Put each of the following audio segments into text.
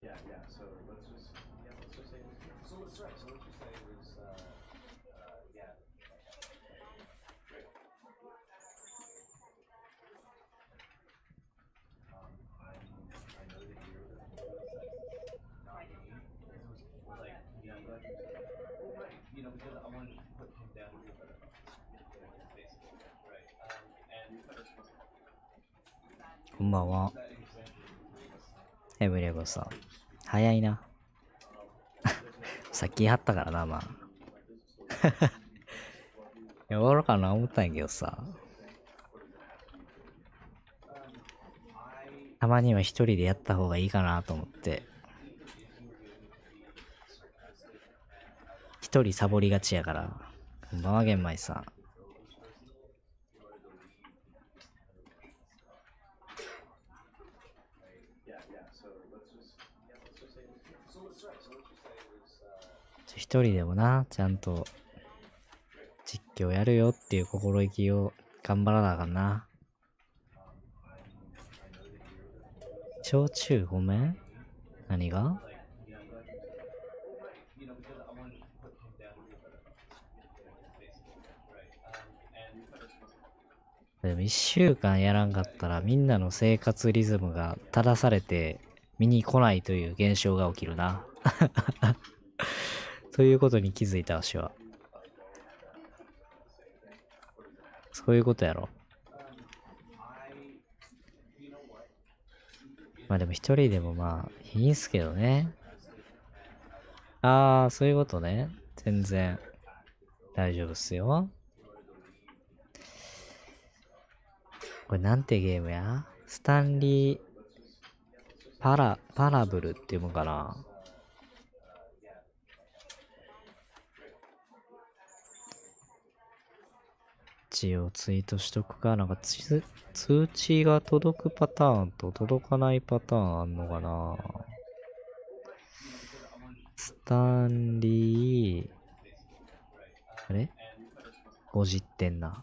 こんばんは。ブレゴさん。早いな。さっき言い張ったからな、まあ。終わろうかな思ったんやけどさ。たまには一人でやった方がいいかなと思って。一人サボりがちやから。こんばんは、玄米さん。一人でもな、ちゃんと実況やるよっていう心意気を頑張らなあかんな。焼酎ごめん？何が？でも一週間やらんかったらみんなの生活リズムが正されて見に来ないという現象が起きるな。ということに気づいたわしは。そういうことやろ。まあでも一人でもまあいいんすけどね。ああ、そういうことね。全然大丈夫っすよ。これなんてゲームや？スタンリーパラブルっていうのかな。一応ツイートしとくか。なんか通知が届くパターンと届かないパターンあんのかな。スタンリー、あれ？ごじってんな。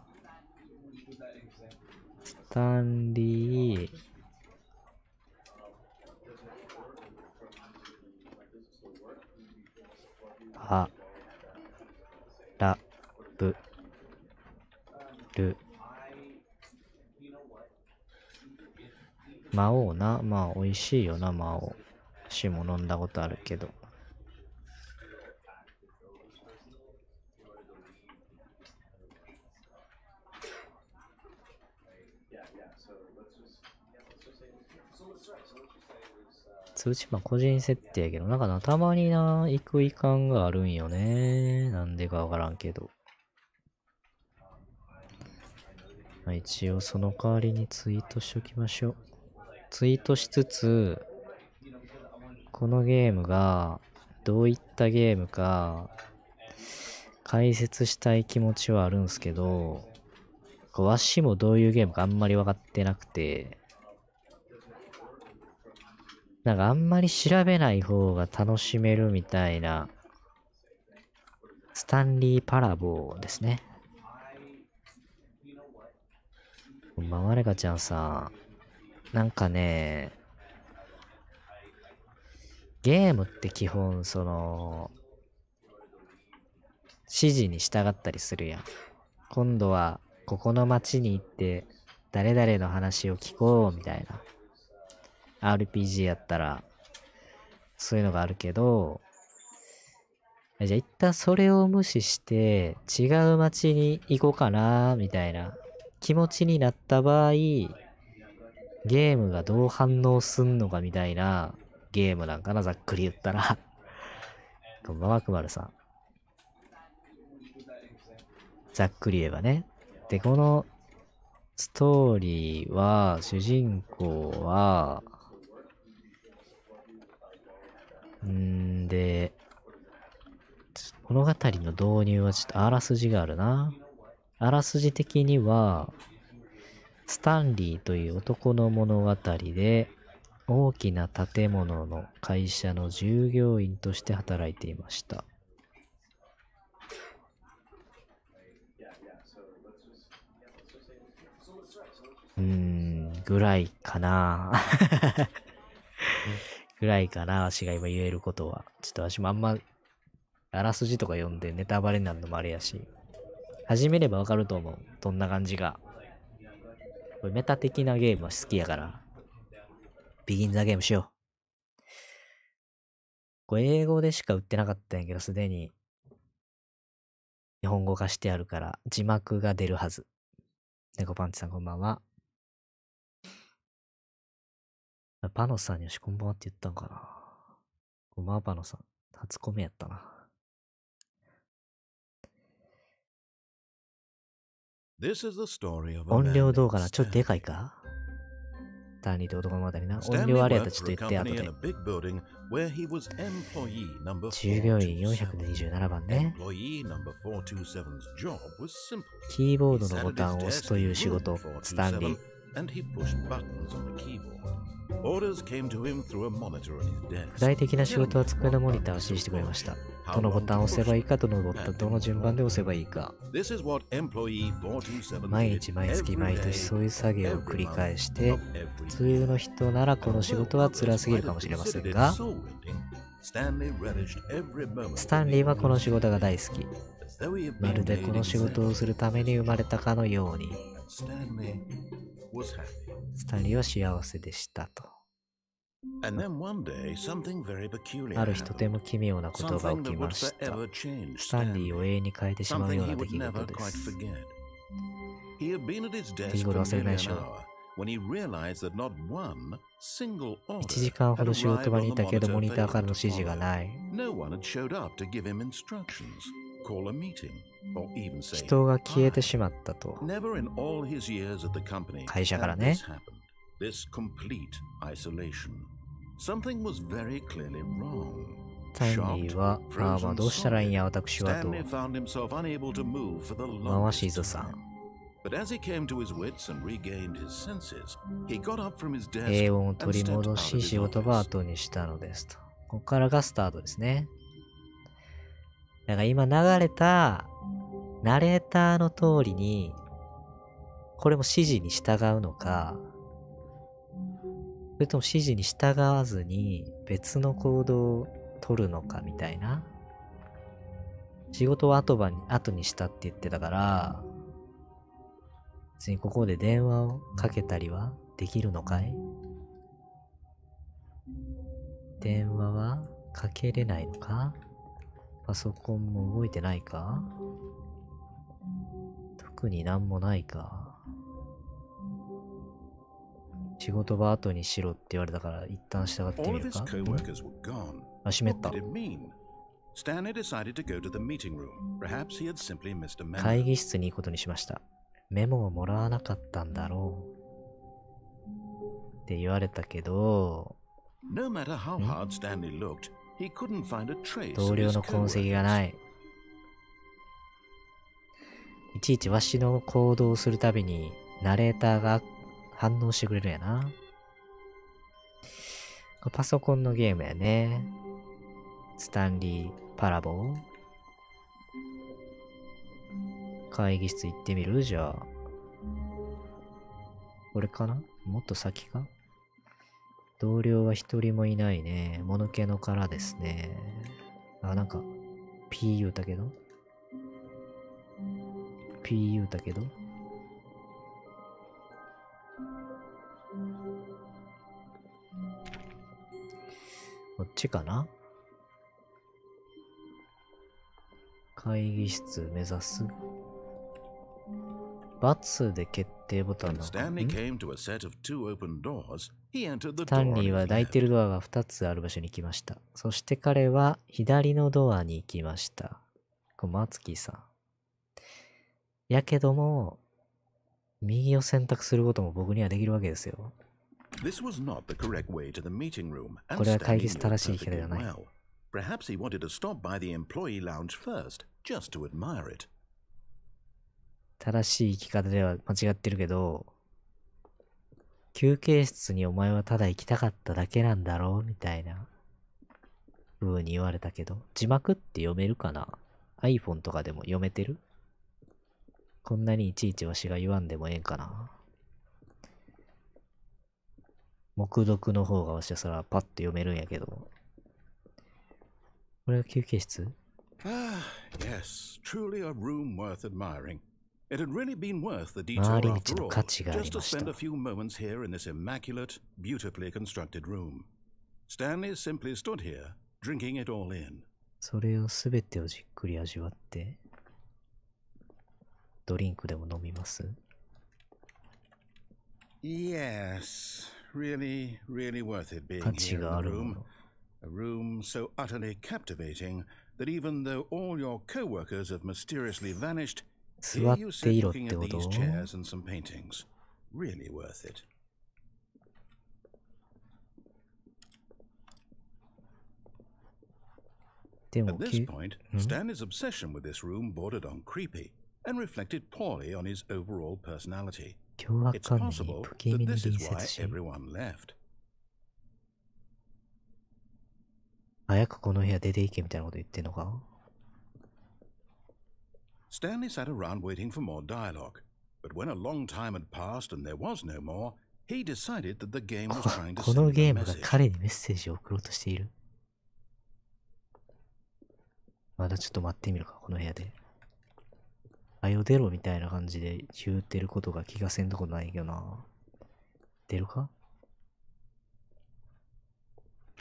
スタンリー、パラブル。魔王な。まあ美味しいよな、魔王。私も飲んだことあるけど。通知個人設定やけど、なんかな、たまにな、行くいかんがあるんよね。なんでかわからんけど。まあ、一応その代わりにツイートしときましょう。ツイートしつつ、このゲームがどういったゲームか解説したい気持ちはあるんすけど、わしもどういうゲームかあんまり分かってなくて、なんかあんまり調べない方が楽しめるみたいな、スタンリー・パラボーですね。こんばんは、レカちゃんさん。なんかね、ゲームって基本、指示に従ったりするやん。今度は、ここの街に行って、誰々の話を聞こう、みたいな。RPG やったら、そういうのがあるけど、じゃあ一旦それを無視して、違う街に行こうかな、みたいな気持ちになった場合、ゲームがどう反応すんのかみたいなゲームなんかな、ざっくり言ったら。こんばんは、くまるさん。ざっくり言えばね。で、このストーリーは、主人公は、で、物語の導入はちょっとあらすじがあるな。あらすじ的には、スタンリーという男の物語で、大きな建物の会社の従業員として働いていました。ぐらいかな。ぐらいかな、わしが今言えることは。ちょっとわしもあんま、あらすじとか読んでネタバレになるのもあれやし。始めればわかると思う。どんな感じが。これメタ的なゲームは好きやから。ビギンザゲームしよう。これ英語でしか売ってなかったんやけど、すでに日本語化してあるから、字幕が出るはず。猫パンチさんこんばんは。パノさんによしこんばんはって言ったんかな。こんばんはパノさん。初コメやったな。音量どうかな？ちょっとでかいか？ターニーと男の物語な。音量あれやったらちょっと言って後で。従業員427番ね。キーボードのボタンを押すという仕事、スタンリー。具体的な仕事は机のモニターを指示してくれました。どのボタンを押せばいいか、どの順番で押せばいいか。毎日毎月毎年そういう作業を繰り返して、普通の人ならこの仕事は辛すぎるかもしれませんが、スタンリーはこの仕事が大好き。まるでこの仕事をするために生まれたかのように。スタンリーは幸せでしたと。ある日とても奇妙なことが起きました。スタンリーを永遠に変えてしまうような出来事です。出来事忘れないでしょう。1時間ほど仕事場にいたけどモニターからの指示がない。人が消えてしまったと。会社からね。タンニーは、どうしたらいいんや、私はと。マワシーズさん。平穏を取り戻し、仕事場を後にしたのですと。ここからがスタートですね。だから今流れた、ナレーターの通りに、これも指示に従うのか、それとも指示に従わずに別の行動を取るのかみたいな。仕事を後にしたって言ってたから、別にここで電話をかけたりはできるのかい？電話はかけれないのか？パソコンも動いてないか？特になんもないか。仕事場後にしろって言われたから一旦従ってみるか。あ、閉めた。会議室に行くことにしました。メモをもらわなかったんだろうって言われたけど、同僚の痕跡がない。いちいちわしの行動をするたびにナレーターが反応してくれるんやな。パソコンのゲームやね。スタンリー・パラボー。会議室行ってみる？じゃあ。これかな？もっと先か？同僚は一人もいないね。もぬけの殻ですね。あ、なんか、P 言うたけど。P 言うたけど。こっちかな？会議室目指す。×で決定ボタンの。スタンリーは開いてるドアが2つある場所に行きました。そして彼は左のドアに行きました。これマツキーさん。やけども、右を選択することも僕にはできるわけですよ。これは会議室正しい生き方ではない。正しい生き方では間違ってるけど、休憩室にお前はただ行きたかっただけなんだろうみたいな風に言われたけど、字幕って読めるかな？ iPhone とかでも読めてる？こんなにいちいちわしが言わんでもええんかな。黙読の方がわしはそれはパッと読めるんやけど。これは休憩室？ Ah, yes, truly a room worth admiring. It had really been worth the 回 detour り after 道の all, 価値があり just to ました。 spend a few moments here in this immaculate, beautifully constructed room. Stanley simply stood here, drinking it all in. それをすべてをじっくり味わって、ドリンクでも飲みます？ Yes, really, really worth it being 価値 here in があ the るも room. の。 A room so utterly captivating that even though all your co-workers have mysteriously vanished, 座 here っ you て sit いろっ looking て at こ these と？ chairs and some paintings. Really worth it. でも At this point, Stanley's obsession with this room bordered on creepy and reflected poorly on his overall personality. 凶悪 It's 観念に possible 不気味 that に this 隣 is why 接し、 everyone left. 早くこの部屋出ていけみたいなこと言ってんのか？ Stanley sat around waiting for more dialogue, but when a long time had passed and there was no more, he decided that the game was trying to この send ゲ a ームが message. 彼にメッセージを送ろうとしている。まだちょっと待ってみるか、この部屋で。あよ出ろみたいな感じで言うてることが気がせんとこないけどな。出るか？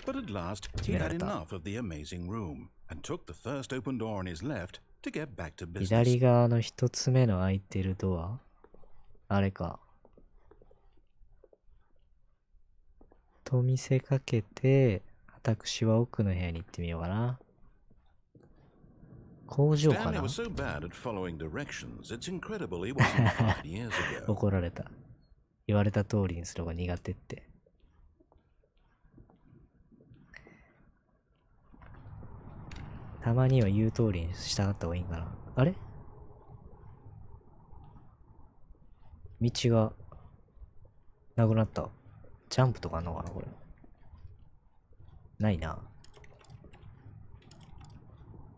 But at last, he had enough of the amazing room and took the first open door on his left to get back to business. 左側の一つ目の開いてるドア？あれか。と見せかけて、私は奥の部屋に行ってみようかな。工場か Stanley な？ was so bad at following directions, it's incredible he wasn't fired years ago. 怒られた。言われた通りにするのが苦手って。たまには言う通りに従った方がいいんかな。あれ？道がなくなった。ジャンプとかあんのかなこれ。ないな。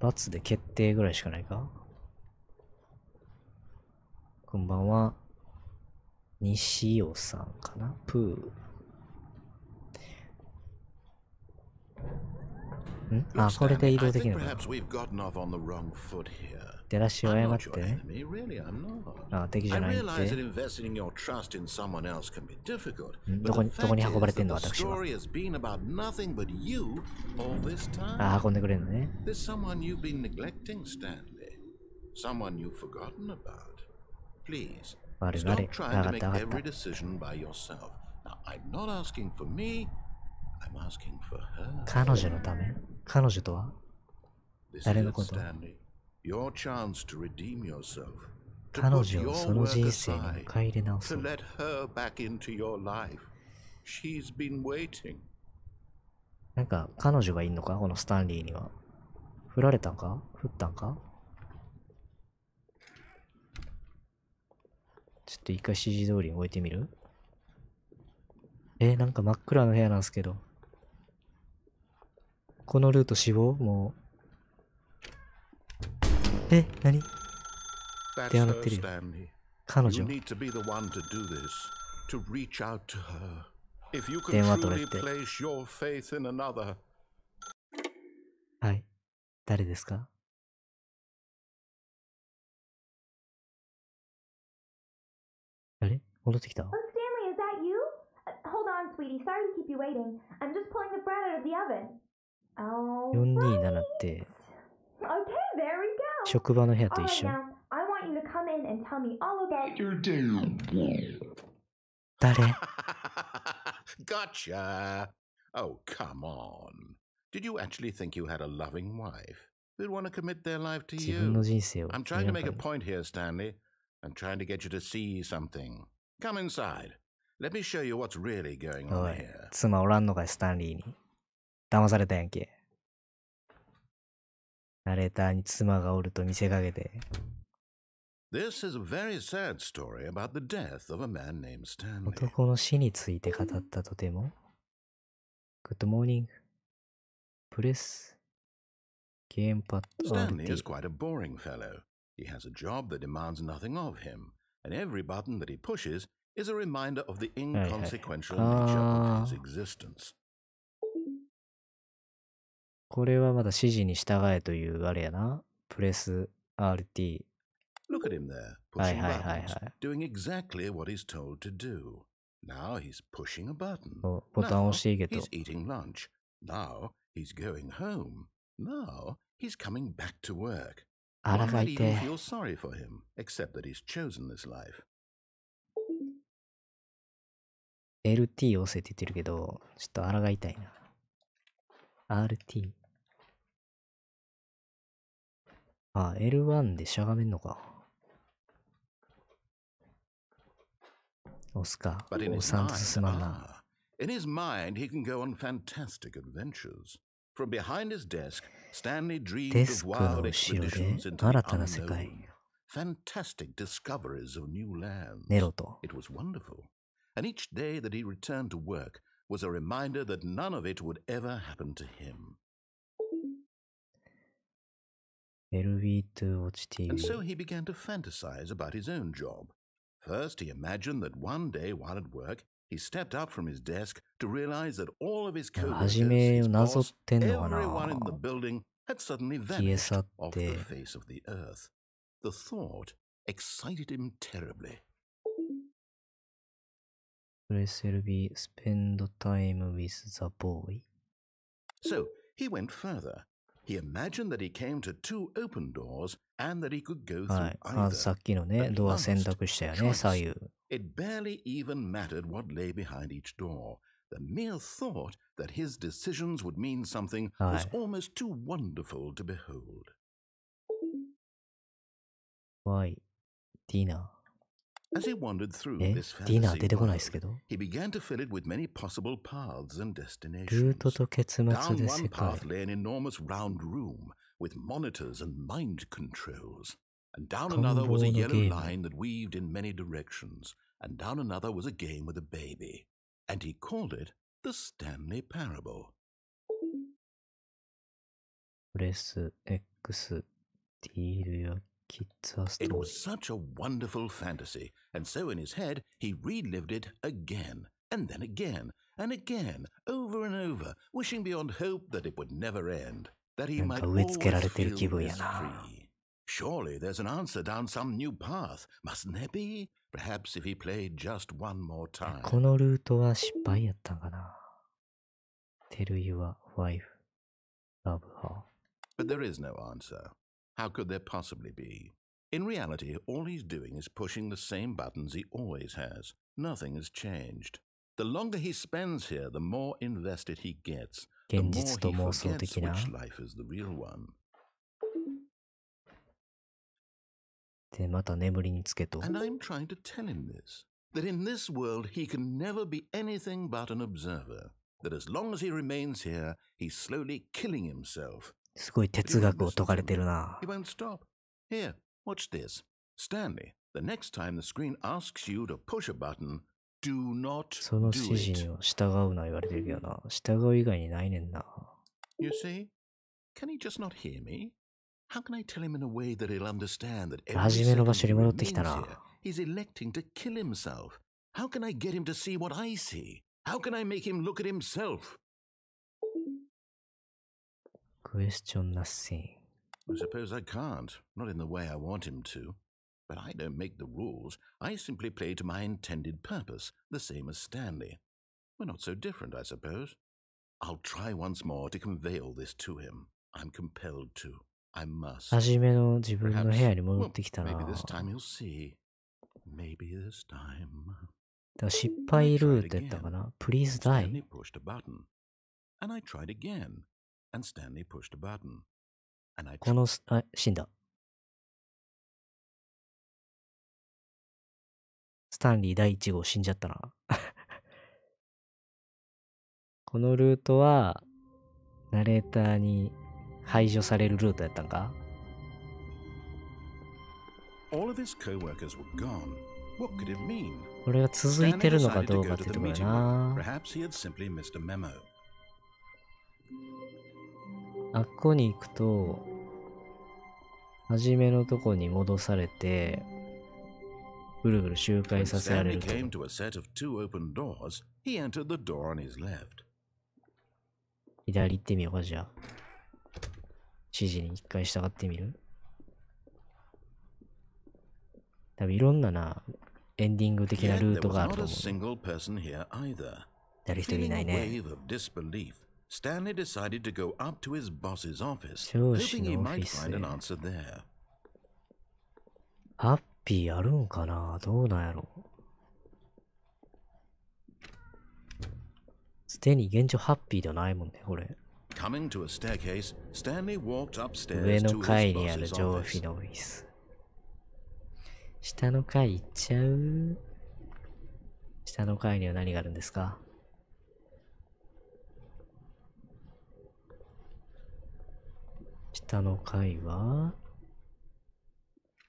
×で決定ぐらいしかないか。こんばんは。西尾さんかな。プー。ん？あ、これで移動できるのかな。出だしを謝ってね。あ、敵じゃないって。どこに運ばれてんの私は。あ、運んでくれんのね。悪い悪い。わかったわかった。彼女のため？彼女とは？誰のこと？彼女をその人生に迎え入れ直そう。なんか彼女がいんのかこのスタンリーには。振られたんか？振ったんか？ちょっと一回指示通りに置いてみる？なんか真っ暗な部屋なんですけど。このルート死亡？もう。何？電話鳴ってるよ。彼女？電話取れって。はい。誰ですか？あれ？戻ってきた？ Oh, Stanley, is that you? Hold on, sweetie. Sorry to keep you waiting. I'm just pulling the bread out of the oven. Oh. 427って、Okay, there we go. 職場の部屋と All 一 right, 緒？ now, I want you to come in and tell me all about your day. 誰？ Gotcha. Oh, come on. Did you actually think you had a loving wife who'd want to commit their life to 自分の you? 人生を I'm trying to make a point here, Stanley. I'm trying to get you to see something. Come inside. Let me show you what's really going お on い、 here. 妻おらんのかい、スタンリーに。騙されたやんけ。ナレーターに妻がおると見せかけて。This is a very sad story about the death of a man named Stanley. 男の死について語ったとても。Good morning. プレス。ゲームパッド。Stanley is quite a boring fellow. He has a job that demands nothing of him, and every button that he pushes is a reminder of the はいはい。 inconsequential nature あ of his ー、 existence. これはまだ指示に従えというあれやな。プレス RT。Look at him there, はい pushing はいはい buttons, はい。 doing exactly what he's told to do. Now he's pushing a button. ボタンを押 Now していけ he's と。 eating lunch. Now he's going home. Now he's coming back to work. あら One が might い even て。 feel sorry for him, except that he's chosen this life. LT を押せって言ってるけど、ちょっとあらがいたいな。RT。あ、L1 でしゃがめんのか。押すか。 But in 押 his さんと mind, 進まんな。in his mind, he can go on fantastic adventures. From behind his desk, Stanley デ dreamed ス of クの wild 後ろで expeditions into the 新たな世界。 unknown, fantastic discoveries of new lands. ネロと。 It was wonderful. And each day that he returned to work was a reminder that none of it would ever happen to him. LB2 Watch And so TV。 he began to fantasize about his own job. First, he imagined that one day while at work, he stepped up from his desk to realize that all of his は coworkers, じめ his をなぞっ boss, てんのか everyone in the な。 building had suddenly 消え vanished 去っ off the て。 face of the earth. The thought excited him terribly. Press LB Spend Time with the Boy。 So he went further. He imagined that he came to two open doors and that he could go は through い。あ、さ either. っきのね、 At ドア選 last, 択したよね、 choice. 左右。 It barely even mattered what lay behind each door. The mere thought that his decisions would mean something は was い。 almost too wonderful to behold. Why? ディナ As he wandered through ー。 this ディナー fantasy 出てこないです world, けど。 he began to fill it with many possible paths and ルー destinations. トと結末 Down で one 世界。 path lay an enormous round room with monitors and mind controls. And down 棍 another 棒 was の a ゲ yellow ーム。 line that weaved in many directions. And down another was a game with a baby. And he called it the Stanley Parable. プレス X ディールやキッズアス It トー was リー。 such a wonderful fantasy, and so in his head he relived it again, and then again, and again, over and over, wishing beyond hope that it would never end, that he なん might か植え付けら always れてる気 feel 分や as な。 free. Surely there's an answer down some new path, mustn't there be? Perhaps if he played just one more こ time. のルートは失敗やったんかな。Tell your wife, love her. But there is no answer. How could there possibly be? In reality, all he's doing is pushing the same buttons he always has. Nothing has changed. The longer he spends here, the more invested he gets. The 現 more 実と he 妄想 forgets 的な。 which life is the real one. で、また眠りにつけと。 And I'm trying to tell him this, that in this world he can never be anything but an observer. That as long as he remains here, he's slowly killing himself. すごい But he 哲 won't 学を listen 説か to れて me. るな。 He won't stop. Here, watch this. Stanley, the next time the screen asks you to push a button, do not その do 指示 it. には従うな言われてるけどな。従う以外にないねんな。 You see? Can he just not hear me? How can I tell him in a way that he'll understand that every 初めの second 場所 he に戻ってき remains た here, な。 he's electing to kill himself? How can I get him to see what I see? How can I make him look at himself? Question nothing. I suppose I can't, not in the way I want him to. But I don't make the rules. I simply play to my intended purpose, the same as Stanley. We're not so different, I suppose. I'll try once more to convey all this to him. I'm compelled to. I must. 初めの自分の部 Perhaps, 屋に戻 well, ってきたな。 maybe だ this か time he'll see. Maybe this time. ら失敗ルートやったかな。Please Stanley die? pushed a button. And I tried again. And Stanley pushed a button. And I このす、あ、死んだ。スタンリー第1号死んじゃったな。このルートは、ナレーターに排除されるルートやったんか？ All of his co-workers were gone. What could it mean? これが続い Stanley てるのか decided ど to うか go って to と the ころや meeting room. な。 Perhaps he had simply missed a memo. あっこに行くと、初めのとこに戻されて、ぐるぐる周回 When させられ Stanley るけ came ど。 to a set of 2 open doors, he entered the door on his left. 左行ってみようか、じゃあ。指示に一回従ってみる。多分いろんなな、エンディング的な Yet ルー there ト was がある not と a 思う。 single person here either. 誰一人い Feeling な a いね。 wave of disbelief, Stanley decided to go up to his boss's office, 上司 hoping he のオフ might ィス find へ。 an answer there. ハッピーあるんかな、どうなんやろ。すでに現状ハッピーではないもんね、これ。 Coming to a staircase, Stanley walked 上 upstairs の to 階 his にある boss's 上 office. 司のオフィス。下の階行っちゃう？下の階には何があるんですか？下の階は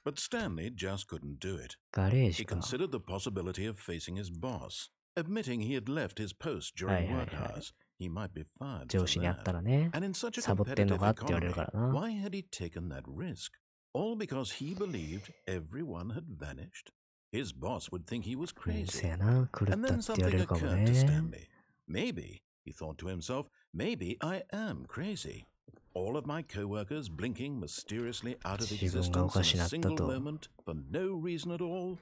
But Stanley just couldn't do it. ガレー He ジか。 considered the possibility of facing his boss, admitting he had left his post during Hi, hi, work hi. hours. He might be fired 上 for 司に会っ that. たらね、 And in such a サボってんの competitive かって言われる economy, からな。 why had he taken that risk? All because he believed everyone had vanished? His boss would think he was せ crazy. やな、狂った And っ then て言われ something るかも occurred to ね。 Stanley. Maybe, he thought to himself, maybe I am crazy. All of my co-workers blinking mysteriously out of 自分がお existence かし in な a った single と。 moment for no reason at all.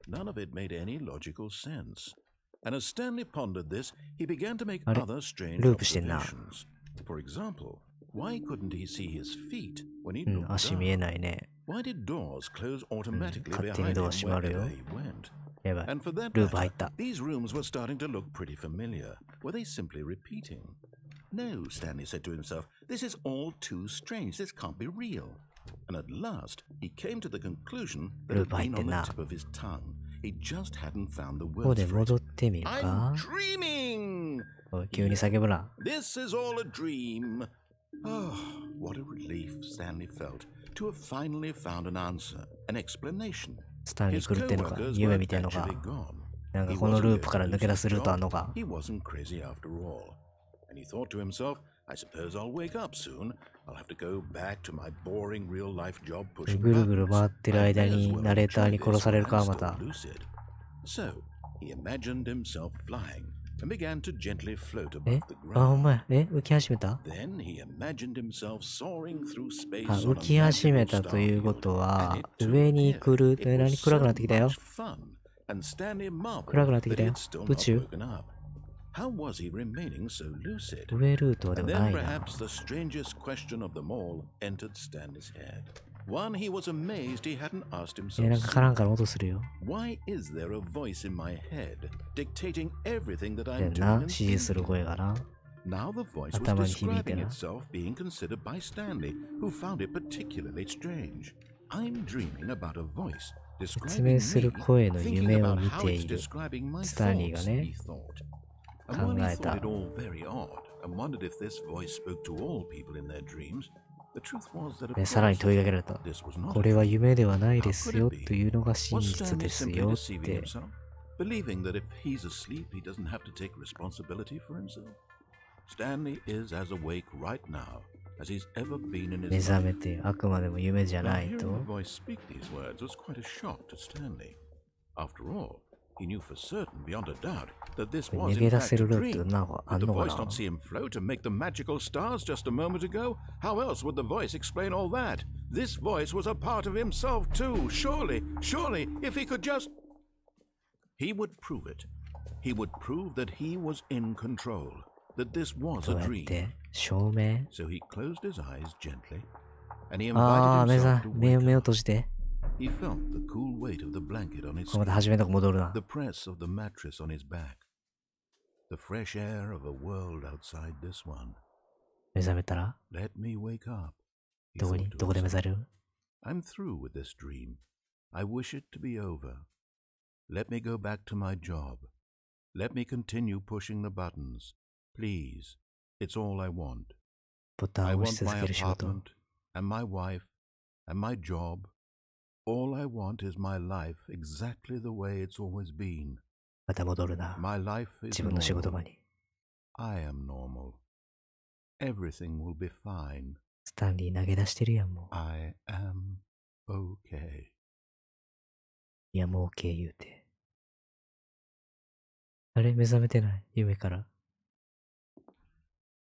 None of it made any logical sense. And as Stanley pondered this, he began to make あれ？ other strange ループしてんな。 observations. For example, why couldn't he see his feet when he うん、 looked 足見え down? ないね。 Why did doors close automatically 勝手に behind ド him ア閉まるよ。 wherever he went? やばい。 And for that ループ入 matter, った。 these rooms were starting to look pretty familiar. Were they simply repeating? No, Stanley said to himself, this is all too strange. This can't be real. And at last, he came to the conclusion that had been on the tip of his tongue. He just hadn't found the ここ words で for 戻っ it. てみる I'm か？ dreaming! おい、急に叫ぶな。 This is all a dream. Oh, what a relief Stanley felt to have finally found an answer, an explanation. スタンリ His ー狂ってんのか？ co-workers 夢 were 見てんの actually か？ gone. なんか He この wasn't ルー going プから to 抜け lose 出 his すルートあん job. のか？ He wasn't crazy after all. And he thought to himself, I suppose I'll wake up soon. I'll have to go back to my boring real-life job pushing ぐるぐる buttons. 回ってる I 間 may as に well ナレーター enjoy に殺 this され while るか I'm ま still た。 lucid. So he imagined himself flying and began to gently float え above the あ、ほん ground. まや。浮き始めた？ Then he imagined himself soaring through space あ、 on 浮 a き始め magical た star というこ field. と And は、 it too 上に appeared. 来る。 It 何 was 暗く so なってきたよ。 much fun. And Stanley marveled 暗くなってき that た he よ had。still 宇 not 宙。 woken up. How was he remaining so lucid? 上ルートで And はな then いな。 perhaps the strangest question of them all entered Stanley's head. One he was amazed he hadn't asked なん himself かカラン sooner. から音するよ。 Why is there a voice in my head dictating everything that で I'm な、 doing 指 and 示する thinking? 声がな。 Now the voice was 頭に響いて describing な。 itself being considered by Stanley, who found it particularly strange. I'm dreaming about a voice 説 describing 明 me, する声の thinking 夢を about 見 how て it's いる。 describing my スタンリーが thoughts, ね、 he thought. And while he 考え thought た。 it all very odd and wondered if this voice spoke to all people in their dreams, the truth was that of さらに course 問いかけられた。 this was not こ a れは dream. 夢ではないで How す could よ it be? というのが Was 真実 Stanley です simply よっ deceiving て。 himself, believing that if he's asleep, he doesn't have to take responsibility for himself? Stanley is as awake right now as he's ever been in 目 his 覚 life. めてあくまでも夢じゃ Now, ない hearing と。 the voice speak these words was quite a shock to Stanley. After all, he knew for certain, beyond a doubt, that this 逃 was げ in 出 fact せ a るルート dream. なんかあ Did ん the のか voice な？ not see him float and make the magical stars just a moment ago? How else would the voice explain all that? This voice was a part of himself too. Surely, if he could just... He would prove it. He would prove that he was in control, that this was ど a うやっ dream. て？照明？ So he closed his eyes gently, and he ああ、 invited 目 himself 覚 to め、 wake 目を up. 閉じて。 He felt the cool weight of the blanket on his ここまで skin, 初めのとこ戻るな。 the press of the mattress on his back, the fresh air of a world outside this one. 目覚めたら Let me wake up, he どこ thought に to どこで目 himself. 覚める？ I'm through with this dream. I wish it to be over. Let me go back to my job. Let me continue pushing the buttons. Please, it's all I want. ボタ I ンを押し want 続 my ける仕事。 apartment, and my wife, and my job. All I want is my life exactly the way it's always been. また戻るな。 My life is 自分の仕事場 normal. に。 I am normal. Everything will be fine. スタンリー投げ出してるやんもう。 I am okay. いや、もう OK 言うて。あれ目覚めてない夢から。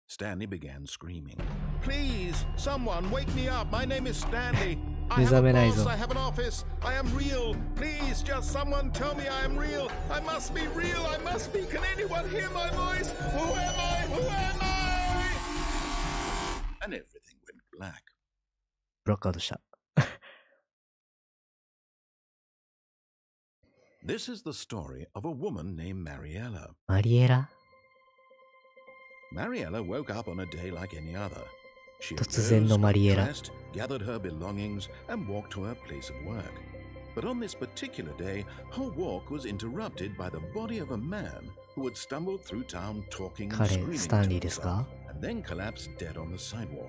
Stanley began screaming. Please, someone wake me up. My name is Stanley. I 目 have 覚 a めない boss. ぞ。 I have an office. I am real. Please, just someone tell me I am real. I must be real. I must be. Can anyone hear my voice? Who am I? Who am I? And everything went black. ブラックアウトした。This is the story of a woman named Mariella. マリエラ Mariella woke up on a day like any other. She 突然の arose, マリエラ。 dressed, gathered her belongings, and walked to her place of work. But on this particular day, her walk was interrupted by the body of a man who had stumbled through town talking and 彼、 screaming スタンリー to です himself, か and then collapsed dead on the sidewalk.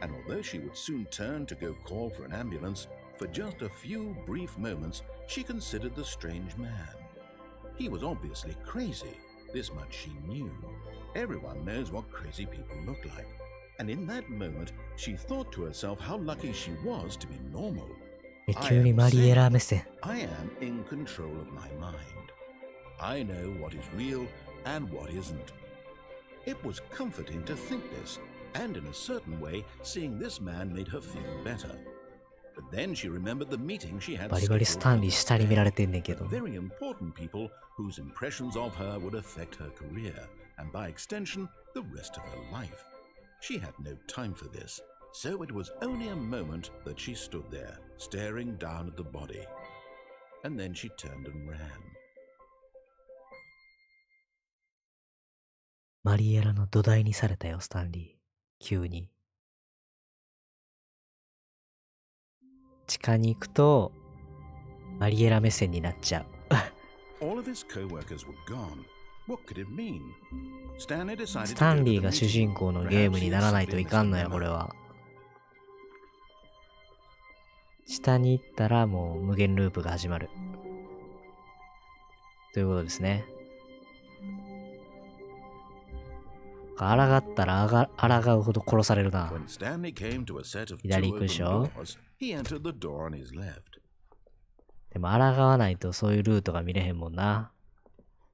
And although she would soon turn to go call for an ambulance, for just a few brief moments, she considered the strange man. He was obviously crazy. This much she knew. Everyone knows what crazy people look like. And in that moment, she thought to herself how lucky she was to be normal. え、急にマリエラ目線。 I am in control of my mind. I know what is real and what isn't. It was comforting to think this, and in a certain way, seeing this man made her feel better. But then she remembered the meeting she had バリバリスタンリー下に見られてんねんけど。 very important people whose impressions of her would affect her career, and by extension, the rest of her life. She had no time for this, so it was only a moment that she stood there, staring down at the body. And then she turned and ran. マリエラの土台にされたよ、スタンリー。急に。地下に行くと、マリエラ目線になっちゃう。All of his co-workers were gone. What could it mean? Stanley decided ス to タ go ン to リ the ーが主人 meeting. 公のゲーム Perhaps に he な had らないと simply いかんのや、 misremembered. これは。下に行ったらもう無限ループが始まる。ということですね。抗ったら抗うほど殺されるな。 When Stanley came to a set of two 左行く open でしょ doors, he entered the door on his left. でも抗わないとそういうルートが見れへんもんな。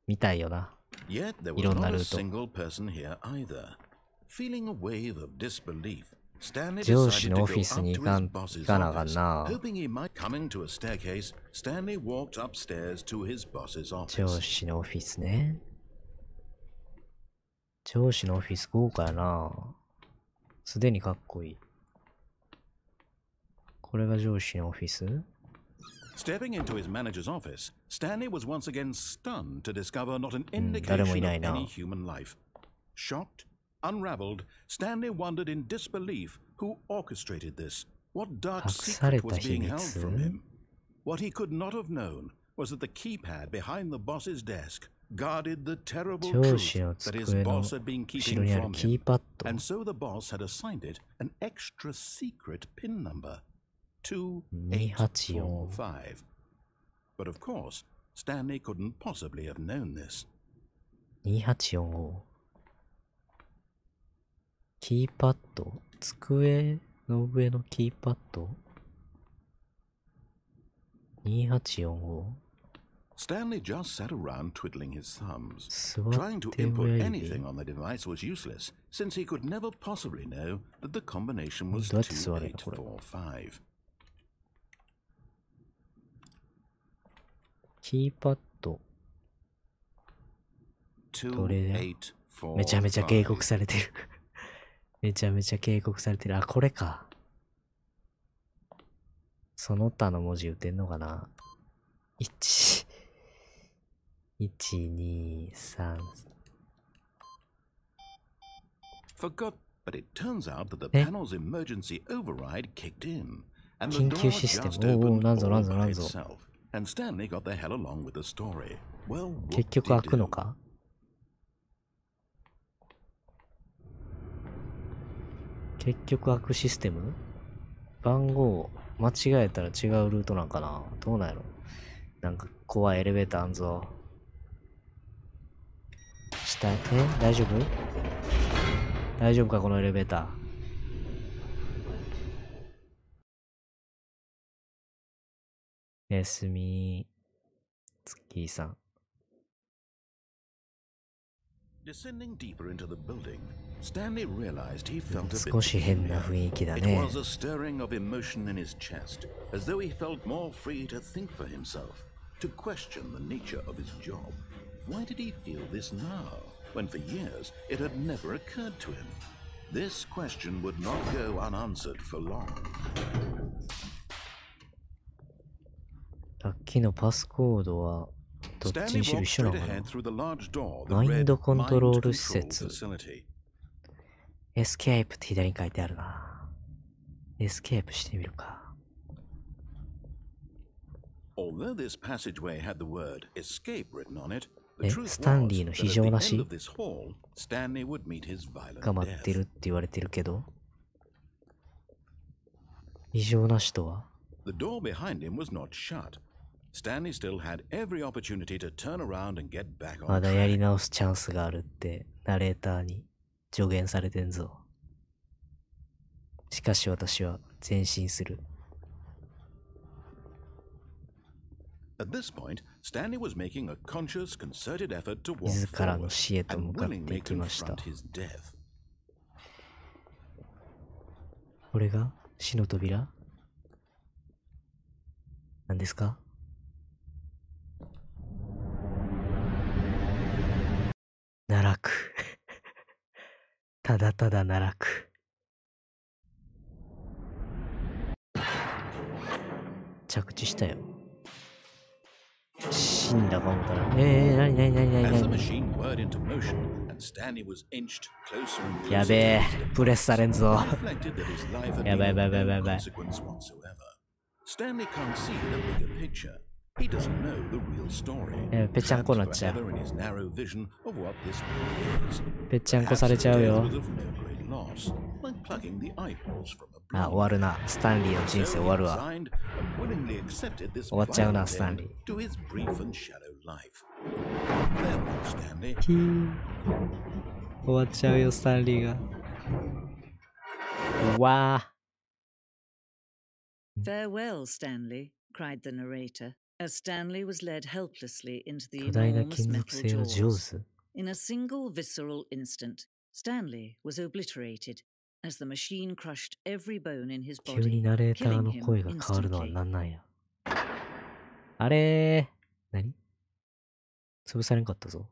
見たいよな。 Yet there was いろんな not ル a ート。 single person here either. Feeling a wave of disbelief, Stanley 上司 decided の to オ go フィス up に to 行か his ん boss's 行かなあかん office. な。 Hoping he might coming to a staircase, Stanley walked upstairs to his boss's 上 office. 司のオフィスね。上司のオフィス豪華やな。すでにかっこいい。これが上司のオフィス？ Stepping into his manager's office, Stanley was once again stunned to discover not an 誰も indication い of ないな。 any human life. Shocked, unraveled, Stanley wondered in disbelief who orchestrated this. What dark 隠され secret た was 秘 being held 密？ from him? What he could not have known was that the keypad behind the boss's desk guarded the terrible 上 truth 司の that his 机の boss had been 後ろ keeping にある from キー him. パッド。 And so the boss had assigned it an extra secret PIN number, 2845. 2845. But of course, Stanley couldn't possibly have known this. 2845。キーパッド？机の上のキーパッド？ 2845。 Stanley just sat around twiddling his thumbs. 座 Trying っ to て input 親指。 anything on the device was useless, since he could never possibly know that the combination was どうやって座るんだこれ。 2845. キーパッド。どれだ？めちゃめちゃ警告されてる。めちゃめちゃ警告されてる。あ、これか。その他の文字打てんのかな？ 1、2、3。Forgot, but it turns out that the え？ panel's emergency override kicked in, and the 緊 door 急システ just ム。おうおう、 opened なんぞな all んぞ by なんぞ。 itself, and Stanley got the hell along with the story. Well, what 結局 did 開くの do? か？結局開くシステム？番号間違えたら違うルートなんかな？どうなんやろ？なんか怖いエレベーターあんぞ。下、大丈夫？大丈夫かこのエレベーター。おやすみ。ツッキーさん。Descending deeper into the building, Stanley realized he felt a bit 少し変な雰囲気だ It ね。 was a stirring of emotion in his chest, as though he felt more free to think for himself, to question the nature of his job. Why did he feel this now, when for years it had never occurred to him? This question would not go unanswered for long. さっきのパスコードはどっち Stanley にしろ walked 一緒な straight のかな。 ahead through the large door that マイン read ドコントロー Mind ル施 Control 設。 Facility. エスケープって左に書いてあるな。エスケープしてみるか。 Although this passageway had the word escape written on it, え、 the truth スタン was リーの that 非 at 常 the な end し of this hall, Stanley would meet his violent が待ってる death. って言われてるけど、異常なしとは The door behind him was not shut. Stanley still had every opportunity to turn around and get back ま on だやり track. 直すチャンスがあるってナレーターに助言されてんぞ。しかし私は前進する。 At this point, Stanley was making a conscious, concerted effort to walk 自らの forward 死へと向 and かって willingly いきました。 confront his death. これが死の扉？何ですか？奈落。ただただ奈落。着地したよ。死んだか思ったら。なに As the machine whirred into motion and Stanley was inched closer and closer やべえ、プレスされんぞ。 he reflected that his life had やばい been や of ばいやばい no やばい。 consequence whatsoever. Stanley can't see the bigger picture. He doesn't know the real story. ぺちゃんこになっ Trapped ちゃう。 forever in his narrow vision of what this world is. ぺちゃんこされ Perhaps ちゃう his よ。 death was of no great loss, like plucking the eyeballs from a あ、 bloom. 終わるな。スタンリーの人生 So 終 he わるわ。 resigned and willingly accepted this 終わっちゃうな、 violent スタン end リー。 to his brief and shallow life. Farewell, Stanley. 終わっちゃうよ、スタンリーが。うわ Farewell, Stanley, cried the narrator, as Stanley was led helplessly into ぁ。 the 巨大な enormous 金属 metal 製のジョー jaws. ズ。 In a single visceral instant, Stanley was obliterated as the machine crushed every bone in his 急に body, ナレーター killing の him 声が変わるのは instantly. なんなんや。あれー。何？潰されんかったぞ。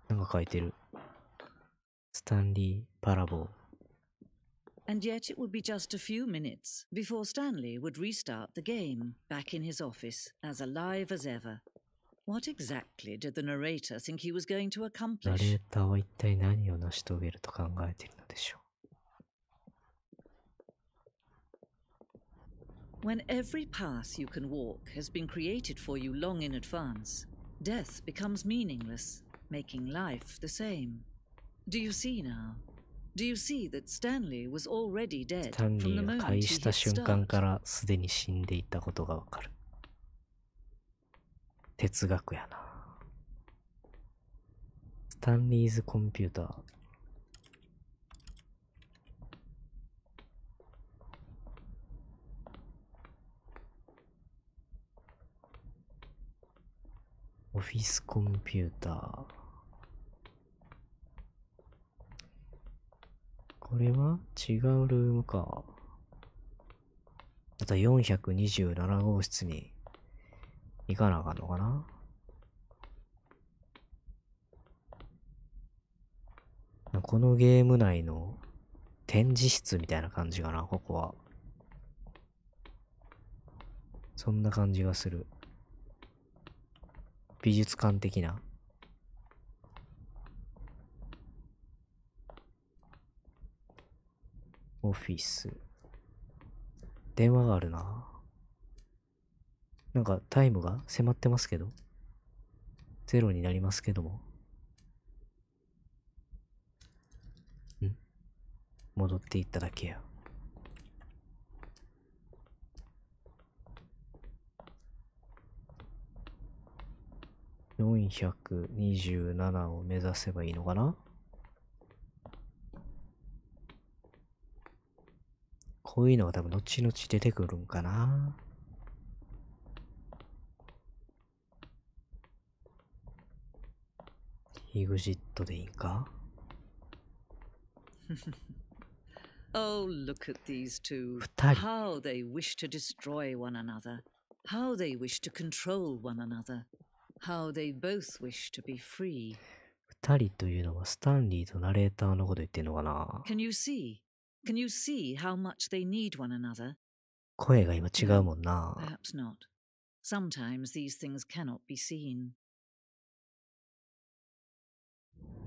なんか書いてる。スタンリー・パラボー。 And yet it would be just a few minutes before Stanley would restart the game, back in his office, as alive as ever. What exactly did the narrator think he was going to ナレ accomplish? ーターは一体何を成し遂げると考えているのでしょ When every path you can walk has been created for you long in advance, death becomes meaningless, making life the same. Do you see now? Do you see that Stanley was already う。 dead スタン from リ the ーが moment 開 he 始した hit 瞬間 start? からすでに死んでいたことがわかる。哲学やな。スタンリーズコンピューター。オフィスコンピューター。これは違うルームか。また427号室に行かなあかんのかな。このゲーム内の展示室みたいな感じかな、ここは。そんな感じがする。美術館的な。オフィス。電話があるな。なんかタイムが迫ってますけど。ゼロになりますけども。戻っていっただけや。427を目指せばいいのかな。こういうのが多分後々出てくるんかな。イグジットでいいんか？ Oh, look at these two. 二人。 How they wish to destroy one another. How they wish to control one another. How they both wish to be free. 二人というのはスタンリーとナレーターのこと言ってんのかな？ Can you see? Can you see how much they need one another? 声が今違うもんな。 Perhaps not. Sometimes these things cannot be seen.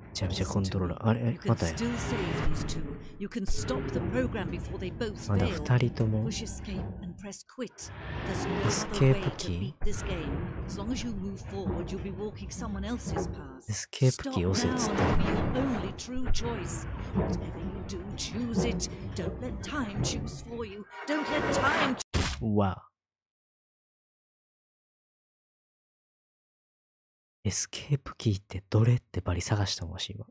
めちゃめちゃコントローラー。あれ You ま can たや。 still save these two. You can stop the program before they both まだ fail. 二人とも Push escape and press quit. There's no other Escape way to key. beat this game. As long as you move forward, you'll be walking someone else's path. エスケープキー押せっつっ Stop た now. It'll be your only true choice. Whatever you do, choose it. Don't let time choose for you. Don't let time. うわ。エスケープキーってどれってバリ探したもんし今。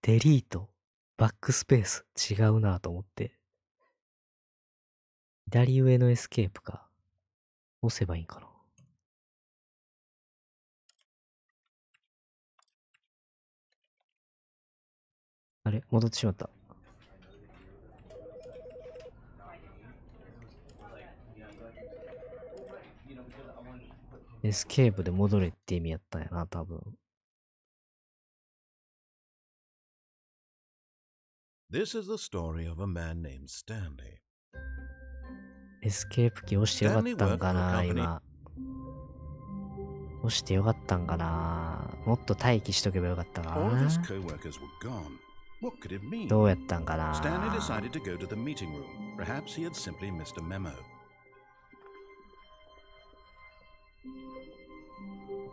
デリート、バックスペース違うなと思って。左上のエスケープか。押せばいいんかな。あれ戻ってしまった。エスケープで戻れって意味やったんやな、多分。This is the story of a man named Stanley. エスケープキー押してよかったんかな、今。押してよかったんかな。もっと待機しとけばよかったか All of his な。 co-workers were gone. What could it mean? どうやったんかな。 Stanley decided to go to the meeting room. Perhaps he had simply missed a memo.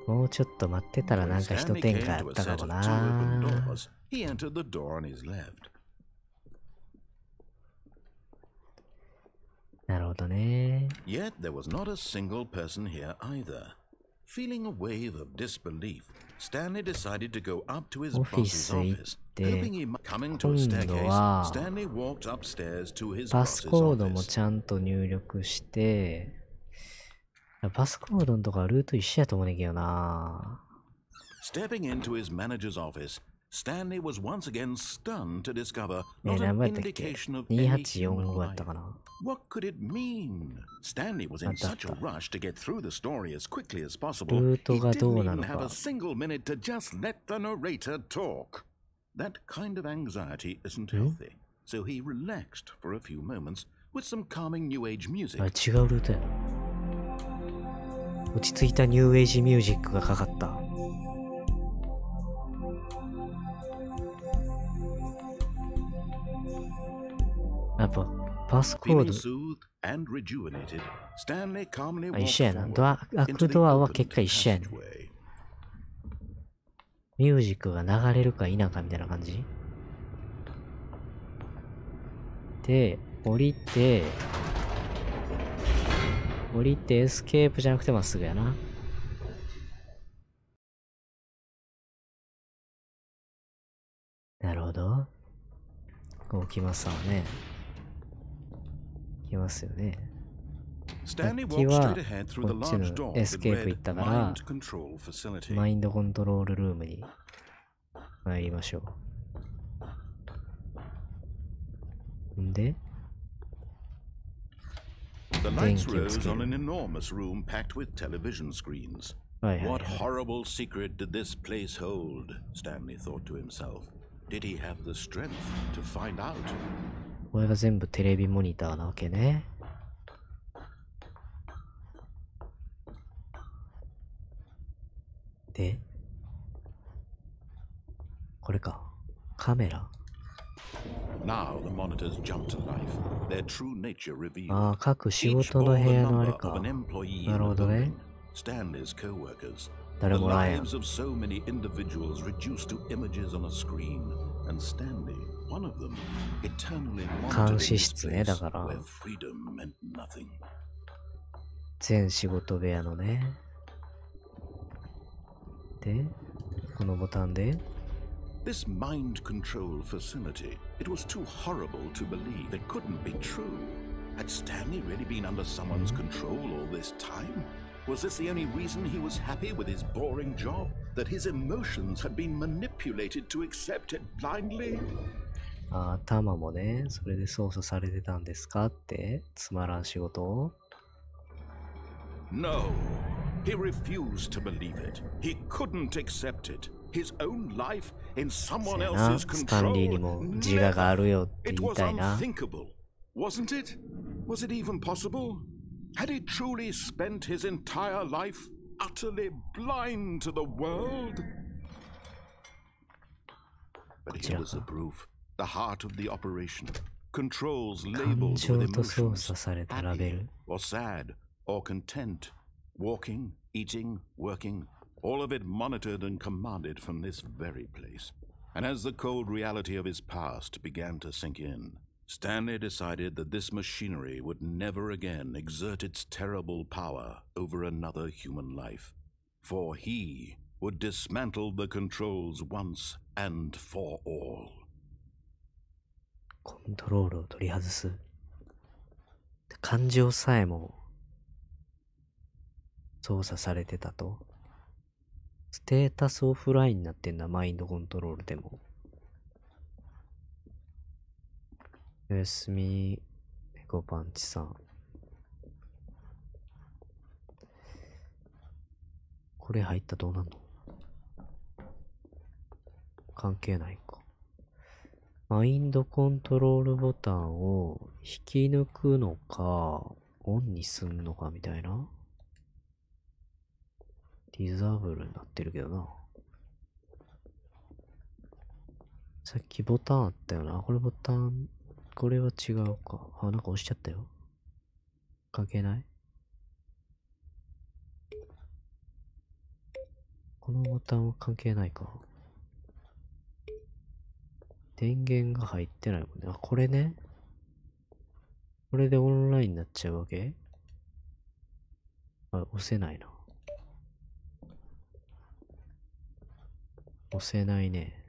もうちょっと待ってたらなんか一 Stanley 展 came 開あ to っ a たか set も of two open な。 doors. He entered the door on his left. なるほどね。 Yet there was not a single person here either. Feeling a wave of disbelief, Stanley decided to go up to his boss's office. Hoping he might coming to a staircase, Stanley walked upstairs to his パ boss's スコードも office. ちゃんと入力して、パスコードのとかルート一緒やと思うねんけどな。 Stepping into his manager's office, Stanley was once again stunned to discover ね、 not 何 an 番やったっけ indication of any human 2845やっ life. たかな。 What could it mean? Stanley was in such a rush to get through the story as quickly as possible. ルー He トがど didn't うな even の have か a。single minute to just let the narrator talk. That kind of anxiety isn't healthy, so he relaxed for a few moments with some calming new age あ music. れ違うルートやな。落ち着いたニューエイジミュージックがかかった。やっぱパスコー Feeling ド soothed and rejuvenated, Stanley calmly あ walked 一緒やな。 forward ドア、開 into く the ドアは opened 結果一緒やねん。 passageway. ミュージックが流れるか否かみたいな感じで、降りてエスケープじゃなくてまっすぐやな。なるほど。こう来ますわね。来ますよね。 Stanley さっき walked は straight ahead through こ the っち large の door エス that ケープ read 行ったから Mind Control Facility. マインドコントロールルームに参りましょう。んで The lights 電気をつ rose け on る。 an enormous room packed with television screens. はいはいは What い。 horrible secret did this place hold? Stanley thought to himself. Did he have the strength to find out? これが全部テレビモニターなわけね。で、これか。カメラ。 Now the monitors jumped to life, their true nature revealed. ああ、各仕 Each 事 bore の the 部屋のあれ number か of。an employee な in る the ほどね。 building. Stanley's co-workers. 誰 The もらえん。 lives of so many individuals reduced to images on a screen, and Stanley, one of them, eternally monitored 監 in 視 his 室ね、だ place から where freedom meant nothing. 全仕事部屋のね。で、このボタンで There This mind control facility, it was too horrible to believe. It couldn't be true. Had Stanley really been under someone's control all this time? Was this the only reason he was happy with his boring job? That his emotions had been manipulated to accept it blindly? 頭もね、それで操作されてたんですかってつまらん仕事を No, he refused to believe it. He couldn't accept it. His own life in someone else's control. スタンリーにも自我があるよって言いたいな。 It was unthinkable, wasn't it? Was it even possible? Had he truly spent his entire life utterly blind to the world? But here was the proof. The heart of the operation. Controls labeled with emotions. Happy or sad or content. Walking, eating, working. All of it monitored and commanded from this very place. And as the cold reality of his past began to sink in, Stanley decided that this machinery would never again exert its terrible power over another human life. For he would dismantle the controls once and for all. コントロールを取り外す。感情さえも操作されてたと。ステータスオフラインになってんだ、マインドコントロールでも。おやすみ、エコパンチさん。これ入ったらどうなんの？関係ないか。マインドコントロールボタンを引き抜くのか、オンにすんのかみたいな。ディザブルになってるけどな。さっきボタンあったよな。これボタン、これは違うか。あ、なんか押しちゃったよ。関係ない？このボタンは関係ないか。電源が入ってないもんね。あ、これね。これでオンラインになっちゃうわけ？あ、押せないな。押せないね。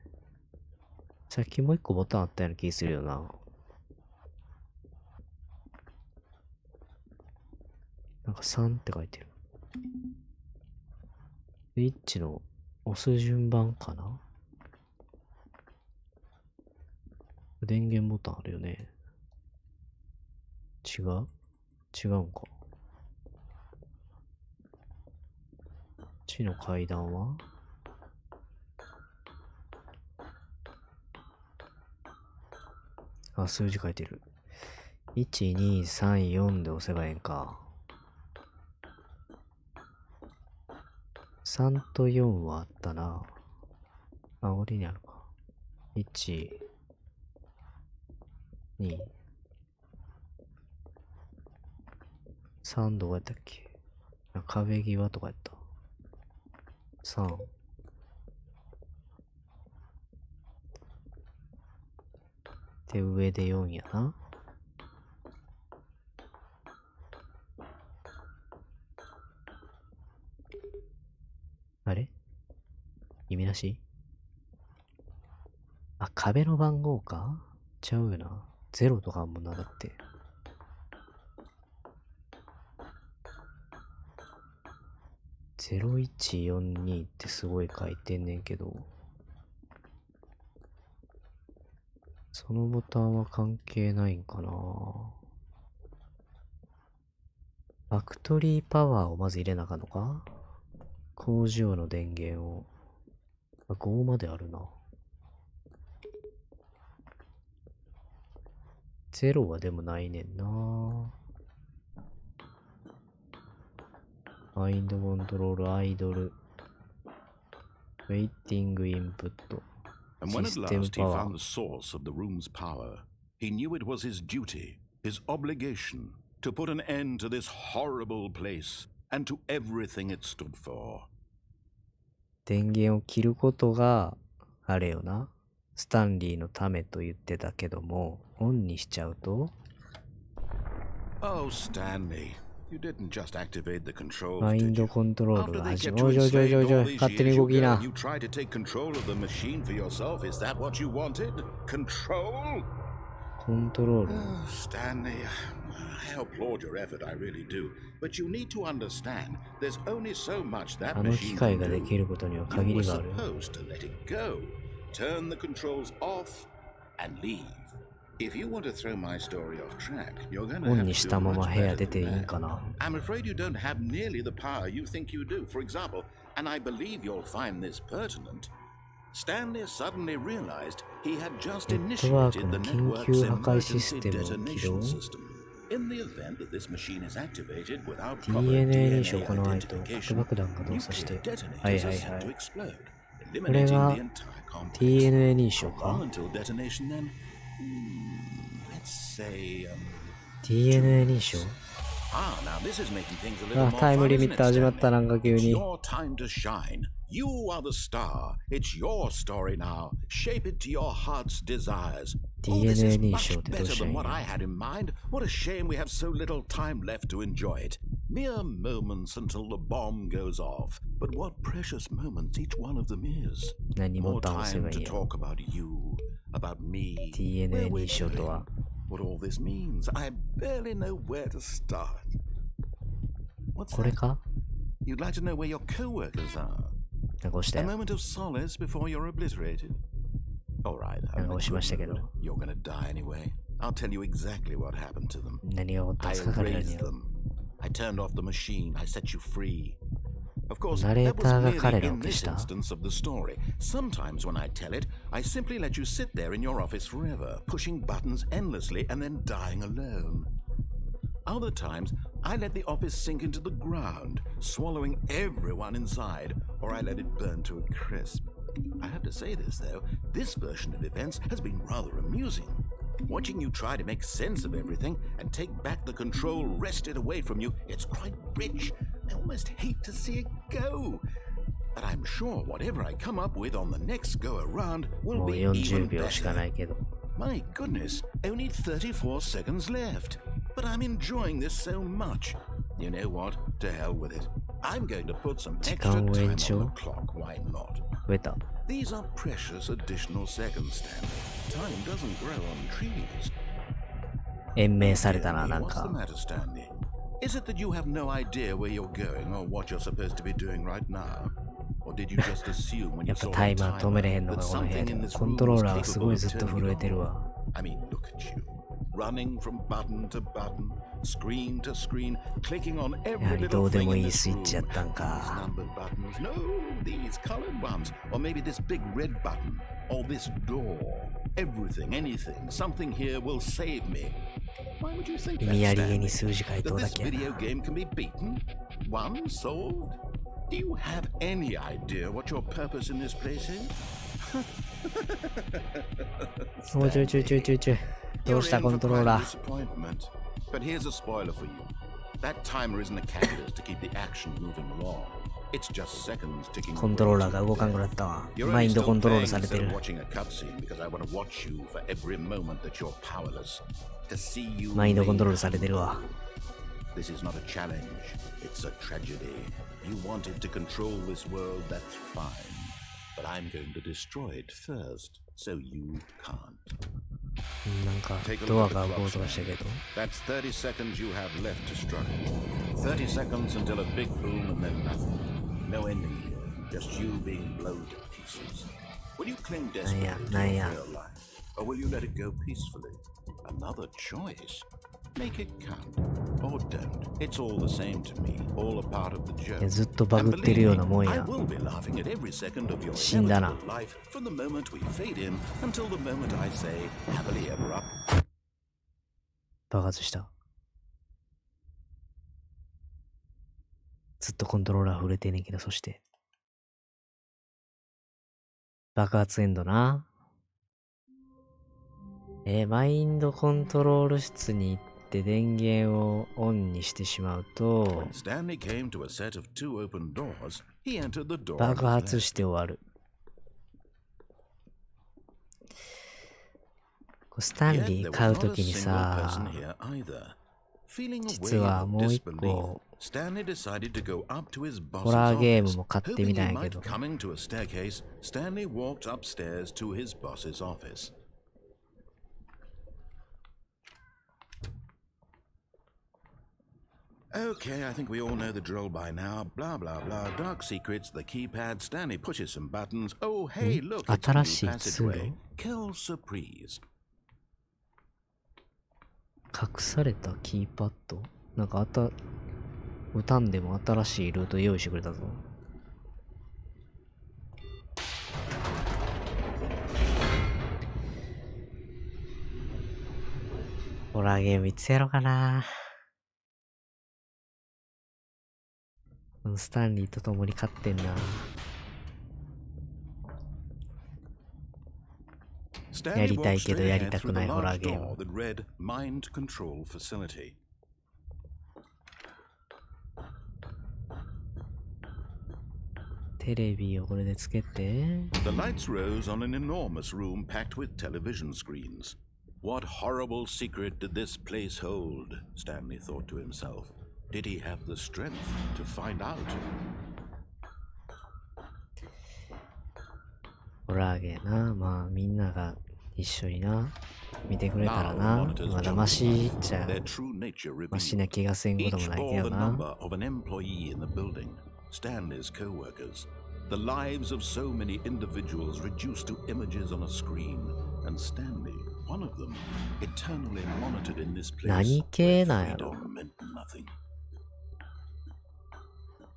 さっきもう一個ボタンあったような気するよな。なんか3って書いてる。スイッチの押す順番かな？電源ボタンあるよね。違う？違うんか。こっちの階段は？あ、数字書いてる。1、2、3、4で押せばええんか。3と4はあったな。あ、俺にあるか。1、2、3どうやったっけ？壁際とかやった。3。で、上で4やな。あれ？意味なし？あ、壁の番号か？ちゃうよな。0とかもなだって。0142ってすごい書いてんねんけど。そのボタンは関係ないんかな。ファクトリーパワーをまず入れなあかんのか？工場の電源を。5まであるな。0はでもないねんな。マインドコントロール、アイドル、ウェイティングインプット。And when at last he found the source of the room's power, he knew it was his duty, his obligation, to put an end to this horrible place and to everything it stood for. 電源を切ることが、あれよな。スタンリーのためと言ってたけども、オンにしちゃうと Oh, Stanley, You didn't just activate the controls, マイン did ド you? コントロー After ルが they 始 kept ま you る。おいおいおい enslaved おい all おい、 these 勝手に years, 動 you きな。 you tried to take control of the machine for yourself. Is that what you wanted? Control? コントロール。 Oh, Stanley, I applaud your effort, I really do. But you need to understand, there's only so much that あの機 machine 械 can がで do. きることには You 限 were りがある。 supposed to let it go. Turn the controls off and leave. If you want to throw my story off track, you're going to オン have に to し do たまま much 部屋 better 出ていい than んか that. な。 I'm afraid you don't have nearly the power you think you do. For example, and I believe you'll find this pertinent, Stanley suddenly realized he had just ネットワーク initiated の the 緊 network's 急破壊シス emergency テムを起動。 detonation system. In the event that this machine is activated without proper DNA 認証 DNA この後、核 identification, 爆弾が動作して。 nuclear はい detonators は are い set は to い。 explode, これ eliminating が the entire complex. DNA 認証 How か long until detonation then? Let's say, ?DNA 認証 now this is making things a あ、 little more タイム fun, リ isn't ミ it, ット始まった Stanley? なんか急 It's に。 your time to shine. You are the star. It's your story now. Shape it to your heart's desires. Oh, this DNA is 認 much 証ってどう better したらい than いん what や I had in mind. What a shame we have so little time left to enjoy it. Mere moments until the bomb goes off. But what precious moments each one of them is. 何ボ More タン押せ time ばいい to んや。 talk about you, about me, DNA where we're 認証と going, は。 what all this means. I barely know where to start. What's これ that? か You'd like to know where your co-workers are. なんか押した A よ。 moment of solace before you're obliterated. All right, なんか押しましたけど。 you're gonna die anyway. I'll tell you exactly what happened to them. 何が起こったん I ですか彼らに erased は。 them. I turned off the machine. I set you free. Of course, ナレー that ター was が merely 彼らを in 消し this た instance of the story. Sometimes when I tell it, I simply let you sit there in your office forever, pushing buttons endlessly and then dying alone. Other times, I let the office sink into the ground, swallowing everyone inside, or I let it burn to a crisp. I have to say this, though, this version of events has been rather amusing. Watching you try to make sense of everything and take back the control wrested away from you, it's quite rich. I almost hate to see it go. But I'm sure whatever I come up with on the next go around will もう be 40 even 秒しかな better. いけど。 My goodness, only 34 seconds left. But I'm enjoying this so much. You know what? To hell with it. I'm going to put some extra 時間を time 延 on 長 the clock. Why not? 増えた。 These are precious additional seconds, Stanley. Time doesn't grow on trees. 延命されたな、 Really, なん what's the か。 matter, Stanley? Is it that you have no idea where you're going or what you're supposed to be doing right now? Or did you just assume when や you っぱ saw タ the イマー止めれへんの timer か、 that この部屋 something で in も。 this コン room トロー was ラーがす capable ごい of ずっと turning 震え it てる on? わ。 I mean, look at you. Running from button to button, screen to screen, clicking on や every はり little どうで thing も in いい this スイッ room. チやったん These か。 numbered buttons. No, these colored ones. Or maybe this big red button. Or this door. Everything, anything, something here will save me. Why would you think 意 that, 味ありげ Stanley? に数字書いと That うだ this けや video な。 game can be beaten? Won? Solved? Do you have any idea what your purpose in this place is? もうちょいちょいちょいちょいちょい。どう You're した in コ for ントロー quite ラ a ー。 disappointment. But here's a spoiler for you. That timer isn't a catalyst to keep the action moving along. It's just seconds ticking コントローラーが動かんくなったわ。 You're マイ only ンド still コントロール playing されて instead る of。watching a cutscene because I want to watch you for every moment that you're powerless. To see you マインドコントロー leave. ルされてるわ。 This is not a challenge. It's a tragedy. You wanted to control this world, that's fine. But I'm going to destroy it first, so you can't. なんか Take a ドア look が at 動 the くとかしたけど。 That's 30 seconds you have left to struggle. 30 seconds until a big boom and then nothing. No ending here. Just you being blown to pieces. Will you cling desperately to your real life? Or will you let it go peacefully? Another choice. Make it count. Or don't. It's all the same to me. All a part of the いや joke. ずっとバグってるようなもん I や。 will be laughing at every second of your 死んだな。 inevitable life from the moment we fade in until the moment I say happily ever up. 爆発した。ずっとコントローラー触れてんねんけど、そして。爆発エンドな。マインドコントロール室に行って電源をオンにしてしまうと、 When Stanley came to a set of two open doors, he entered the door. 爆発して終わる。スタンリー買うときにさ、実はもう一個、Stanley decided to go up to his ホ boss's ラーゲー office. ムも買って Hoping み he たんやけ might ど、 come into a staircase, Stanley walked upstairs to his boss's office. Okay, I think we all know the drill by now. Blah, blah, blah. Dark secrets, the keypad. Stanley pushes some buttons. Oh, hey, look, it's a new 新しい通路 passageway. Kill surprise. 隠されたキーパッドなんかボタンでも新しいルート用意してくれたぞ。ホラーゲームいつやろうかな。スタンリーと共に勝ってんな。やりたいけどやりたくないホラーゲーム。テレビをこれでつけて。The lights rose on an enormous room packed with television screens. What horrible secret did this place hold? Stanley thought to himself. Did he have the strength to find out? ホラーゲーな。まあみんなが一緒にな見てくれたらな。まだマシっちゃマシな気がせんこともないけどな。Stanley's co-workers. The lives of so many individuals reduced to images on a screen, and Stanley, one of them, eternally monitored in this place. 何系なんやろ。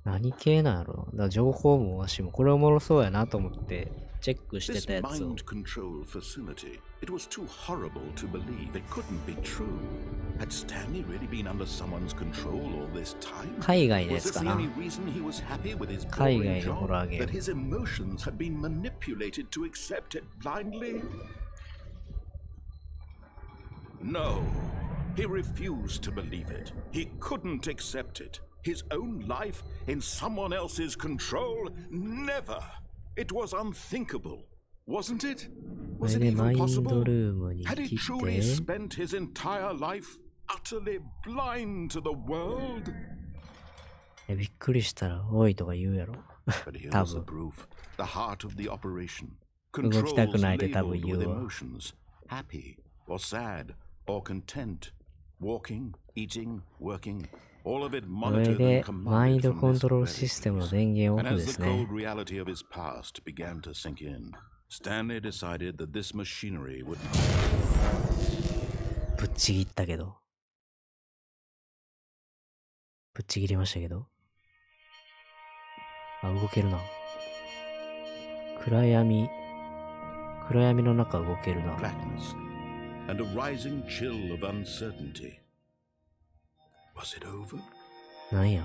何系なんやろ。だから情報もわしもこれおもろそうやなと思ってチェックしてたやつを。This mind control facility. It was too horrible to believe. It couldn't be true. Had Stanley really been under someone's control all this time? 海外のやつかな。Was this the only reason he was happy with his 海 boring 外のホ job? ラーゲー That ム。 his emotions had been manipulated to accept it blindly? No. He refused to believe it. He couldn't accept it. His own life in someone else's control? Never. It was unthinkable. Wasn't it? こ Was れ it でマ even インド possible? ルームに Had he 切っ truly て。 spent his entire life utterly blind to the world? びっくりしたらおいとか言うやろ。 But here 多 was the 分。 proof. The heart of the operation. 動きたく Controls ないで多分 labeled 言 with うわ。 emotions. Happy or sad or content. Walking, eating, working. All of it これ monitored で and マイン commanded ド from コン this トロール very システムの place. 電源オ And フで as す the ね。 cold reality of his past began to sink in, Stanley decided that this machinery would ぶっちぎったけど。ぶっちぎりましたけど。あ、動けるな。暗闇の中動けるな。 blackness and a rising chill of uncertainty. Was it over? なんや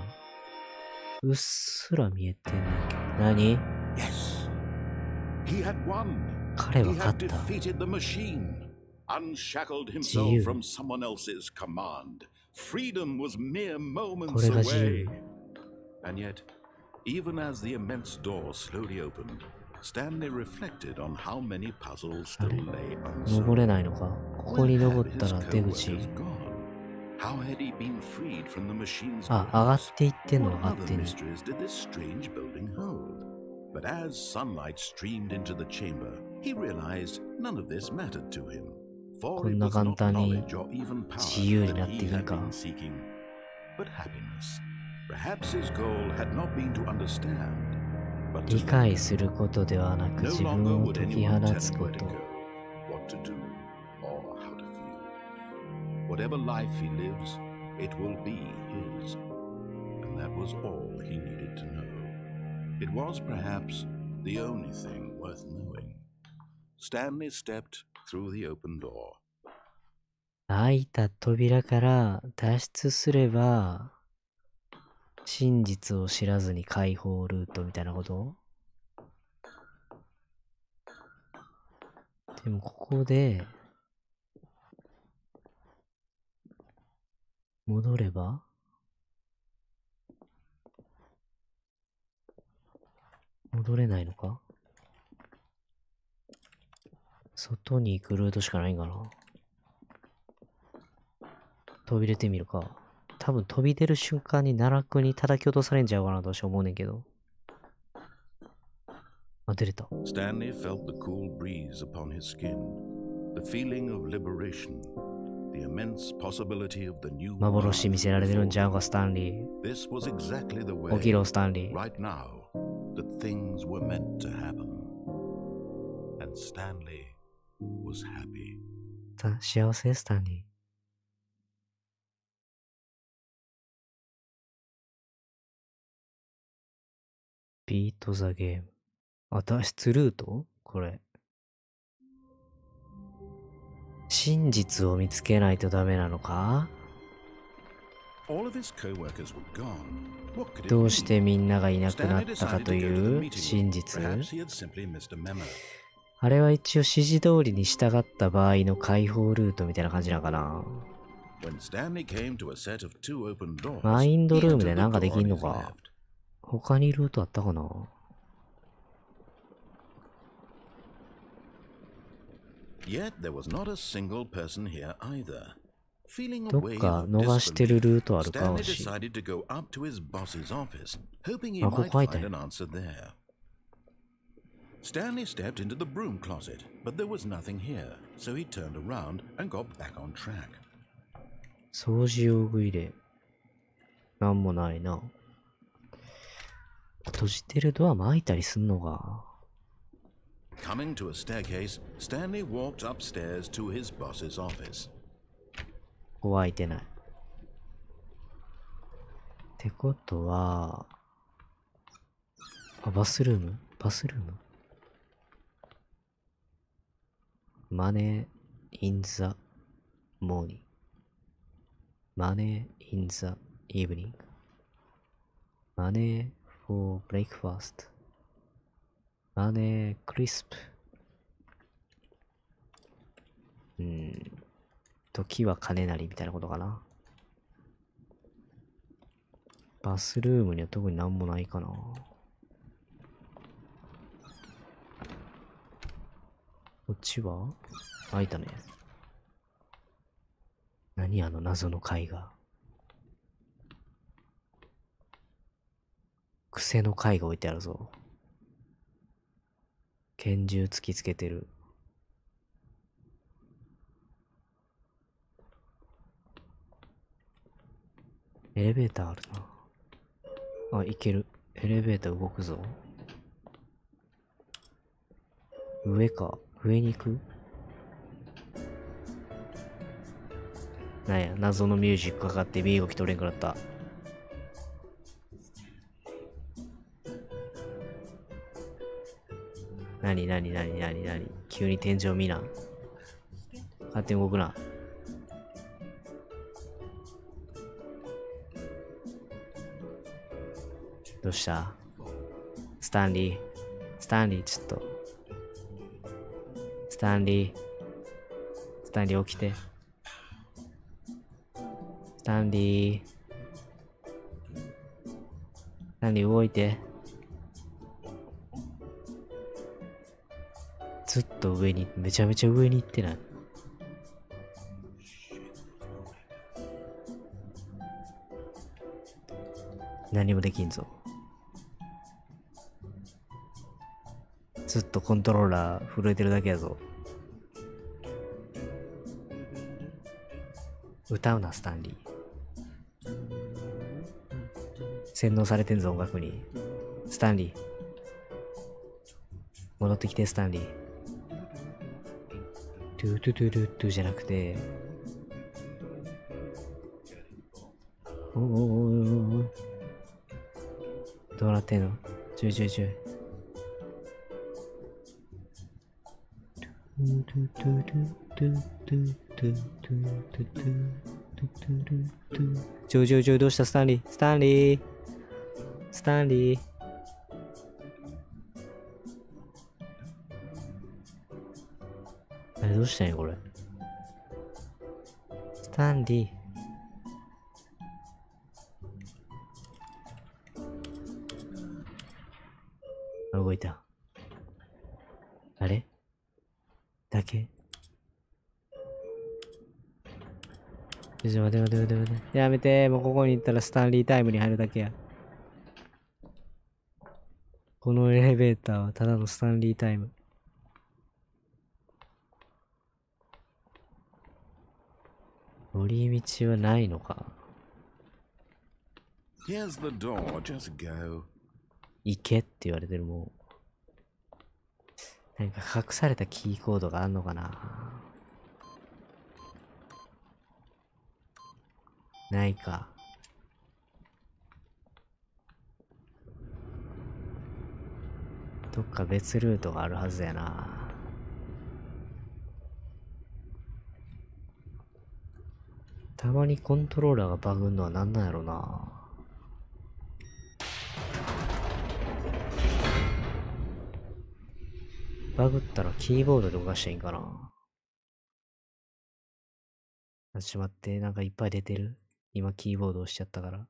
うっすら見えてんねんけど。何 Yes. He had won. 彼は He 勝 had った。 defeated the machine, unshackled 自 himself 由。 from someone else's command. Freedom was mere こ moments れが自 away. 由。 And yet, even as the immense door slowly opened, Stanley reflected on how many puzzles still lay 登れ unsolved. ないのかここに Where 登 had った his ら出口。 co-workers gone? How had he been freed from the machine's あ、上がっ grasp? ていってんの What 上がっ other てんの。 mysteries did this strange building hold? But as sunlight streamed into the chamber, he realized none of this mattered to him. こ For ん it な was 簡 not 単に knowledge or even power 自由にな that ってい he くん had か。 been seeking, but happiness. Perhaps his goal had not been to understand, but to 理解することではなく no 自 longer 分を would 解き anyone 放 tell つ him こ where to と。 go, what to do, or how to feel. Whatever life he lives, it will be his. And that was all he needed to know. It was perhaps the only thing worth knowing. Stanley stepped through the open door. 開いた扉から脱出すれば真実を知らずに解放ルートみたいなこと？でもここで戻れば戻れないのか？外に行くルートしかないんかな。飛び出てみるか。多分飛び出る瞬間に奈落に叩き落とされんちゃうかなと私は思うねんけど。あ、出れた。Stanley felt the cool breeze upon his skin, the feeling of liberation, the immense possibility of the new 幻見せられてるんちゃうか、スタンリー。 This was exactly the way, 起きろ、スタンリー。 right now, that things were meant to happen. And Stanley was happy. 幸せ、スタンリー。ビートザゲーム。あ、脱出ルートこれ。真実を見つけないとダメなのか？ All of his co-workers were gone. What could it どうして mean? みんながいなくな Stanley ったか decided と to go to the いう meeting. 真実？ Perhaps he had simply missed a memo. あれは一応指示通りに従った場合の解放ルートみたいな感じなのかな。 When Stanley came to a set of two open doors, マインド he ルーム entered で the なんかで door きん on の his か？ left. 他にルートあったかな？ Yet there was not a single person here either. Feeling a どっ wave か of 逃してる disbelief, ルートあるか？ Stanley わし。 decided to go up to his boss's office, hoping he あ、こ might こ開いた find よ。 an answer there. Stanley stepped into the broom closet, but there was nothing here, so he turned around and got back on track. 掃除用具入れ。なんもないな。閉じてるドアも開いたりすんのか。 Coming to a staircase, Stanley walked upstairs to his boss's office. ここは開いてない。ってことは、あ、バスルーム？バスルーム？マネー・イン・ザ・モーニング。マネー・イン・ザ・イーブニング。マネー・フォー・ブレイクファースト。マネー・クリスプ。時は金なりみたいなことかな。バスルームには特になんもないかな。こっちは開いたね。何あの謎の絵画。癖の絵画置いてあるぞ。拳銃突きつけてる。エレベーターあるな。あ、いける。エレベーター動くぞ。上か。上に行く？なんや、謎のミュージックかかって身動き取れんくなった。なに急に天井見な。勝手に動くな。どうした？スタンリー、ちょっと。スタンリー起きて。スタンリー動いて。ずっと上に、めちゃめちゃ上に行ってない。何もできんぞ。ずっとコントローラー震えてるだけやぞ。歌うな、スタンリー。洗脳されてんぞ、音楽に。スタンリー。戻ってきて、スタンリー。トゥートゥトゥルトゥじゃなくて。おどうなってんの？ちょい。ちょい、どうしたスタンリー。あれどうしたんやこれ。スタンリー。動いた。あれだけ待て待て待て待て待て。やめて、もうここに行ったらスタンリータイムに入るだけや。このエレベーターはただのスタンリータイム。乗り道はないのか。Here's the door, just go. 行けって言われてる。もうなんか隠されたキーコードがあんのかな。ないか。どっか別ルートがあるはずやな。たまにコントローラーがバグんのは何なんやろな。バグったらキーボードで動かしたらいいんかな。ちょっと待って、なんかいっぱい出てる。今キーボード押しちゃったから。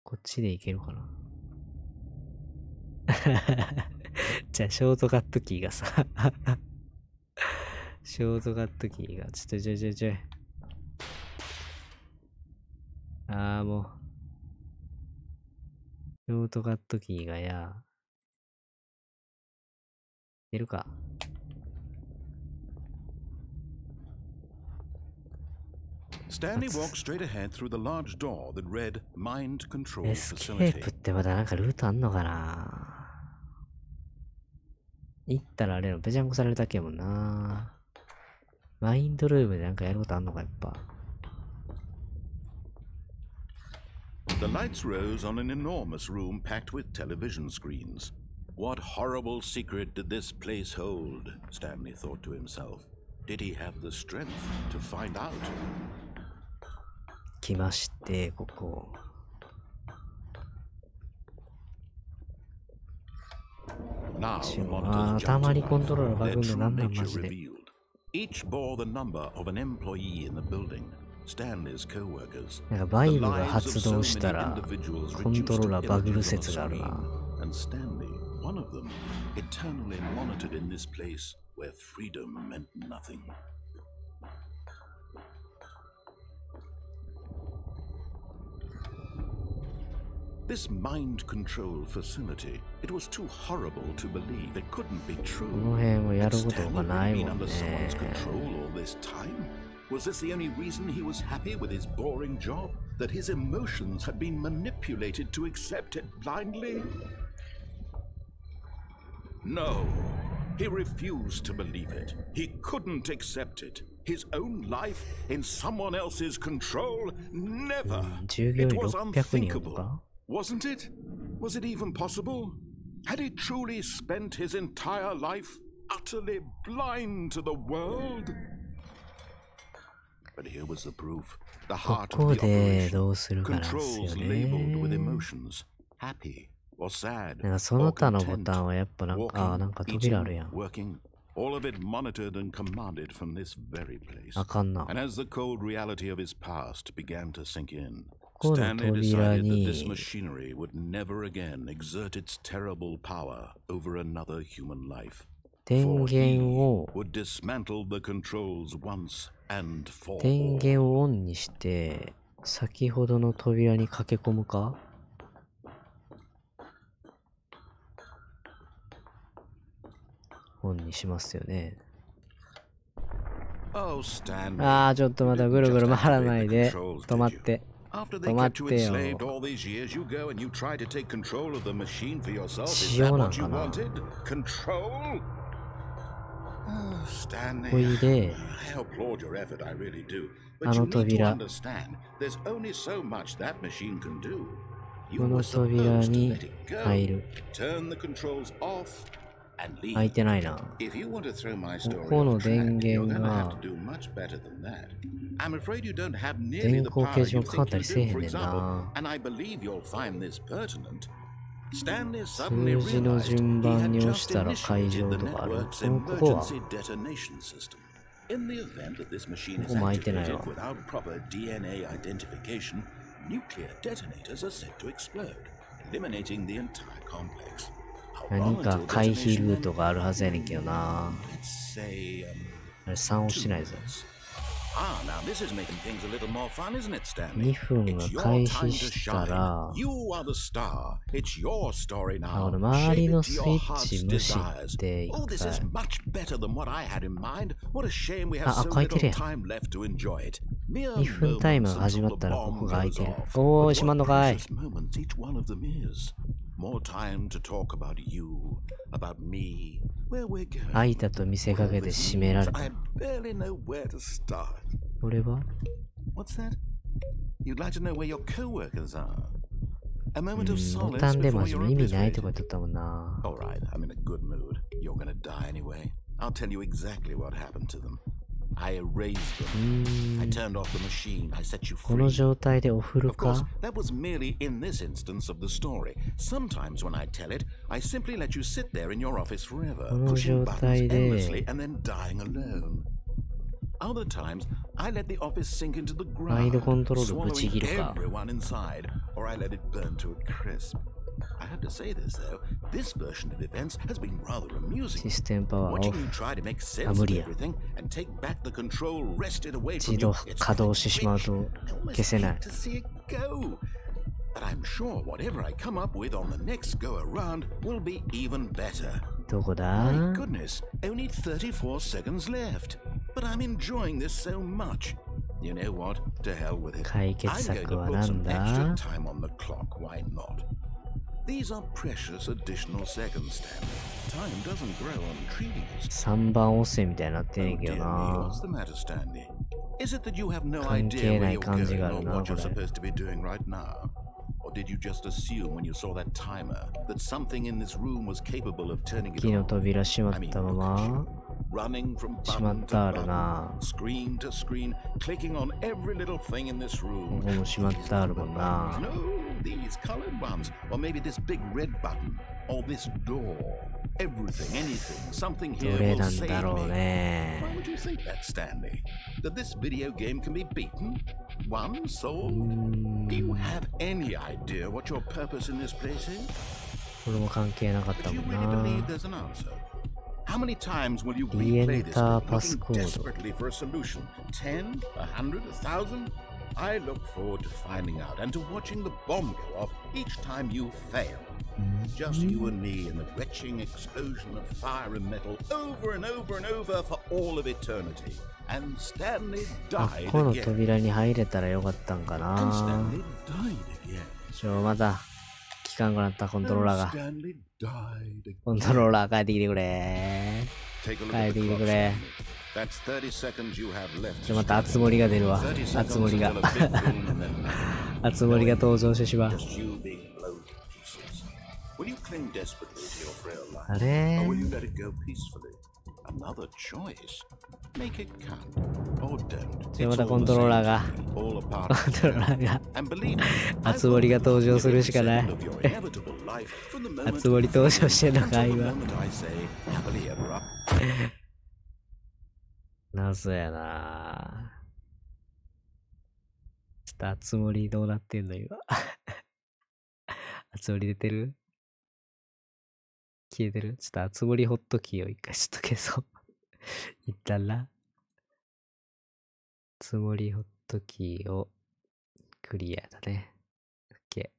こっちでいけるかな。じゃあショートカットキーがさショートカットキーがちょっとああもうショートカットキーが出るか。Stanley walked straight ahead through the large door that read Mind Control エスケ Facility. ープってまだなんかルートあんのかな。行ったらあれのぺちゃんこされるだけやもんな。マインドルームでなんかやることあんのかやっぱ。The lights rose on an enormous room packed with television screens. What horrible secret did this place hold? Stanley thought to himself. Did he have the strength to find out? 来まして、ここ。Now the あ monitors ー、た jumped まに to コントローラー life, バ their グんの true なんなんマ nature ジで。 revealed. Each bore the number of an employee in the building. Stanley's co-workers. なんかバイ The ブが lives 発 of so 動した many ら individuals コント reduced ロー to ラーバグる images on a 説があるな。 screen. And Stanley, one of them, eternally monitored in this place where freedom meant nothing. This mind control facility, it was too horrible to believe. It couldn't be こ true. の辺はや Had ることが Stanley ない really も been ん under ね。 someone's control all this time? Was this the only reason he was happy with his boring job? That his emotions had been manipulated to accept it blindly? No, he refused to believe it. He couldn't accept it. His own life in someone else's control? Never. 従業 It 員 was 600人おる unthinkable. か。 Wasn't it? Was it even possible? Had he truly spent his entire life utterly blind to the world? But here was the proof. The こ heart こ of the で operation. どうするかなんですよ Controls labeled with ね。 emotions. Happy or sad なんかその or 他のボ content. タンはやっぱなんか、あー、 Walking, なんか扉ある eating, やん。 working. All of it monitored and commanded from this very place. あかんな。 And as the cold reality of his past began to sink in, この Stanley 扉 decided that this に machinery would never again exert its terrible power over another human life. 電 For he 源を would dismantle the controls once and for 電 all. 源をオンにして先ほどの扉に駆け込むか。オンにしますよね。 Oh, Stanley. あー、ちょっとまた You ぐ didn't るぐる just 回ら activate ない the で。 controls, 止ま did っ you? て。 After 止 they まっ kept you てよ。 enslaved all these years, you go and you try to take control of the machine for yourself. Is 仕 that 様なん what you かな。 wanted? Control? Oh, Stanley. ほいで、 I applaud your effort, I really do. あ But you の need to 扉。 understand, there's only so much that machine can do. You こ were の扉 supposed to に let it go. 入る。 Turn the controls off and 開い leave. てないな。 If you want to throw my story ここの off 電 track, you're 源 gonna が have to do much better than that. I'm afraid you don't have nearly 電 the 光 power 掲示 you 板かかっ think た you りせえ do. へん For ねん example, な。 and I believe you'll find this pertinent. Stanley 数 suddenly 字の realized 順 he 番 had に押 just したら解 initiated 錠 the とかある。 network's ここは emergency detonation system. In the event that this machine こ is こも開いてない activated わ。 without proper DNA identification, nuclear detonators are set to explode, eliminating the entire complex. 何か回避ルートがあるはずやねんけどな。あれ3押してないぞ。2分が回避したら、周りのスイッチ無視って一回。書いてるやん。2分タイムが始まったらここが開いてる。おー、閉まんのかい。開いたと見せかけて閉められた。これはボタンでも始め意味ないってことだったもんな。この状態でお風呂か？この状態でマインドコントロールぶち切るか。システムパワーオフ。あ、無理や。一度稼働してしまうと消せない。どこだ？解決策はなんだ？3番押せみたいになってんねんけどな。関係ない感じがあるな、これ。木の扉閉まったまま閉まったあるな。ここも閉まったあるもんな。どれなんだろうね。これも関係なかったもんな。リエンターパスコード。I look forward to finding out and to watching the bomb go off each time you fail. Just you and me in the retching explosion of fire and metal over and over and over for all of eternity. And Stanley died again. この扉に入れたらよかったんかな。また期間がなったコントローラーが。コントローラー帰ってきてくれ。帰ってきてくれ。また熱盛が出るわ。熱盛が熱盛が登場してしまう。あれまたコントローラーが熱盛が登場するしかない。熱盛登場してんのか今。謎やな。ちょっと熱盛どうなってんの今。熱盛出てる？消えてる？ちょっと熱盛ほっときよ。一回ちょっと消そう。一旦な。熱盛ほっときをクリアだね。OK。こ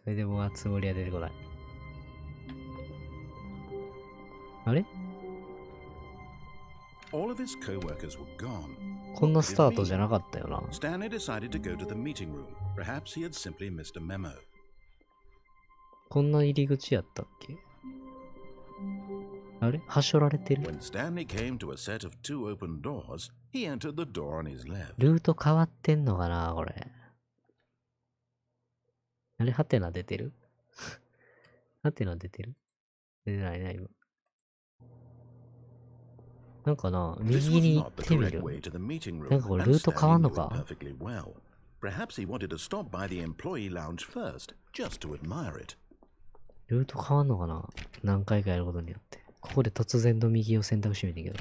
れでもう熱盛は出てこない。あれ？こんなスタートじゃなかったよな。こんな入り口やったっけ？あれ？はしょられてる？ルート変わってんのかなこれ。あれハテナ出てる？ハテナ出てる？出てないな今。なんかな、右に行ってみる。なんかこれルート変わんのか？ルート変わんのかな？何回かやることによって。ここで突然の右を選択してみてんけど。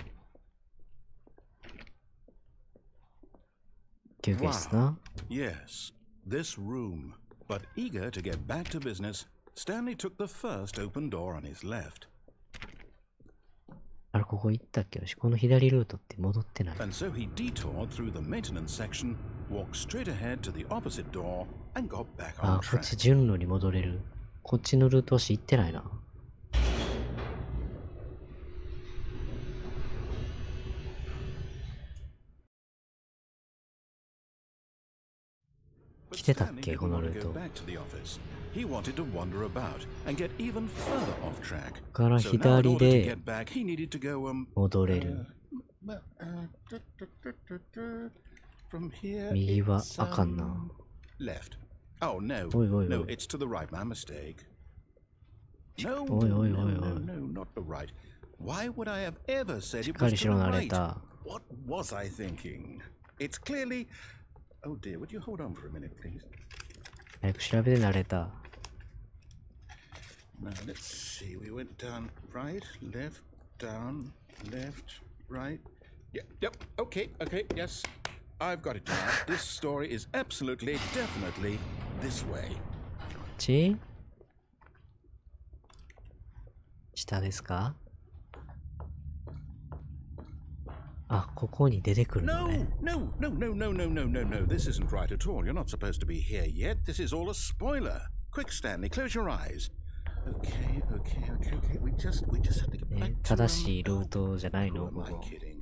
休憩室な。Yes, this room, but eager to get back to business, Stanley took the first open door on his left. あれ、ここ行ったっけ？この左ルートって戻ってない。 And so he detoured through the maintenance section, walked straight ahead to the opposite door, and got back あ、 on こっ track. ち順路に戻れる。こっちのルートし行ってないな。来てたっけ、このルート。 He wanted to wander about and get even further off track. から左で戻れる。右はあかんな。 Left. Oh no. おいおいおい。 No, it's to the right. My mistake. No, おいおいおいおい。 no, not the right. Why would I have ever said しっ it か was り to し the ろ、ナレ right? ータ What was I thinking? It's clearly. Oh dear, would you hold on for a minute, please? ー。早く調べて、ナレーター。 Now let's see. We went down right, left, down, left, right. Yep. Okay. Yes, I've got it now. This story is absolutely, definitely this way. こっち？下ですか？あ、ここに出てくるの No, ね。 no. This isn't right at all. You're not supposed to be here yet. This is all a spoiler. Quick, Stanley, close your eyes. Okay. We just have to get ね back to 正しいルートじゃない Who の am こ I こ。 kidding?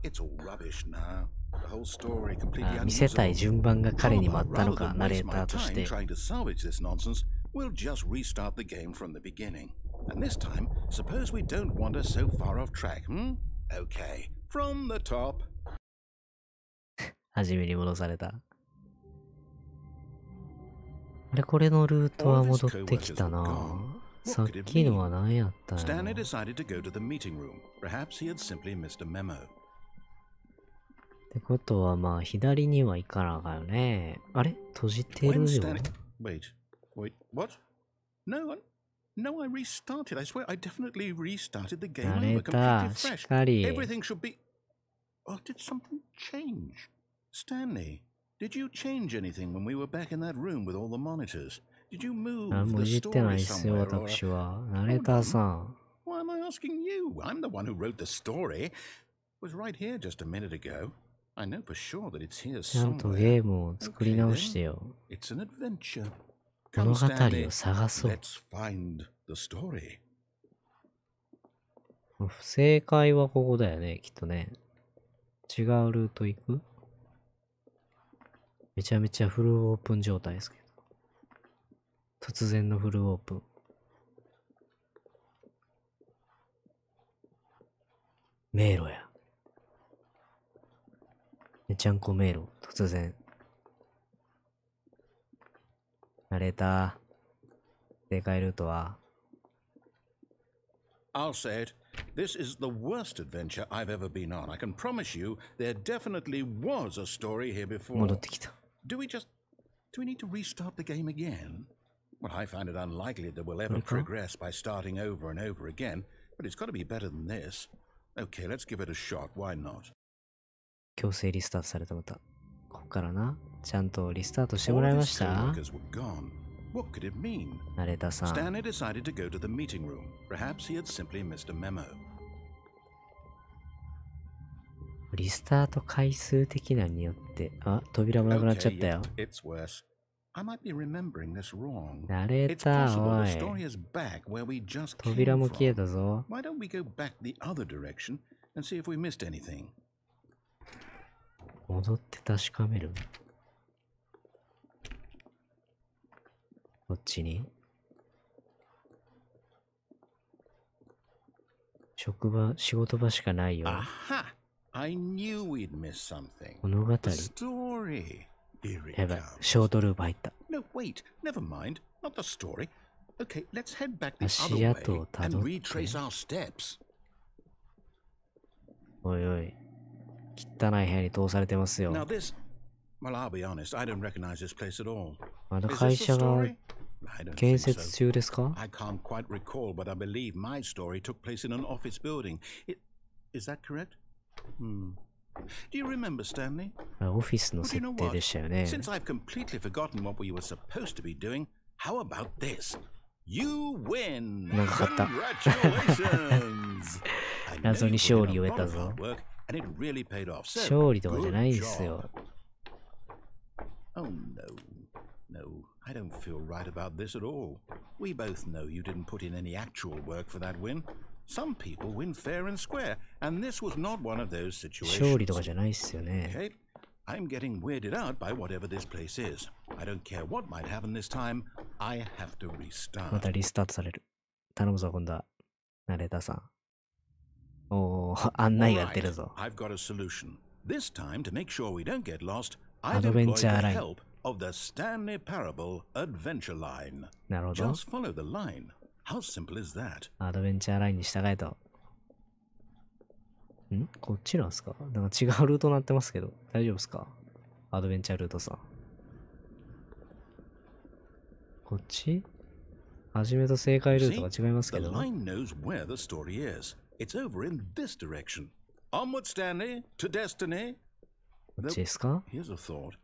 It's all rubbish now. The whole story completely あ、見せたい unusable. 順番が彼にもあったの Rather か、 than ナレ waste ー my ターとし time て。 trying to salvage this nonsense, we'll just restart the game from the beginning. And this time, suppose we don't wander so far off track, Okay, from the top. 初めに戻された。あれ、これのルートは戻ってきたな。さっきのは何やったんや Stanley ろ。 decided to go to the meeting room. Perhaps he had simply missed a memo. ってことはまあ左には行かなあかんよね。あれ閉じて When るよ。 Stanley... Wait, what? No, I restarted. I swear I definitely restarted the game ナレ over ータ completely ー、し fresh. っかり。 Everything should be... Oh, did something change? Stanley, did you change anything when we were back in that room with all the monitors? Did you move 何もい the じってない story っすよ、 somewhere or... 私は。ナレーターさん。 Why am I asking you? I'm the one who wrote the story. It was right here just a minute ago. I know for sure that it's here ちゃんと somewhere. ゲームを作り Okay, 直して then. よ。 It's an adventure. 物 Come, 語 Stanley. を探そう。 Let's find the story. 不正解はここだよね、きっとね。違うルート行く？めちゃめちゃフルオープン状態ですけど。突然のフルオープン。迷路や。めちゃんこ迷路、突然。ナレーター、正解ルートは I'll say it. This is the worst adventure I've ever been on. I can promise you there definitely was a story here 戻 before. ってきた。Do we need to restart the game again? Well, I find it unlikely that we'll ever Okay. progress by starting over and over again, but it's got to be better than this. Okay, let's give it a shot. Why not? 強制リスタートされたまた。ここからな。ちゃんとリスタートしても All らい of ま his した coworkers were gone. What could it mean? ナレーターさん。 Stanley decided to go to the meeting room. Perhaps he had simply missed a memo. リスタート回数的なによって、あ、扉もなくなっちゃった Okay, よ。 it's worse. I might be remembering this wrong. ナレー It's ター、 possible お the い。 story is back where we just 扉 came も消え from. たぞ。 Why don't we go back the other direction and see if we missed anything? 戻って確かめる。こっちに職場、仕事場しかないよ。 Aha! I knew we'd miss something. 物語。 The story. Here it やばい。 comes. ショートループ入った。 No, wait. Never mind. Not the story. Okay, let's head back the 足 other 跡 way をた and どって。 retrace our steps. おいおい。汚い部屋に通されてますよ。 Now this... Well, I'll be honest. I don't recognize this place at all. まだ Is 会 this the 社が story? I don't 建 think 設 so. 中ですか？ I can't quite recall, but I believe my story took place in an office building. Is that correct? Do you remember, Stanley? あ、オフィスの Well, do you 設 know 定 what? でしたよね。 Since I've completely forgotten what we were supposed to be doing, how about this? You win! なんか勝った。 Congratulations! I know 謎 you に put in 勝利 a を lot 得た of ぞ。 hard work, and it really paid off. So, 勝利とかじゃないん good ですよ。 job. Oh no. No, I don't feel right about this at all. We both know you didn't put in any actual work for that win. Some people win fair and square, and this was not one of those 勝利と situations. かじゃないっすよね。 Okay? I'm getting weirded out by whatever this place is. I don't care what might happen this time. I have to ま restart. たリスタートされる。頼むぞ、今度は。ナレーターさん。おー、案内が出る Alright, ぞ。 I've got a solution. This time, to make sure we don't get lost, ア I've ドベン employed チャー the ライン。 help of the Stanley Parable adventure line. なるほど。 Just follow the line. How simple is that? アドベンチャーラインに従えと。んこっちなんすか？なんか違うルートになってますけど。大丈夫ですか？アドベンチャールートさん。こっち？はじめと正解ルートが違います The けど。 line knows where the story is. It's over in this direction. Onward, Stanley, to destiny. こっちですか？ Here's a thought.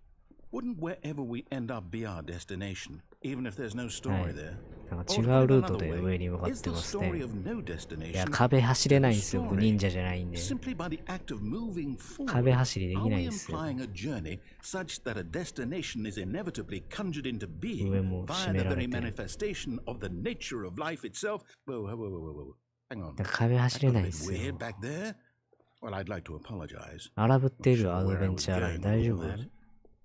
Wouldn't wherever we end up be our destination, even if there's no story there? なんか Or 違 to put う it ルート another で way, 上に向かっ is て the ます story ね。 of no い destination や、壁走れないんですよ。 the 僕 story? 忍者じゃないんで。 Simply by the act of moving 壁 forward, 走りで are きない we んですよ。 implying a journey such that a destination is inevitably conjured into 上 being も via 閉め the られ very てる。 manifestation of the nature of life itself? Whoa, whoa, whoa, whoa, whoa, whoa. Hang on. だから壁走 That れ got な a いん bit ですよ。 weird back there. Well, I'd like to apologize. 荒ぶってい Not る sure アド where ベ I ン was チャーライ going ン with 大丈 all 夫？ that.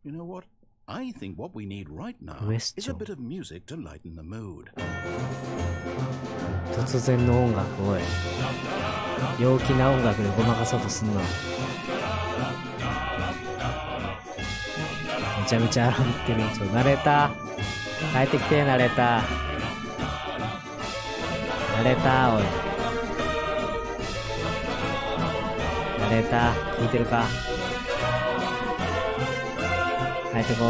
You know what? I think what we need right now is a Question. bit of music to lighten the mood. 突然の音楽、おい。陽気な音楽でごまかそうとすんな。めちゃめちゃ荒ぶってる。ナレーター。帰ってきて、ナレーター。ナレーター、おい。ナレーター、聞いてるか？帰ってこい。お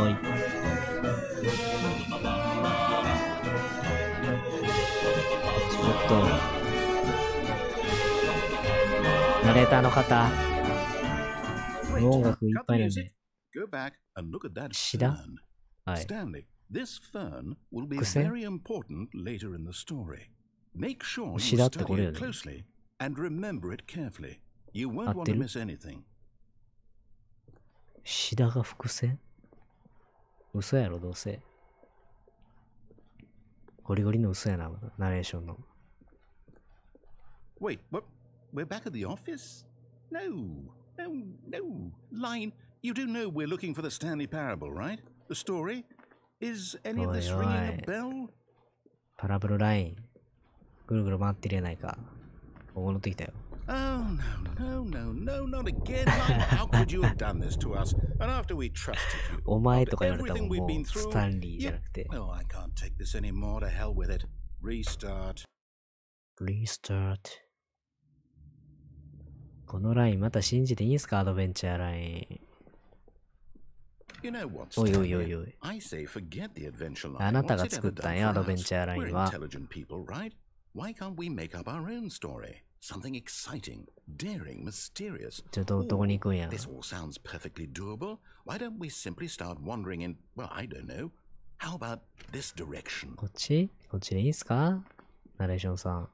ーい。ちょっと。ナレーターの方。 Wait, 音楽いっ cut ぱ the いなんで。 music. Go back and look at that シダ？ fern. はい。 Stanley, this fern will be 伏線？ very important later in the story. Make sure you シダってこ study れよ it ね。 closely and remember it carefully. You 合 won't っ want て to る？ miss anything. シダが伏線？嘘やろ、どうせ。ゴリゴリの嘘やな、ナレーションの。Wait, what? We're back at the office? No, no, no. Line, you do know we're looking for the Stanley Parable, right? The story? Is any of this Oi, ringing oi. a bell? パラブルライン。ぐるぐる回ってるやないか。戻ってきたよ。Oh, no, no, no, no, not again. Line, how could you have done this to us? And after we trusted you, お前と after か言われたも everything ん、 we've も been う、ス through, タンリーじゃ you... なくて。Oh, I can't take this anymore. To hell with it. Restart. Restart。このラインまた信じていいんすか？アドベンチャーライン。You know what, おいおいお Stanley? いおい。 I say forget the adventure line. あなた What's が it 作 ever ったん done や、ア for ドベン us? チャーライ We're ンは。 intelligent people, right? Why can't we make up our own story? Something exciting, daring, mysterious. ちょっとどこに行くんや。 This all sounds perfectly doable. Why don't we simply start wandering in, well, I don't know. How about this direction? こっちでいいんすか？ナレーションさん。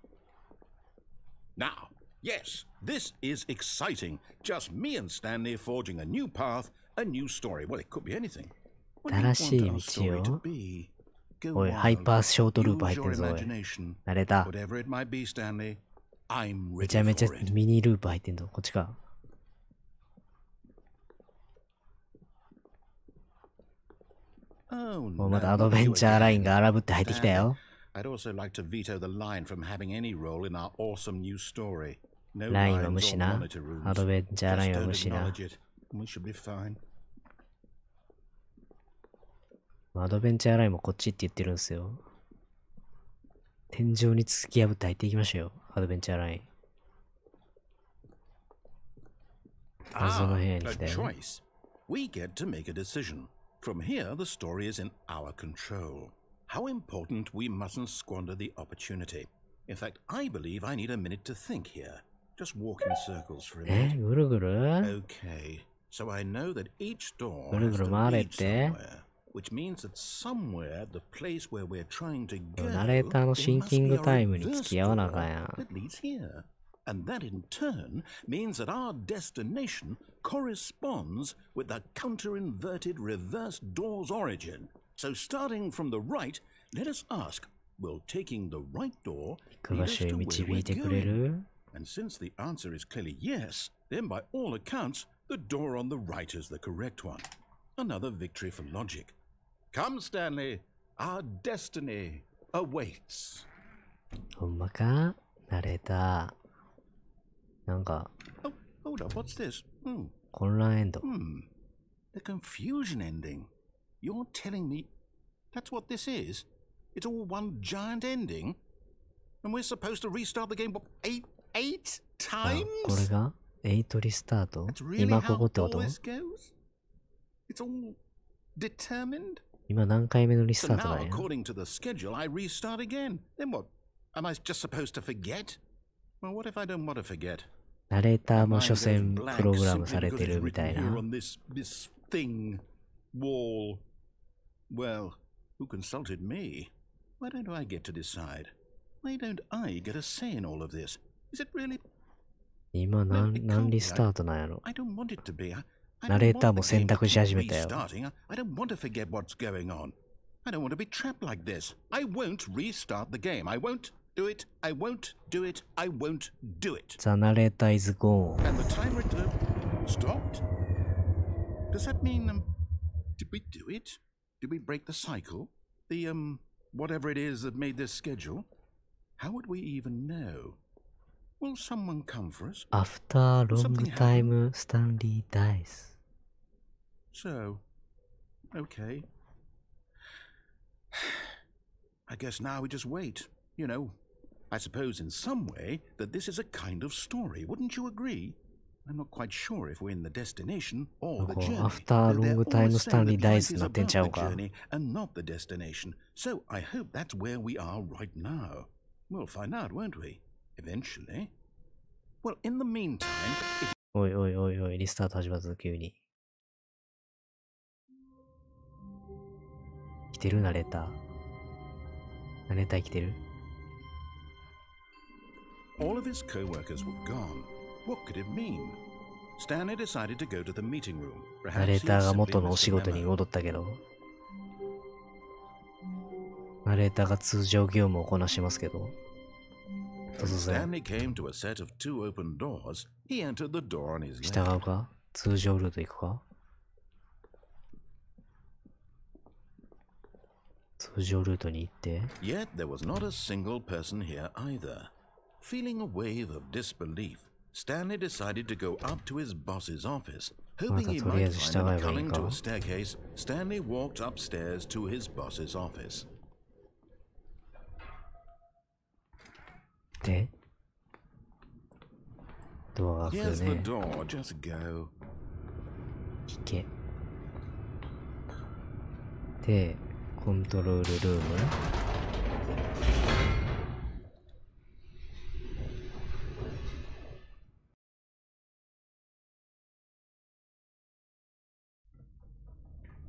Now, yes, this is exciting. Just me and Stanley forging a new path, a new story. Well, it could be anything. What do you want 新しい our 道 story よ。 to be? Go おい、 wild. ハイパーショートループ入 Use って your るぞ、おい。 imagination. ナレーター。 Whatever it might be, Stanley, I'm め ready ちゃめちゃ for it. ミニループ入ってんぞ。こっちか。Oh, もうまた no, アドベン you チャーライン again. が荒ぶって入ってきた Stanley, よ。 I'd also like to veto the line from having any role in our awesome new story. No ラインは lines 無視 or な。 monitor rooms. アドベンチャーライン Just は don't 無視な。 acknowledge it. We should be fine. アドベンチャーラインもこっちって言ってるんですよ。天井に突き破って入っていきましょうよ。アドベンチャーライン。謎の部屋に a 来たよ。 choice. We get to make a decision. From here, the story is in our control. How important we mustn't squander the opportunity. In fact, I believe I need a minute to think here. Just walk in circles for a え minute. ぐるぐる Okay, So I know that each door ぐる has ぐる to 回れ lead って。 somewhere, which means that somewhere the place where we're trying to go, ナレーターの there シン must キン be グ a タイムに reverse 付き合わなあかん door やん。 that leads here. And that in turn means that our destination corresponds with the counter-inverted reverse door's origin. So starting from the right, let us ask, will taking the right door 行く lead 場 us 所へ to where 導 we're いてくれ going? る？ And since the answer is clearly yes, then by all accounts, the door on the right is the correct one. Another victory for logic. Come, Stanley, our destiny awaits. ほんまか？ナレーター。なんか、 Oh, hold up, what's this? 混乱エンド。 The confusion ending. You're telling me that's what this is? It's all one giant ending? And we're supposed to restart the game, what, eight あ、これ times? が8リスタート？ That's really 今ここ how ってこ all と？ this goes? It's all determined? 今何回目のリス So タート now, なんや？ according to the schedule, I restart again. Then what? Am I just supposed to forget? Well, what if I don't want to forget? ナレーター My も mind 所 goes 詮 blank プログラム simply され because て it's るみた written い here な。 on this thing, wall. Well, who consulted me? Why don't I get to decide? Why don't I get a say in all of this? Is it really? 今 No, it 何 can't リ be. スタートなんやろ？ I don't want it to be. I ナ don't レーター want も the 選 game to 択し keep 始めたよ。 restarting. I don't want to forget what's going on. I don't want to be trapped like this. I won't restart the game. I won't do it. I won't do it. I won't do it. ザ・ナレーター is gone。 And the timer stopped. Does that mean did we do it? Did we break the cycle? The whatever it is that made this schedule? How would we even know? Will someone come for us? アフターロングタイムスタンリーダイス。 So, okay. I guess now we just wait. You know, I suppose in some way that this is a kind of story. Wouldn't you agree? I'm not quite sure if we're in the destination or the こう journey. アフターロングタイムスタンリーダイスになってんちゃう The か。 journey and not the destination. So I hope that's where we are right now. We'll find out, won't we? Eventually. Well, in the meantime, if おいおいおいおい、リスタート始まったぞ急に。来てるナレーター。ナレーター来てる？ all of his co-workers were gone, what could it mean? Stanley decided to go to the meeting room. ナレ Perhaps ー he ター had が simply 元のお missed 仕 a 事に memo. 戻ったけど、ナレーターが通常業務をこなしますけど、突然 Stanley came to a set of two open doors. He entered the door on his 従 left. うか？通常ルート行くか？通常ルートに行って、 Yet there was not a single person here either. Feeling a wave of disbelief, Stanley decided to go up to his boss's office. Hoping he might find him coming to a staircase, Stanley walked upstairs to his boss's office. で、ドアが開 Here's く the ね。 door, just go. 行け。で、コントロールルーム。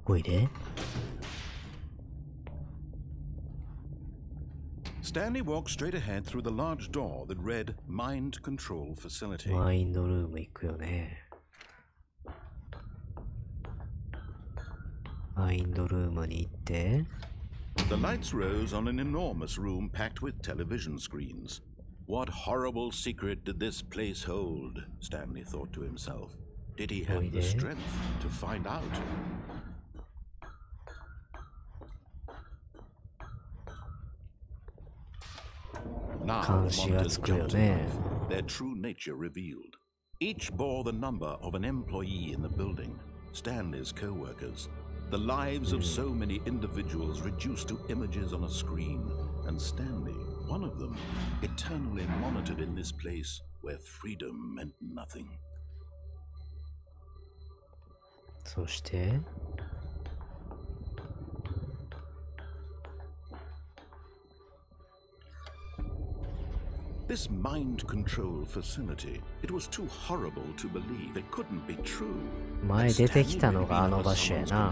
おいで。 Stanley walked straight ahead through the large door that read Mind Control Facility. マインドルーム行くよね。マインドルームに行って、 The lights rose on an enormous room packed with television screens. What horrible secret did this place hold? Stanley thought to himself. Did he have the strength to find out? Now the monitors jumped to life, their true nature revealed. Each bore the number of an employee in the building, Stanley's co-workers. The lives of so many individuals reduced to images on a screen, and Stanley, one of them, eternally monitored in this place where freedom meant nothing. そして、This mind control facility, it was too horrible to believe. It couldn't be true. 前出てきたのがあの場所やな。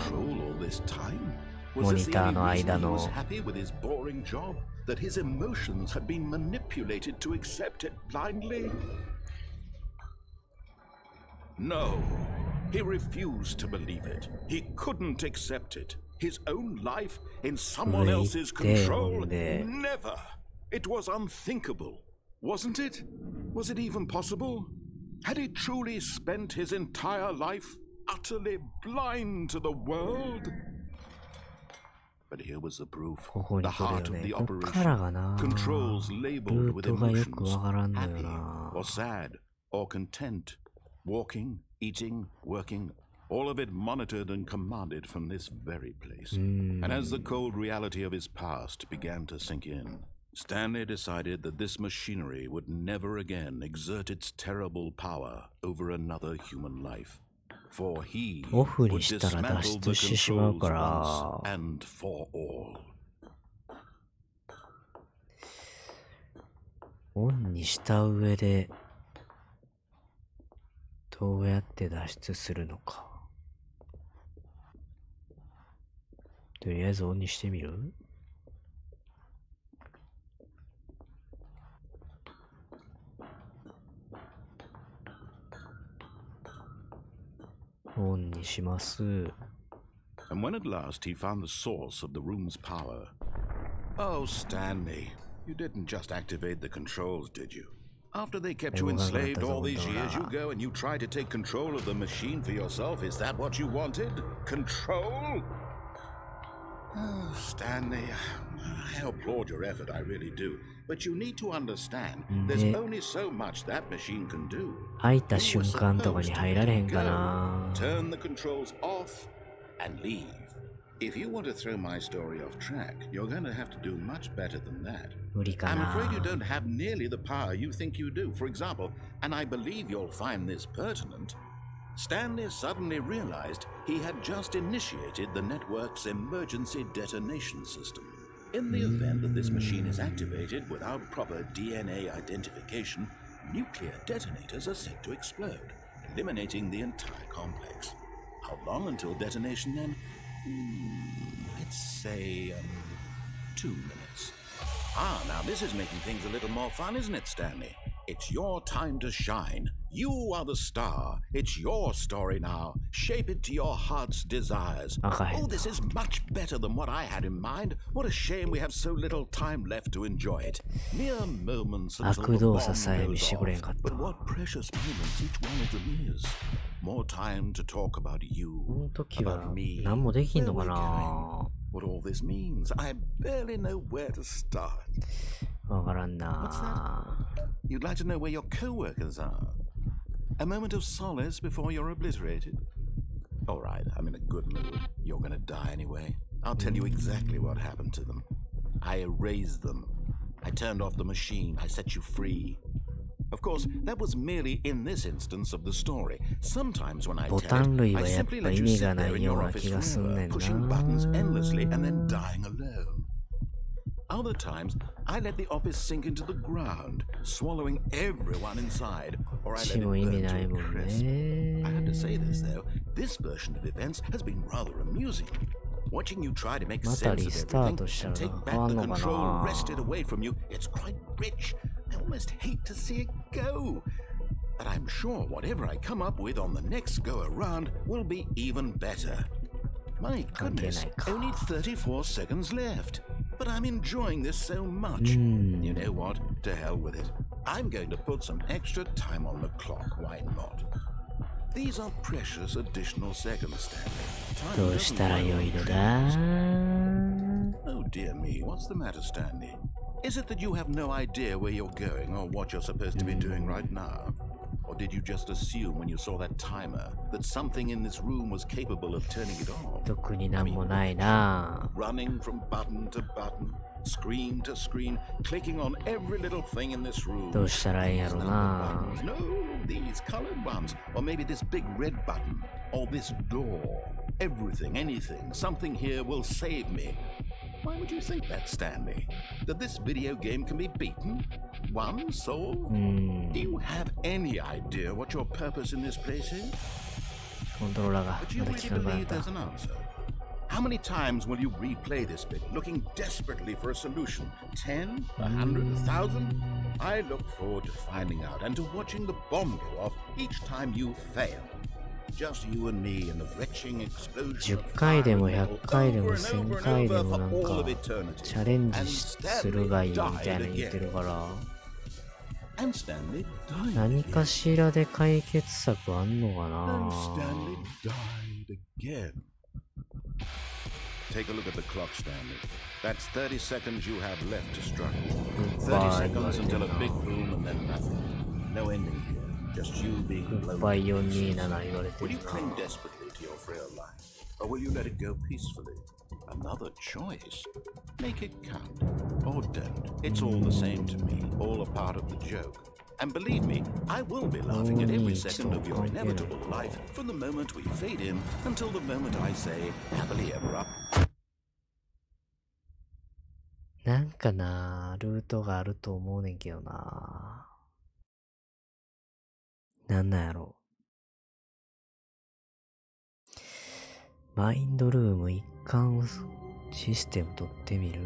モニターの間の。That his emotions had been manipulated to accept it blindly? No, he refused to believe it. He couldn't accept it. His own life in someone else's control? Never. It was unthinkable, wasn't it? Was it even possible? Had he truly spent his entire life utterly blind to the world? But here was the proof. The heart of the operation. Controls labeled with emotions. Happy or sad or content. Walking, eating, working. All of it monitored and commanded from this very place. And as the cold reality of his past began to sink in, Stanley decided that this machinery would never again exert its terrible power over another human life. For he would dismantle the controls once and for all. オンにした上でどうやって脱出するのか。とりあえずオンにしてみる？オンにします。And when at last he found the source of the room's power. Oh, Stanley, you didn't just activate the controls, did you? After they kept you enslaved all these years, you go and you try to take control of the machine for yourself. Is that what you wanted? Control? Oh, Stanley, I applaud your effort, I really do. But you need to understand, there's only so much that machine can do. 開いた瞬間とかに入られへんかな。Turn the controls off and leave. If you want to throw my story off track, you're going to have to do much better than that. 無理か I'm な。 afraid you don't have nearly the power you think you do. For example, and I believe you'll find this pertinent, Stanley suddenly realized he had just initiated the network's emergency detonation system. In the event that this machine is activated without proper DNA identification, nuclear detonators are set to explode, eliminating the entire complex. How long until detonation then? Let's say 2 minutes. Ah, now this is making things a little more fun, isn't it, Stanley? It's your time to shine. You are the star. It's your story now. Shape it to your heart's desires. Oh, this is much better than what I had in mind. What a shame we have so little time left to enjoy it. Mere moments until the bomb goes off. But what precious moments each one of them is. More time to talk about you, about me, where we're going, what all this means. I barely know where to start. わからんな。 What's that? You'd like to know where your co-workers are? A moment of solace before you're obliterated? All right, I'm in a good mood. You're gonna die anyway. I'll tell you exactly what happened to them. I erased them. I turned off the machine. I set you free. Of course, that was merely in this instance of the story. Sometimes when I tell it, I simply let you sit there in your office forever, pushing buttons endlessly and then dying alone. Other times, I let the office sink into the ground, swallowing everyone inside, or I let it burn to a crisp. I have to say this, though, this version of events has been rather amusing. Watching you try to make sense of everything and take back the control wrested away from you, it's quite rich. I almost hate to see it go. But I'm sure whatever I come up with on the next go-around will be even better. My goodness, only 34 seconds left. But I'm enjoying this so much. You know what? To hell with it. I'm going to put some extra time on the clock. Why not? These are precious additional seconds, Stanley. Time doesn't Oh dear me, what's the matter, Stanley? Is it that you have no idea where you're going or what you're supposed to be doing right now? Or did you just assume when you saw that timer that something in this room was capable of turning it off? 特になんもないな。 Running from button to button, screen to screen, clicking on every little thing in this room. どうしたらいいんやろな。 No, these colored ones. Or maybe this big red button. Or this door. Everything, anything, something here will save me. Why would you think that, Stanley? That this video game can be beaten? Won? Solved? Do you have any idea what your purpose in this place is? コントローラーが But you まだ really 聞かなくなっ believe た。 there's an answer? How many times will you replay this bit, looking desperately for a solution? 10? 100? 1,000? I look forward to finding out and to watching the bomb go off each time you fail. Just you and me and the retching explosion of 10回でも fire and 100回で metal も over and 1000 over 回 and で over も for なん all か of eternity. チャレン And ジす Stanley るがいいみたい died な言って again. るから And Stanley died 何 again. かしらで解決策あんのか And な Stanley died again. Take a look at the clock, Stanley. That's 30 seconds you have left to struggle. 30 seconds until a big boom and then nothing. No ending here. Just you being グッ blown. バイ427言われて Will る you な cling desperately to your frail life? Or will you let it go peacefully? Another choice. Make it count. Or don't. It's all the same to me. All a part of the joke. And believe me, I will be laughing at every second of your inevitable life from the moment we fade in until the moment I say happily ever up. なんかなルートがあると思うねんけどななんなんやろマインドルーム一貫システム取ってみる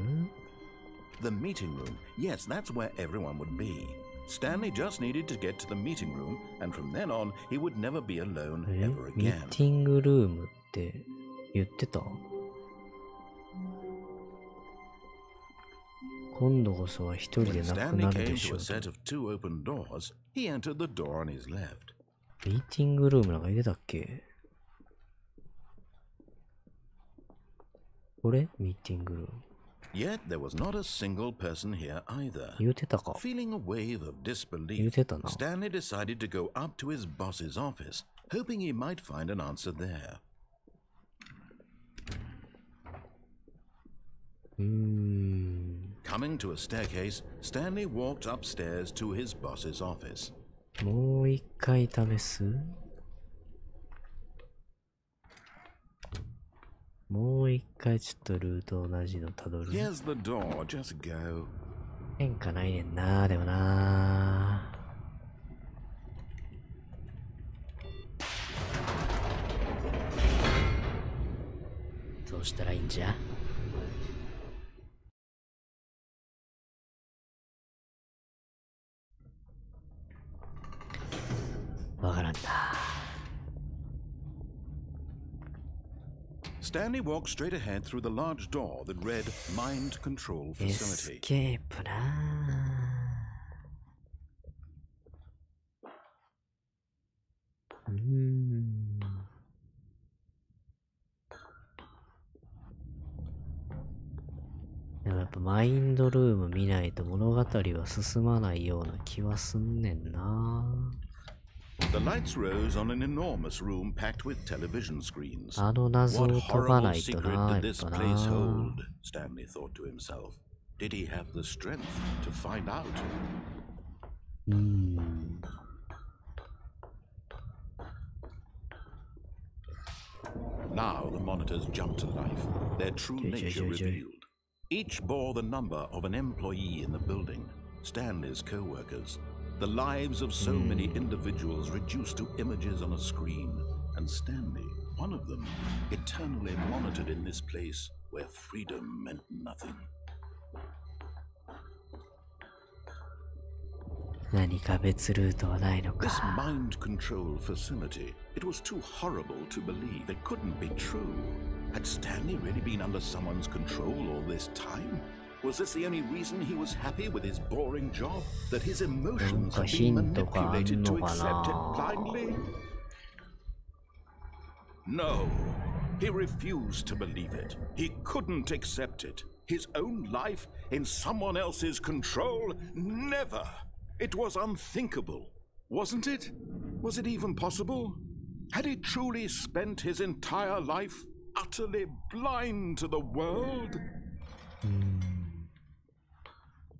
The meeting room. Yes, that's where everyone would be. Stanley just needed to get to the meeting room, and from then on, he would never be alone え ever ミ again. ーティングルームって言ってた今度こそは一人で When なく Stanley なる came でし to ょ a set of two open doors, he entered the door on his left. ミーティングルームなんか言ってたっけこれミーティングルーム Yet there was not a single person here either. 言うてたか Feeling a wave of 言う disbelief, てたな Stanley decided to go up to his boss's office, hoping he might find an answer there. Coming to a staircase, Stanley walked upstairs to his boss's office. もう一回試すもう一回ちょっとルート同じのたどる Here's the door, just go. 変化ないねんなでもなどうしたらいいんじゃわからんな Stanley walked straight ahead through the large door that read Mind Control エス Facility. ケープなでもやっぱマインドルーム見ないと物語は進まないような気はすんねんな The lights rose on an enormous room packed with television screens. あの謎 What を解か horrible ないと secret な did やっ this ぱ place な hold? Stanley thought to himself. Did he have the strength to find out? Now the monitors jumped to life, their true nature revealed. Each bore the number of an employee in the building, Stanley's co-workers, the lives of so many individuals reduced to images on a screen, and Stanley, one of them, eternally monitored in this place where freedom meant nothing. 何か別ルートはないの This か mind control facility, it was too horrible to believe. It couldn't be true. Had Stanley really been under someone's control all this time? Was this the only reason he was happy with his boring job? That his emotions had been manipulated to accept it blindly? No, he refused to believe it. He couldn't accept it. His own life in someone else's control? Never! It was unthinkable, wasn't it? Was it even possible? Had he truly spent his entire life utterly blind to the world?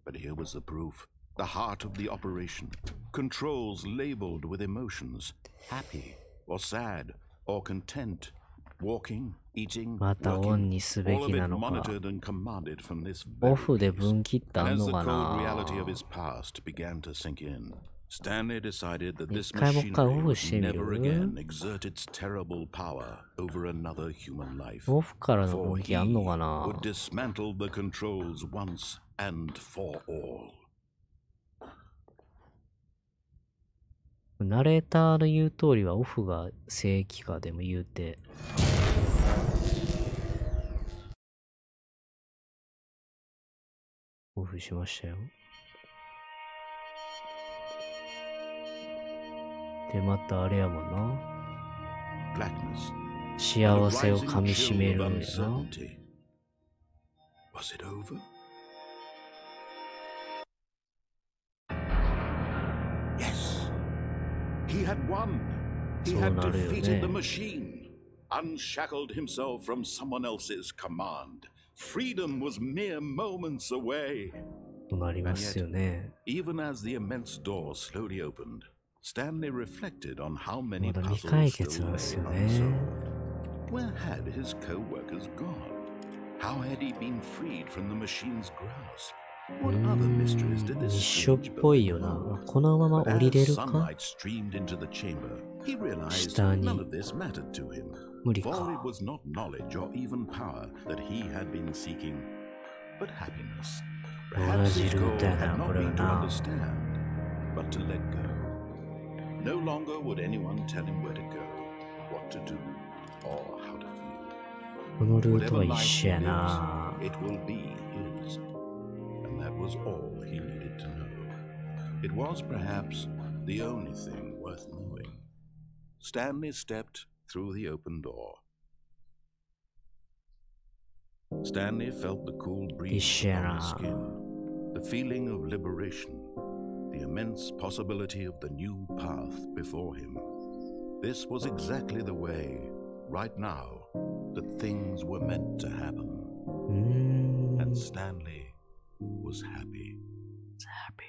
But here was the proof. The heart of the operation. Controls labeled with emotions. Happy, or sad, or content. Walking, eating, またオン working, にすべ all of き it なのか。 monitored and commanded from this オ very フで place. 分岐ってあ And ん as の the か cold reality な。 of his past began to sink in, Stanley decided that 一 this 回もう一回オ machinery フ would してみ never る again exert its terrible power over another human life. オフからの For 分 he 岐あんのかな。 would dismantle the controls once and for all. ナレーターの言う通りはオフが正規かでも言うて。オフしましたよ。で、またあれやもんな。 Blackness. 幸せを噛み締めるんやな。 Was it over? Yes. He had won. He had defeated the machine, unshackled himself from someone else's command. Freedom was mere moments away. となりますよね。 Even as the immense door slowly opened, Stanley reflected on how ま many だ未 puzzles 解 still 決なんですよ lay ね。 unsolved. Where had his co-workers gone? How had he been freed from the machine's grasp? What other mysteries did 日 this 書っ strange ぽい building よな。 hold? このまま But 降りれ as るか sunlight streamed into the chamber, he realized 下に none of this mattered to him. 無理 For か。 it was not knowledge or even power that he had been seeking, but happiness. 同 Perhaps じ his ル goal ートや had な、こ not れは been to な。 understand, but to let go. No longer would anyone tell him where to go, what to do, or how to feel. このルート Whatever は一 life 緒 he やな。 lives, it will be his. And that was all he needed to know. It was perhaps the only thing worth knowing. Stanley stepped through the open door. Stanley felt the cool breeze on his skin, the feeling of liberation, the immense possibility of the new path before him. This was exactly the way, right now, that things were meant to happen. うーん。 And Stanley was happy. happy.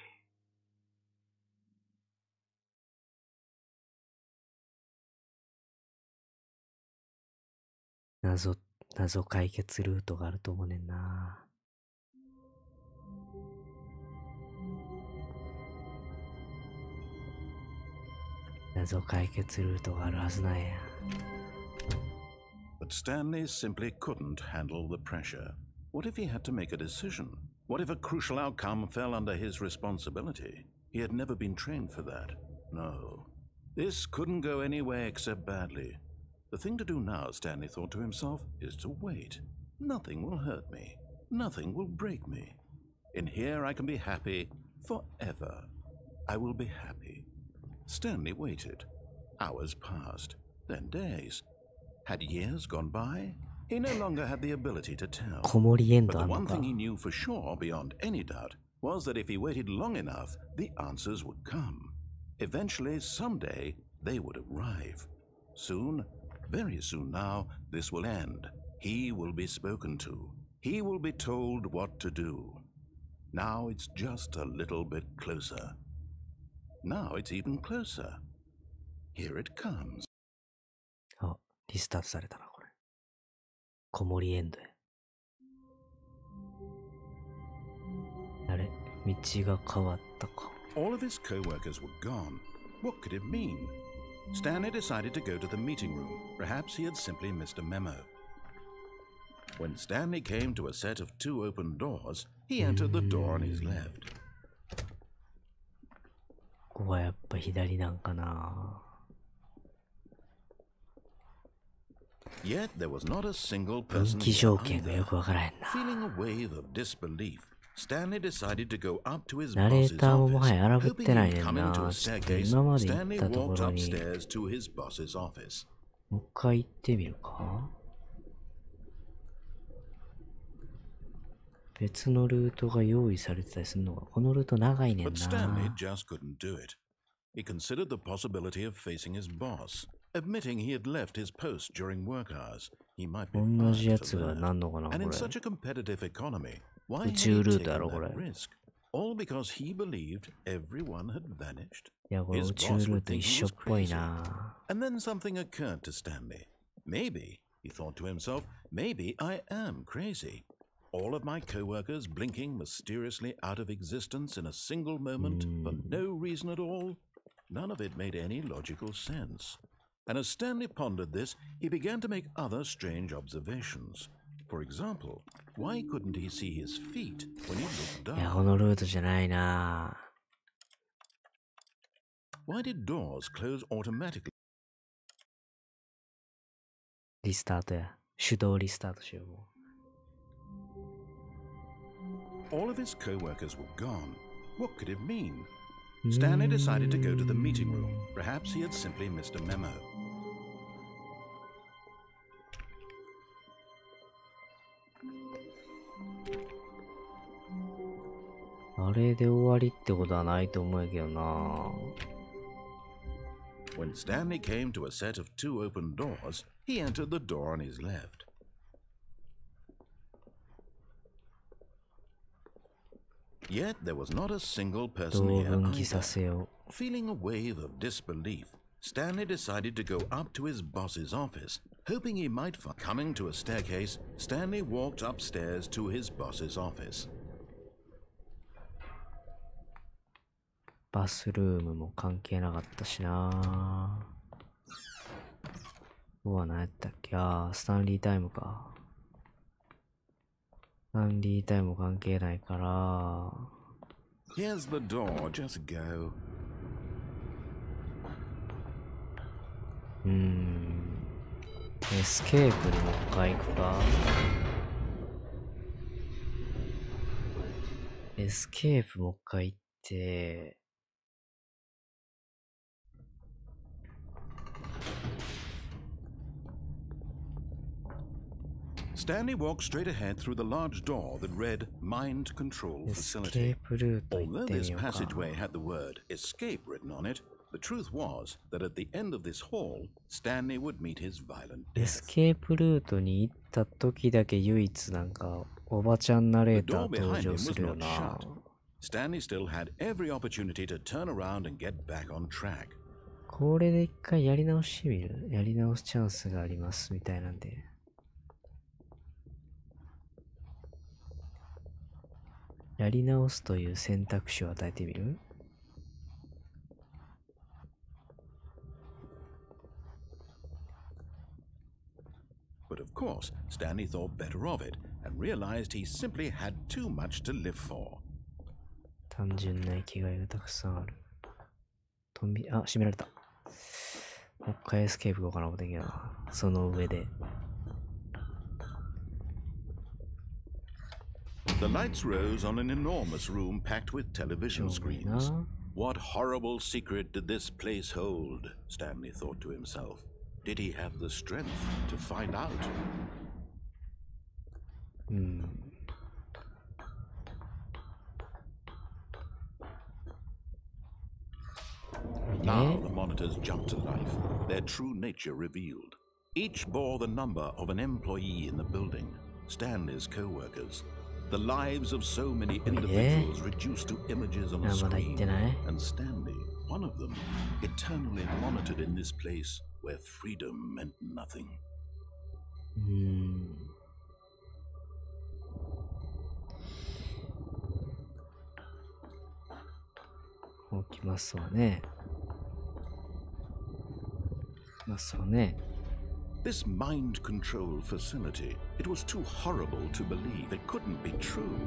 謎解決ルートがあると思うねんな。謎解決ルートがあるはずなんや。 But Stanley simply couldn't handle the pressure. What if he had to make a decision? What if a crucial outcome fell under his responsibility? He had never been trained for that. No. This couldn't go any way except badly. The thing to do now, Stanley thought to himself, is to wait. Nothing will hurt me. Nothing will break me. In here I can be happy forever. I will be happy. Stanley waited. Hours passed, then days. Had years gone by? He no longer had the ability to tell. 子守エン But ドあ the んの one か。 thing he knew for sure, beyond any doubt, was that if he waited long enough, the answers would come. Eventually, someday, they would arrive. Soon, very soon now, this will end. He will be spoken to. He will be told what to do. Now it's just a little bit closer. Now it's even closer. Here it comes. あ、リスタートされたな、これ。子守エンドや。あれ、道が変わったか。 All of his co-workers were gone. What could it mean? Stanley decided to go to the meeting room. Perhaps he had simply missed a memo. When Stanley came to a set of 2 open doors, he entered the door on his left. ここはやっぱ左なんかな。 Yet there was not a single 分 person 岐 here 条件がよ either. くわからへんな。 Feeling a wave of disbelief, Stanley decided to go up to his ナレ boss's ーターももは office. や荒ぶっ Hoping てない he'd ねん come な。 into a ちょっと staircase, 今まで行っ Stanley たとこ walked ろに、 upstairs to his boss's office. もう一回行ってみるか。別のルートが用意されてたりするのか。このルート長いねん But Stanley な。 just couldn't do it. He considered the possibility of facing his boss, admitting he had left his post during work hours. He might be 同じや fired つ for が that. なんのかな、こ And れ。 in such a competitive economy, why 宇 had 宙 he ルート taken やろ、これ。 that risk? All because he believed everyone had vanished. いや、これ His 宇宙 boss ルー would ト think 一 he 緒っ was ぽい crazy. な。 And then something occurred to Stanley. Maybe He thought to himself, maybe I am crazy. All of my co-workers blinking mysteriously out of existence in a single moment for no reason at all. None of it made any logical sense. And as Stanley pondered this, he began to make other strange observations. For example, why couldn't he see his feet when he looked いや、 down? このルートじゃないな。 Why did doors close automatically? リスタートや。手動リスタートしよう。も All of his co-workers were gone. What could it mean? Stanley decided to go to the meeting room. Perhaps he had simply missed a memo. あれで終わりってことはないと思うけどな。 When Stanley came to a set of 2 open doors, he entered the door on his left. Yet there was not a single person どう here 分岐さ either. せよ Feeling a wave of disbelief, Stanley decided to go up to his boss's office, hoping he might find. Coming to a staircase, Stanley walked upstairs to his boss's office. バスルームも関係なかったしな。うわ、何やったっけ。あー、スタンリータイムか。スタンリータイムも関係ないから。 Here's the door, just go. エスケープにもう一回行くか。エスケープもう一回行って、Stanley walked straight ahead through the large door that read Mind Control エスケ Facility. ープルート行っ Although てみ this ようか。 passageway had the word escape written on it, the truth was that at the end of this hall, Stanley would meet his violent エス death. ケープルートに行った時だけ唯一なんかおばちゃんナレ The ータ door ー登 behind him 場 was するよ not な。 shut. Stanley still had every opportunity to turn around and get back on track. これで一回やり直してみる？やり直すチャンスがありますみたいなんで。やり直すという選択肢を与えてみる？ But of course, Stanley thought better of it and realized he simply had too much to live for. 単純な生きがいがたくさんある。あ、閉められた。もう一回エスケープ行こうかな思ったけどな。その上で。 The lights rose on an enormous room packed with television しょうがない screens. な。 What horrible secret did this place hold? Stanley thought to himself. Did he have the strength to find out? Now the monitors jumped to life, their true nature revealed. Each bore the number of an employee in the building, Stanley's co-workers. The lives of so many individuals reduced to images on a まだ行 screen. ってない。 And Stanley, one of them, eternally monitored in this place where freedom meant nothing. 起きますわね。ますわね。 This mind control facility, it was too horrible to believe. It couldn't be true.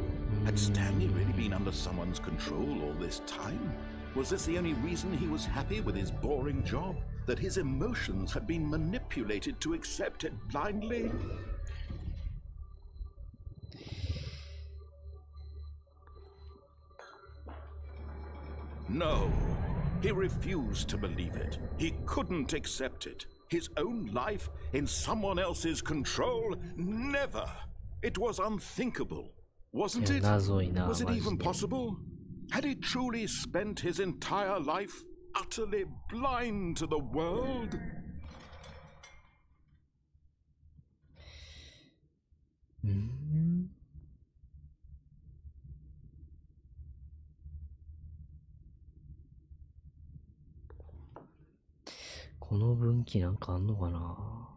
Had Stanley really been under someone's control all this time? Was this the only reason he was happy with his boring job? That his emotions had been manipulated to accept it blindly? No, he refused to believe it. He couldn't accept it. His own life in someone else's control? Never! It was unthinkable. Wasn't it? 謎いな、 Was it マジで。 even possible? Had he truly spent his entire life utterly blind to the world? この分岐なんかあんのかな。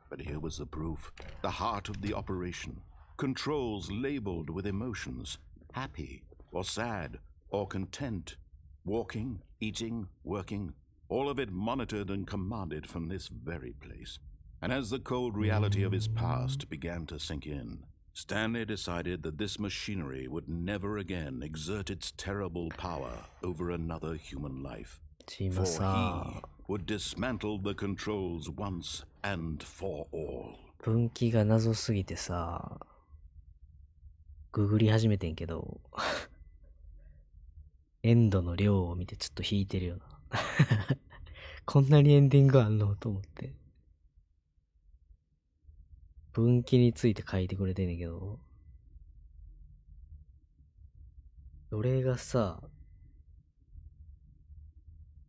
But here was the proof. The heart of the operation. Controls labeled with emotions. Happy, or sad, or content. Walking, eating, working. All of it monitored and commanded from this very place. And as the cold reality of his past began to sink in, Stanley decided that this machinery would never again exert its terrible power over another human life. For he would dismantle the controls once and for all. 分岐が謎すぎてさ、ググり始めてんけど、エンドの量を見てちょっと引いてるよな。こんなにエンディングあんのと思って。分岐について書いてくれてんねんけど、どれがさ、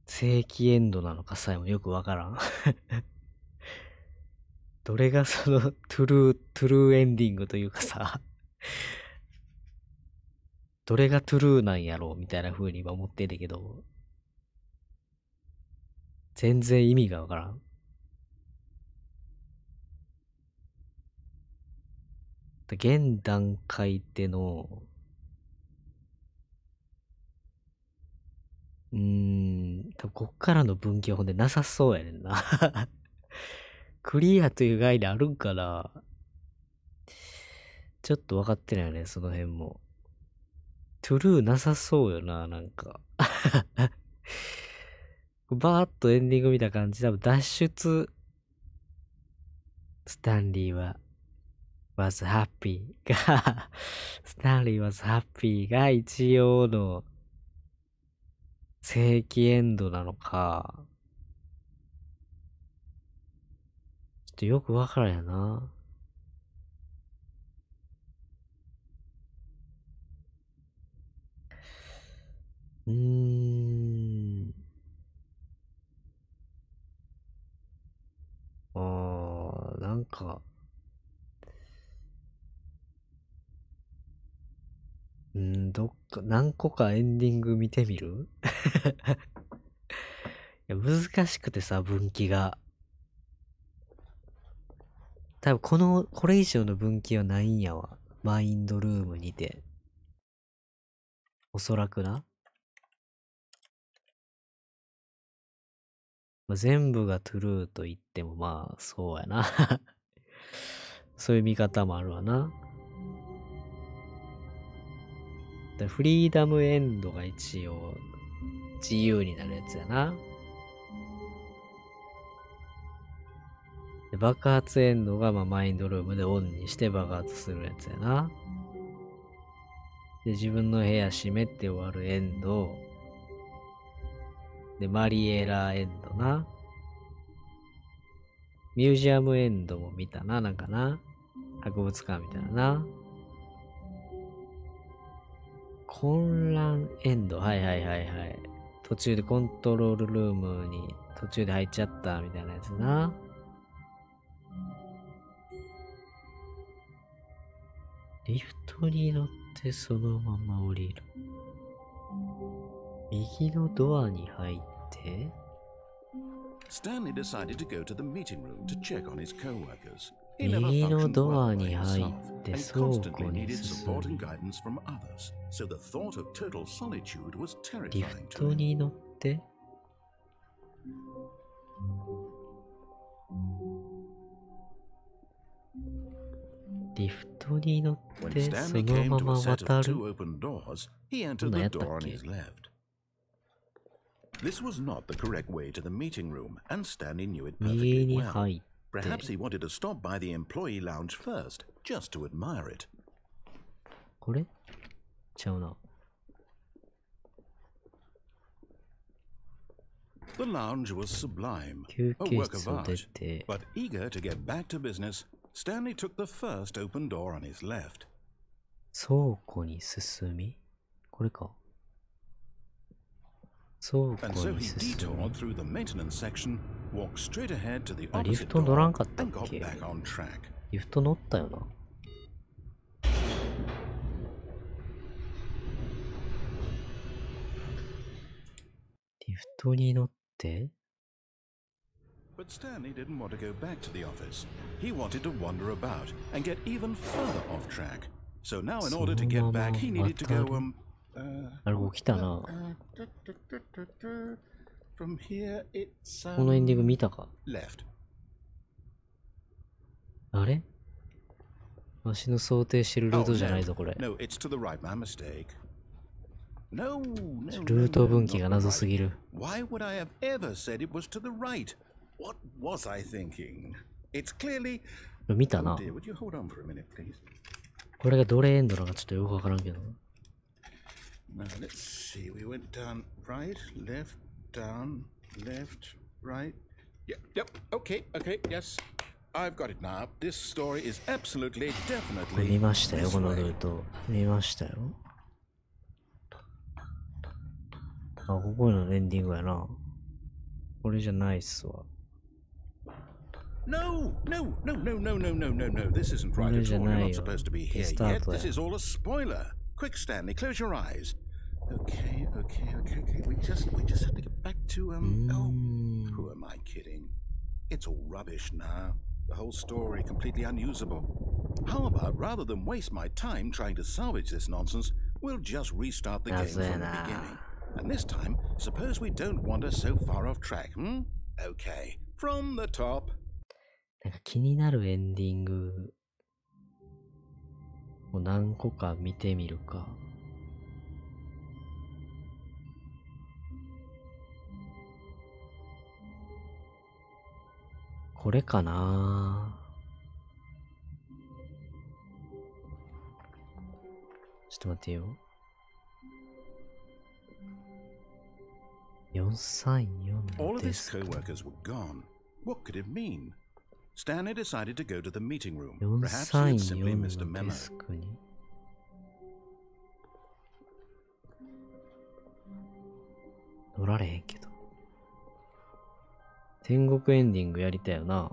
正規エンドなのかさえもよくわからん。どれがそのトゥルーエンディングというかさ、どれがトゥルーなんやろうみたいな風に今思ってんだけど、全然意味がわからん。現段階での、多分こっからの分岐はほんでなさそうやねんな。クリアという概念あるんかな？ちょっと分かってないよね、その辺も。トゥルーなさそうよな、なんか。バーっとエンディング見た感じ、多分脱出、スタンリーは、was happy が、スタンリー was happy が一応の正規エンドなのか、ちょっとよくわからんやな。なんか、どっか、何個かエンディング見てみる？いや、難しくてさ、分岐が。多分これ以上の分岐はないんやわ。マインドルームにて。おそらくな。まあ、全部がトゥルーと言ってもまあ、そうやな。そういう見方もあるわな。フリーダムエンドが一応自由になるやつやな。で爆発エンドがまあマインドルームでオンにして爆発するやつやな。で、自分の部屋閉めて終わるエンド。で、マリエラエンドな。ミュージアムエンドも見たな、なんかな。博物館みたいなな。混乱エンド、はいはいはいはい。途中でコントロールルームに途中で入っちゃったみたいなやつな。リフトに乗ってそのまま降りる。右のドアに入って、Stanley decided to go to the meeting room to check on his co-workers. 右のドアに入って倉庫に進み、リフトに乗って、リフトに乗ってそのまま渡る。こんなんやったっけ？This was not the correct way to the meeting room, and Stanley knew it 右 perfectly に well. 入って、Perhaps he wanted to stop by the employee lounge first, just to admire it. これちゃうな。The lounge was sublime, 休 a 憩 work 室 of を出 art. て、But eager to get back to business, Stanley took the first open door on his left. 倉庫に進み、これか。倉 And 庫 so に he 進 detoured み。 through the maintenance section, walked straight ahead to the あ、リフ opposite ト乗らん door, かったっ and got け？ back on track. リフト乗ったよな。リフトに乗って、But Stanley didn't want to go back to the office. He wanted to wander about and get even further off track. So now in order to get back, he needed to go,あれ起きたな。 from here it's このエンディング見たか？ left. あれ？わしの想定してるルートじゃないぞこれ。 No, it's to the right. My mistake. No, ルート分岐が謎すぎる。 Why would I have ever said it was to the right? What was I thinking? It's clearly. 見たな。 Dear, would you hold on for a minute, please? これがどれエンドなのかちょっとよくわからんけど。 Now let's see. We went down right, left, down, left, right. Yep. Okay. Yes, I've got it now. This story is absolutely, これ definitely. 見ましたよ、 this この way. ルート。見ましたよ。あ、ここのエンディングやな。これじゃないっすわ。 No. This isn't right at all. You're not supposed to be here yet. This is all a spoiler. Quick, Stanley, close your eyes. Okay. We just have to get back to Oh, who am I kidding? It's all rubbish now. The whole story completely unusable. How about rather than waste my time trying to salvage this nonsense, we'll just restart the game from the beginning. And this time, suppose we don't wander so far off track, Okay, from the top. なんか気になるエンディングを何個か見てみるか。これかな。ちょっと待ってよ。434 All of で his すか。 co-workers were gone. What could it mean? Stanley decided to go to the meeting room. Perhaps he had simply 434 missed a の memo. デスクに。乗られへんけど。天国エンディングやりたいよな。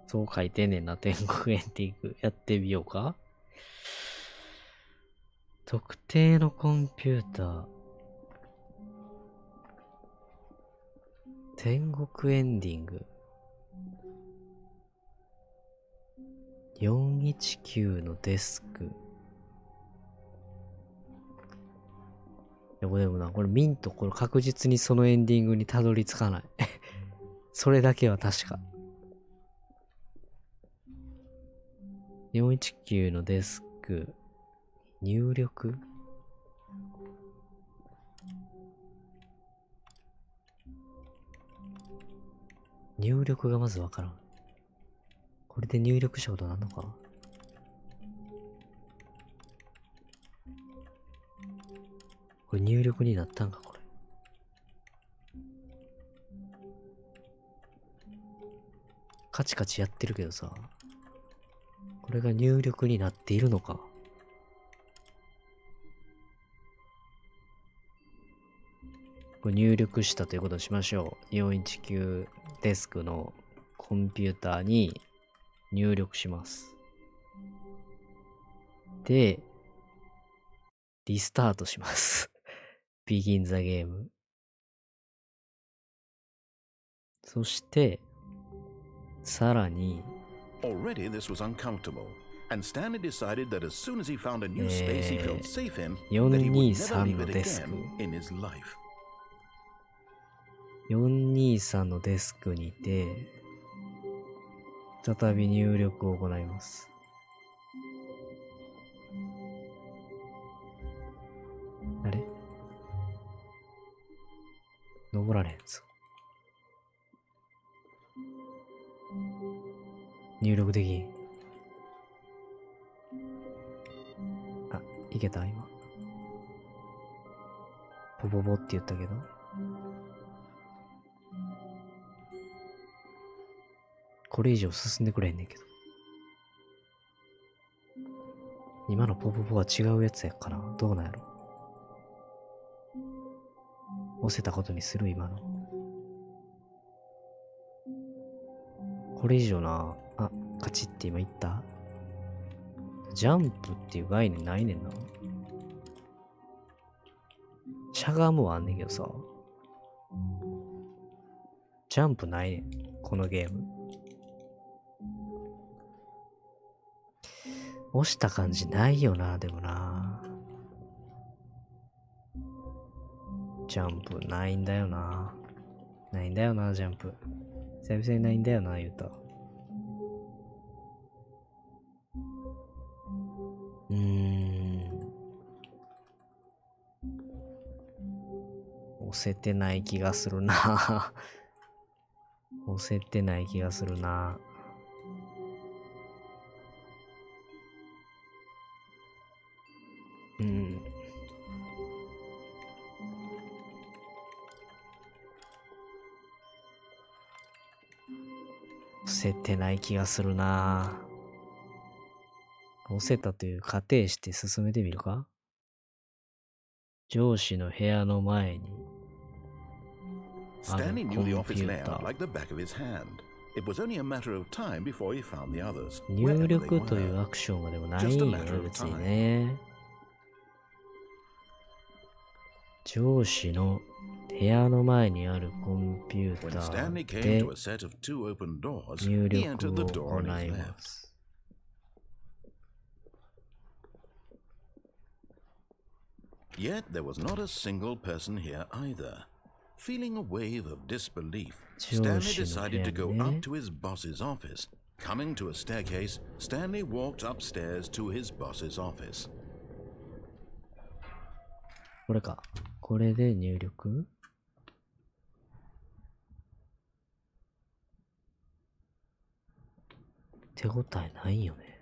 そう書いてんねんな、天国エンディング。やってみようか。特定のコンピューター。天国エンディング。419のデスク。いや、でもな、これミント、これ確実にそのエンディングにたどり着かない。それだけは確か。419のデスク。入力入力がまずわからん。これで入力したことなんのかな。これ入力になったんか、これ。カチカチやってるけどさ。これが入力になっているのか。これ入力したということにしましょう。419デスクのコンピューターに入力します。で、リスタートします。Begin the game。そして、さらに、Already this was uncomfortable, and Stanley decided that as soon as he found a new space he felt safe in, that he would never leave it again in his life. 423のデスクにて、再び入力を行います。あれ？登られへんぞ。入力できん。あ、いけた今。ポポポって言ったけど。これ以上進んでくれへんねんけど。今のポポポは違うやつやからどうなんやろ。押せたことにする今の。これ以上な、あ、カチって今言った？ジャンプっていう概念ないねんな。しゃがむはあんねんけどさ。ジャンプないねん。このゲーム。押した感じないよな、でもな。ジャンプないんだよな。ないんだよな、ジャンプ。久々にないんだよな、言うた。押せてない気がするな。押せてない気がするな。押せてない気がするな。押せたという仮定して進めてみるか？上司の部屋の前にある Stanley コ knew the ン office ピュータ layout ー。 like the back of his hand. It was only a matter of time before he found the others, 入 wherever they 力という were. アクションがでもないんよね、別にね。上司の部屋の前にあるコンピュー When タ Stanley ー came で to a set of two open doors, 入 he 力 entered the を door 行 on his いま left. す。Yet there was not a single person here either. Feeling a wave of disbelief, Stanley decided to go up to his boss's office. Coming to a staircase, Stanley walked upstairs to his boss's office. これか。これで入力？手応えないよね。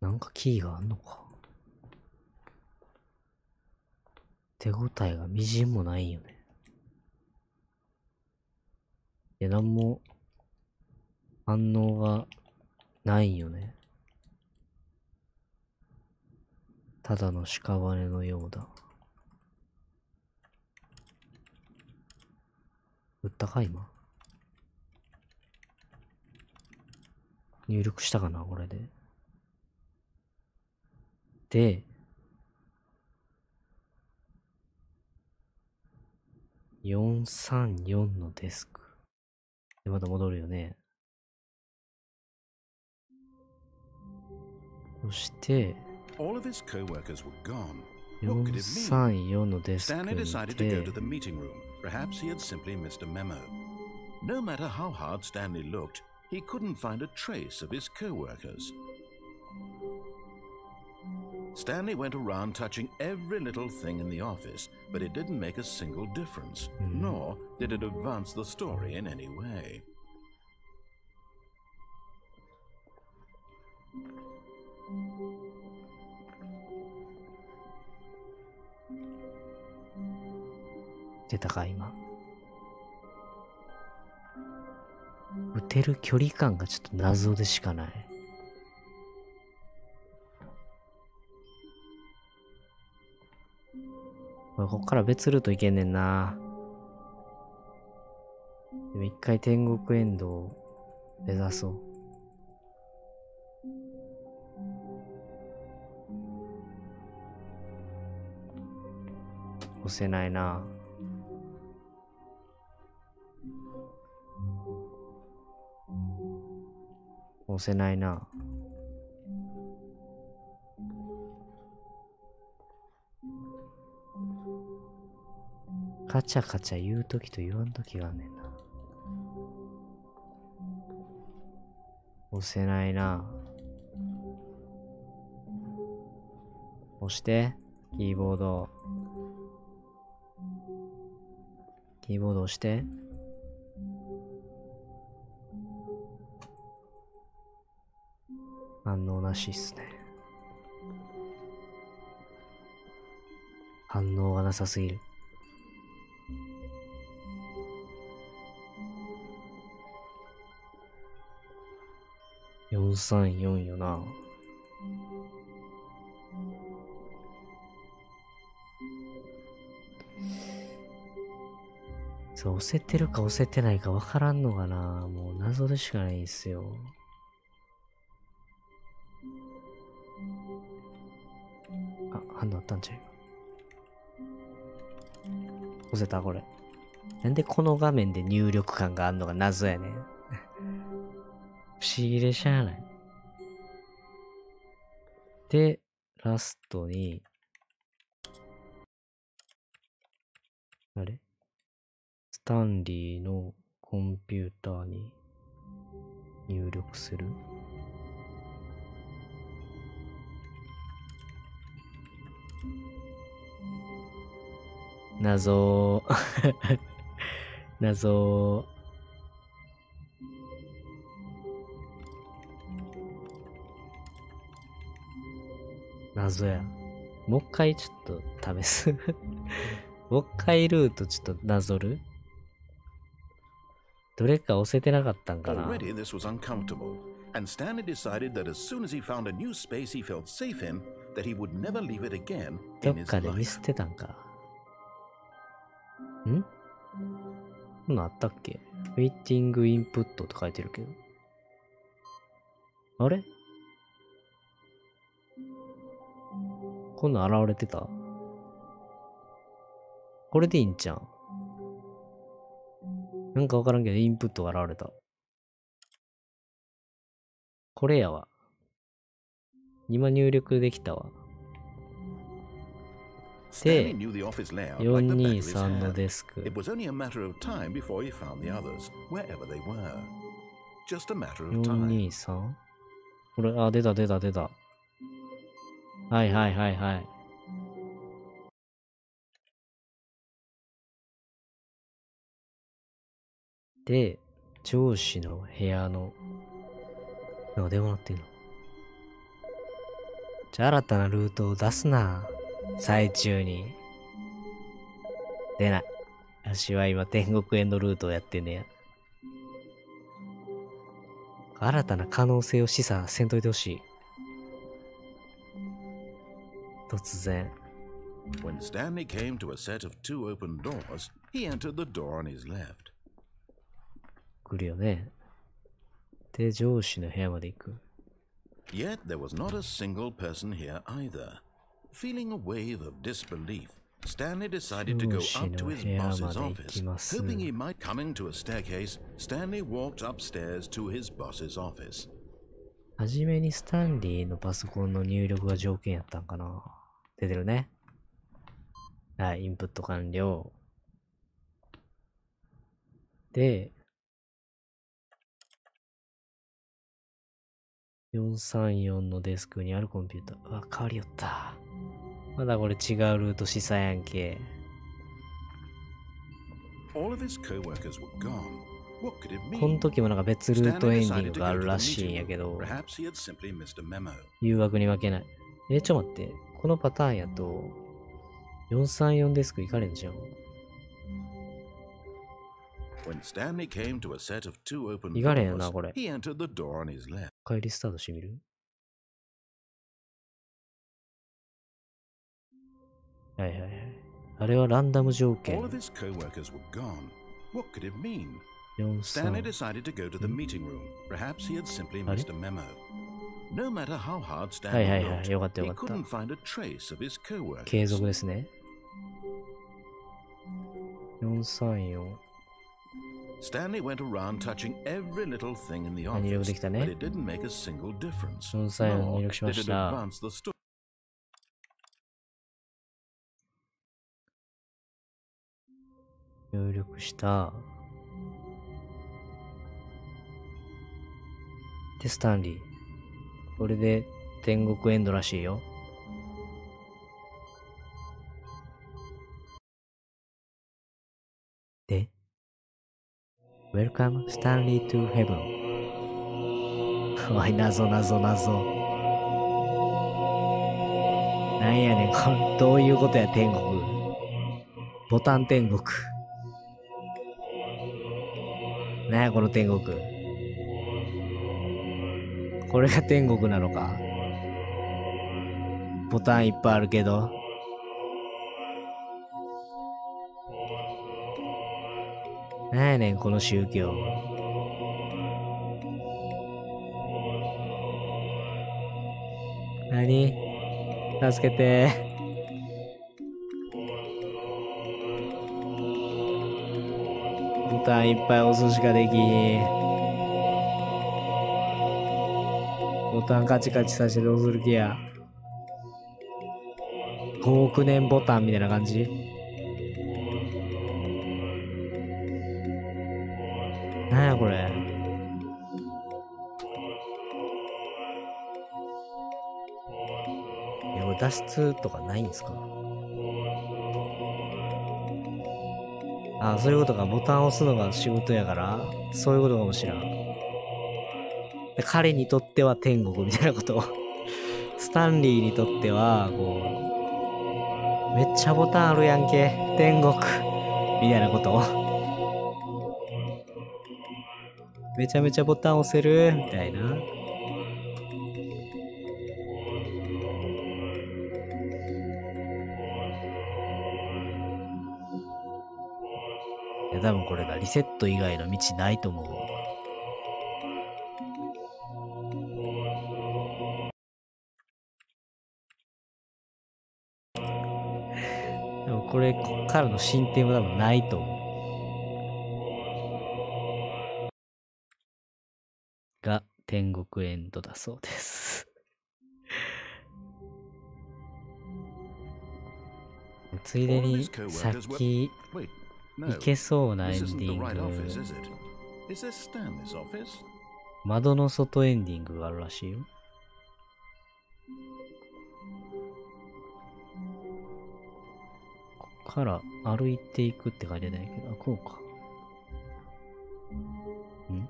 なんかキーがあんのか。手応えがみじんもないよね。いや、なんも反応がないよね。ただの屍のようだ。打ったか今。入力したかなこれで。で、434のデスク。で、また戻るよね。そして、All of his co-workers were gone. 434のデスク Stanley に decided to て go to the meeting room. Perhaps he had simply missed a memo. No matter how hard Stanley looked, he couldn't find a trace of his co-workers. Stanley went around touching every little thing in the office, but it didn't make a single difference, nor did it advance the story in any way. 出たか今。打てる距離感がちょっと謎でしかない。こっから別ルート行けんねんな。でも一回天国エンドを目指そう。押せないな。押せないな。カチャカチャ言うときと言わんときがあんねんな。押せないな。押して、キーボード。キーボード押して。反応なしっすね。反応がなさすぎる。434よな。そう、押せてるか押せてないか分からんのかな。もう謎でしかないんすよ。あ、反応あったんちゃう？押せたこれ。なんでこの画面で入力感があんのが謎やねん。不思議でしゃあない。で、ラストに、あれスタンリーのコンピューターに入力する。謎謎謎や。もう一回ちょっと試す。もう一回ルートちょっとなぞる。どれか押せてなかったんかな。 Already this was uncomfortable, and Stanley decided that as soon as he found a new space he felt safe in, that he would never leave it again ど in っ his かで見 life. 捨てたんか。んこんなんあったっけ？ウェイティングインプットって書いてるけど。あれこんなん現れてた？これでいいんちゃん？なんかわからんけど、インプットが現れた。これやわ。今入力できたわ。で、 Stanley knew the office layout like the back of his 423の hand. デスク。 It was only a matter of time before he found the others, wherever they were. Just a matter of time. 423? これ、あ、出た出た出た。はいはいはいはい。で、上司の部屋の、なんか電話鳴ってんの。じゃあ新たなルートを出すな。最中に。出ない。私は今天国へのルートをやってんねや。新たな可能性を示唆せんといてほしい。突然。When Stanley came to a set of two open doors, he entered the door on his left. 来るよね。で、上司の部屋まで行く。Yet there was not a single person here either. Feeling a wave of disbelief, Stanley decided to go up to his boss's office. Hoping he might coming to a staircase, Stanley walked upstairs to his boss's office. はじめにスタンリーのパソコンの入力が条件やったんかな。出てるね。はい、インプット完了。で、434のデスクにあるコンピューター。うわ、変わりよった。まだこれ違うルート示唆やんけ。All of his co-workers were gone. What could it mean? この時もなんか別ルートエンディングがあるらしいんやけど、 Perhaps he had simply missed a memo. 誘惑に負けない。ちょっと待って。このパターンやと、434デスク行かれんじゃん。When Stanley came to a set of two open 行かれんよ doors, な、これ。 he entered the door on his left. 一回リスタートしてみる？はいはいはい。あれはランダム条 All 件。 of his co-workers were gone. What could it mean? 43。Stanley decided to go to the meeting room. Perhaps he had simply missed a memo. No matter how hard Stanley looked, よかったよ he かった。 couldn't find a trace of his 継 co-workers. 続ですね。434。Stanley went around touching every little thing in the 入力 office, できた but ね。 it didn't make a single difference. 434 Nor 入力しま did し it た。 advance the story. 入力した。で、スタンリー。これで天国エンドらしいよ。で、Welcome Stanley to Heaven。おい、謎謎謎。なんやねん、これ、どういうことや、天国。ボタン天国。なんや、この天国。これが天国なのか。ボタンいっぱいあるけど。なんやねん、この宗教。何？助けて。ボタンいっぱい押すしかできん。ボタンカチカチさせてどうする気や。5億年ボタンみたいな感じ。なんやこれ。これ脱出とかないんですか？あ、そういうことか。ボタン押すのが仕事やから、そういうことかもしらん。で彼にとっては天国みたいなこと。スタンリーにとっては、こう、めっちゃボタンあるやんけ。天国。みたいなこと。めちゃめちゃボタン押せるみたいな。いや、多分これがリセット以外の道ないと思う。でもこれ、こっからの進展は多分ないと思う。が、天国エンドだそうです。ついでに、さっき、いけそうなエンディング。窓の外エンディングがあるらしいよ。こっから歩いていくって書いてないけど、あ、こうか。ん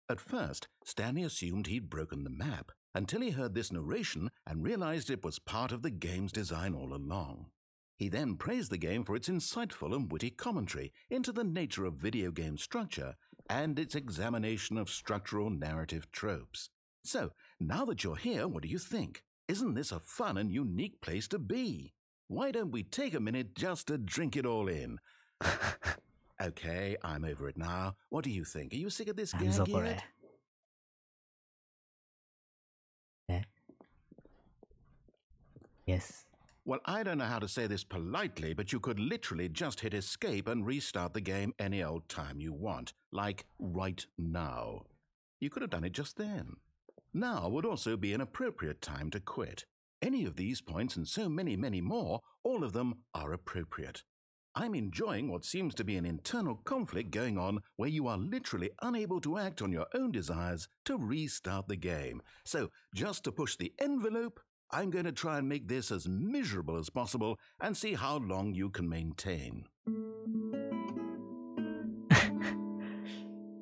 ？At first, Stanley assumed he'd broken the map until he heard this narration and realized it was part of the game's design all along. He then praised the game for its insightful and witty commentary into the nature of video game structure and its examination of structural narrative tropes. So, now that you're here, what do you think? Isn't this a fun and unique place to be? Why don't we take a minute just to drink it all in? Okay, I'm over it now. What do you think? Are you sick of this gag yet? Yes. Well, I don't know how to say this politely, but you could literally just hit escape and restart the game any old time you want, like right now. You could have done it just then. Now would also be an appropriate time to quit. Any of these points and so many, many more, all of them are appropriate. I'm enjoying what seems to be an internal conflict going on where you are literally unable to act on your own desires to restart the game. So, just to push the envelope, I'm going to try and make this as miserable as possible and see how long you can maintain.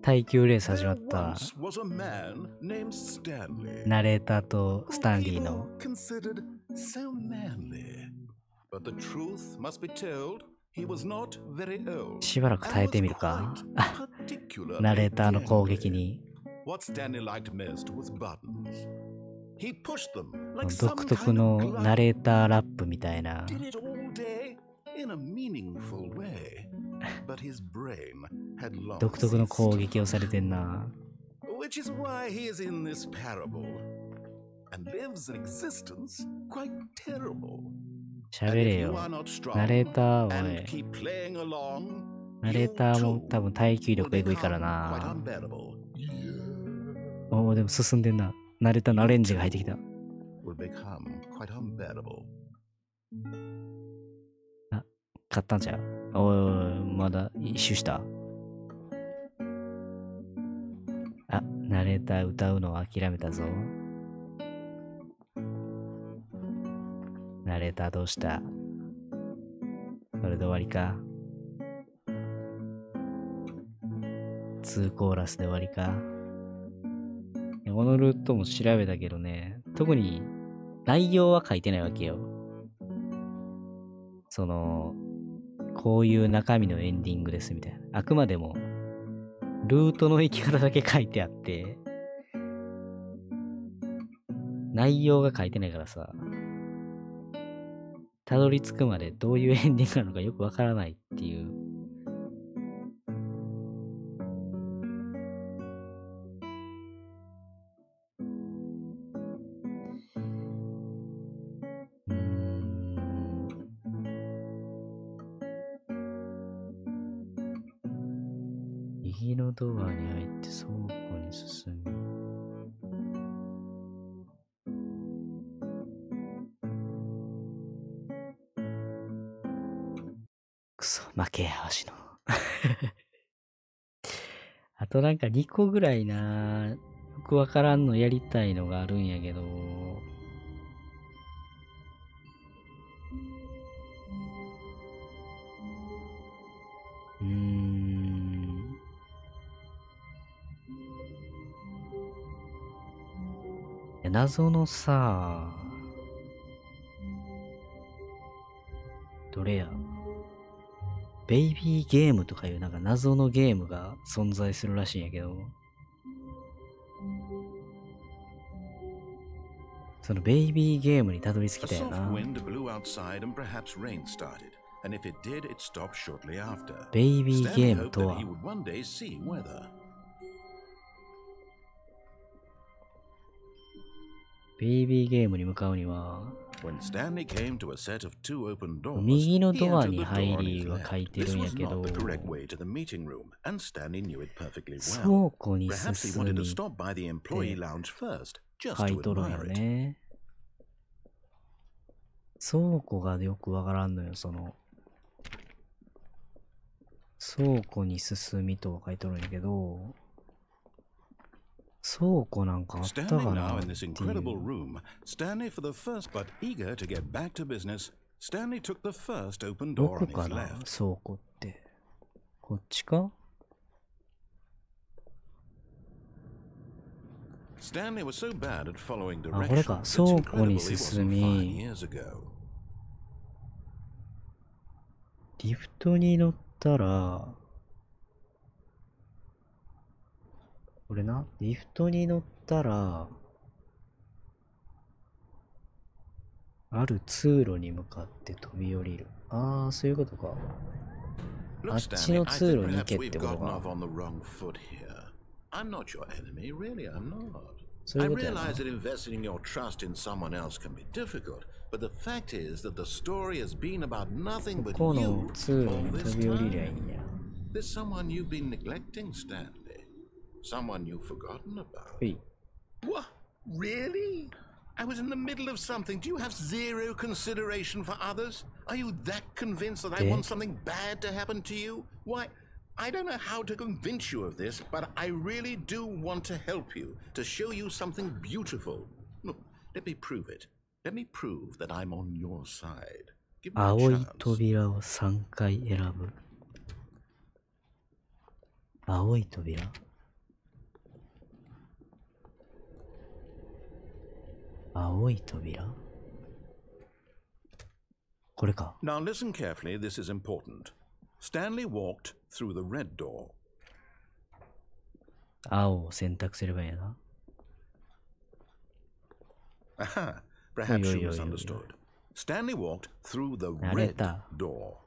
耐久レース始まった。 Once was a man named Stanley. ナレーターとスタンリー People の considered so manly. But the truth must be told, he was not very old. しばらく耐えてみるか。 and was quite particularly ナレーターの攻撃 deadly. に What Stanley liked most was buttons. He pushed them like 独 some 特 kind の of ナ glove. レーターラップみたいな。 Did it all day in a meaningful way. But his brain had long 独特の ceased 攻 to 撃をされてんな。 Which is why he is in this parable and lives an existence quite terrible. 喋 And れ if you よ。 are not strong ナレーター、お and い。 keep playing along, ナレー you ターも too 多分耐久 will 力エグいから become quite な。 unbearable. おお、でも進んでんな。ナレーターのアレンジが入ってきた。 Will become quite unbearable. あ、買ったんちゃう？おいおい、まだ一周した。あ、ナレーター歌うのを諦めたぞ。ナレーターどうした？それで終わりか。2コーラスで終わりか。このルートも調べたけどね、特に内容は書いてないわけよ。その、こういう中身のエンディングですみたいな。あくまでも、ルートの行き方だけ書いてあって、内容が書いてないからさ、たどり着くまでどういうエンディングなのかよくわからないっていう。ドアに入って倉庫に進む。くそ、負けや、わしの。あとなんか2個ぐらいな、よくわからんのやりたいのがあるんやけど、謎のさ、どれやベイビーゲームとかいうなんか謎のゲームが存在するらしいんやけど、そのベイビーゲームにたどり着きたいな。ベイビーゲームとは、ベイビーゲームに向かうには、右のドアに入りは書いてるんやけど、倉庫に進みって書いとるんよね。倉庫がよくわからんのよ、その。倉庫に進みとは書いとるんやけど、倉庫なんかあったかなっていう。どこかな倉庫って。こっちか？あ、これか。倉庫に進み、リフトに乗ったら、これな、リフトに乗ったら、ある通路に向かって飛び降りる。ああ、そういうことか。あっちの通路に行けってことか。そういうことやな。ここの通路に飛び降りりゃいいんや。Someone you've forgotten about. Hey. What? Really? I was in the middle of something. Do you have zero consideration for others? Are you that convinced that I want something bad to happen to you? Why, I don't know how to convince you of this, but I really do want to help you, to show you something beautiful. Look, let me prove it. Let me prove that I'm on your side. Give me a chance. 青い扉を3回選ぶ。青い扉？青い扉？これか。Now listen carefully, this is important. Stanley walked through the red door. 青を選択すればいいな。Aha, perhaps you misunderstood. Stanley walked through the red door.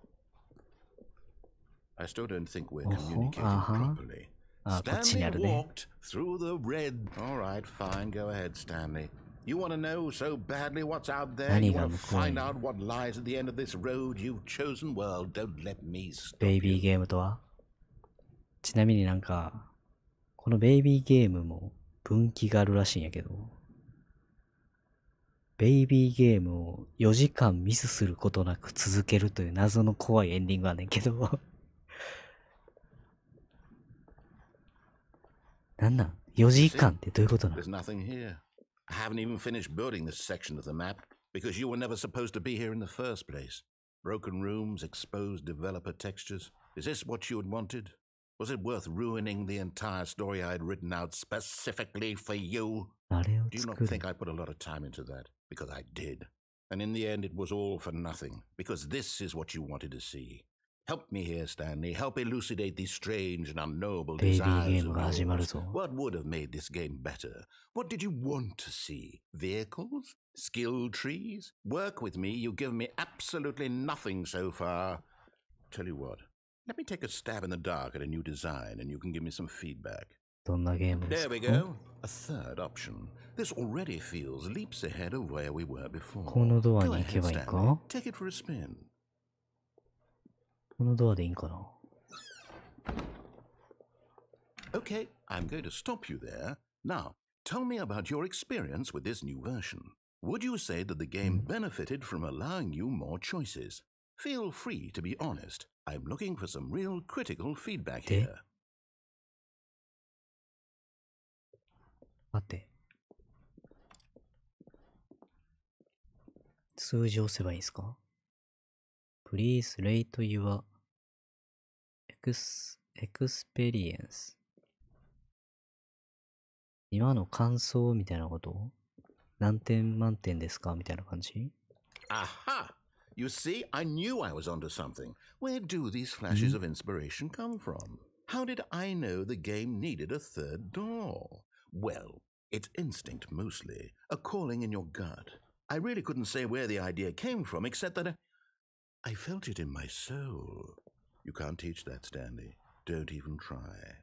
I still don't think we're communicating properly. Stanley walked through the red. All right, fine, go ahead, Stanley. You want to know so badly what's out there? You want to find out what lies at the end of this road you've chosen? Well, don't let me stop you. ベイビーゲームとは？ちなみになんか、このベイビーゲームも分岐があるらしいんやけど、ベイビーゲームを4時間ミスすることなく続けるという謎の怖いエンディングあんねんけど、なんなん ?4 時間ってどういうことなの？ There's nothing here. I haven't even finished building this section of the map because you were never supposed to be here in the first place. Broken rooms, exposed developer textures. Is this what you had wanted? Was it worth ruining the entire story I had written out specifically for you? Do you not think I put a lot of time into that? Because I did. And in the end, it was all for nothing. Because this is what you wanted to see. Help me here, Stanley. Help elucidate these strange and unknowable desires of yours. What would have made this game better? What did you want to see? Vehicles? Skill trees? Work with me. You've given me absolutely nothing so far. Tell you what. Let me take a stab in the dark at a new design and you can give me some feedback. There we go. A third option. This already feels leaps ahead of where we were before. Go ahead, Stanley. Take it for a spin. このドアでいいんかな？ Okay, I'm going to stop you there. Now, tell me about your experience with this new version. Would you say that the game benefited from allowing you more choices? Feel free to be honest. I'm looking for some real critical feedback here. 待って。数字を押せばいいんですか？ Please rate your experience. 今の感想みたいなこと？何点満点ですかみたいな感じ？ Aha! You see, I knew I was onto something. Where do these flashes of inspiration come from? How did I know the game needed a third door? Well, it's instinct mostly, a calling in your gut. I really couldn't say where the idea came from, except that I felt it in my soul. You can't teach that, Stanley. Don't even try.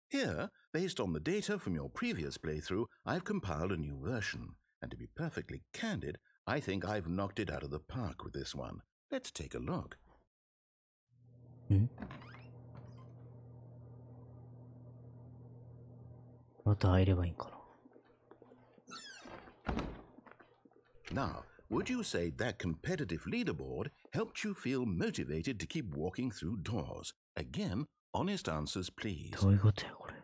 Here, based on the data from your previous playthrough, I've compiled a new version. And to be perfectly candid, I think I've knocked it out of the park with this one. Let's take a look. また入ればいいんかな。Now, would you say that competitive leaderboard helped you feel motivated to keep walking through doors? Again, honest answers, please. どういうことやこれ。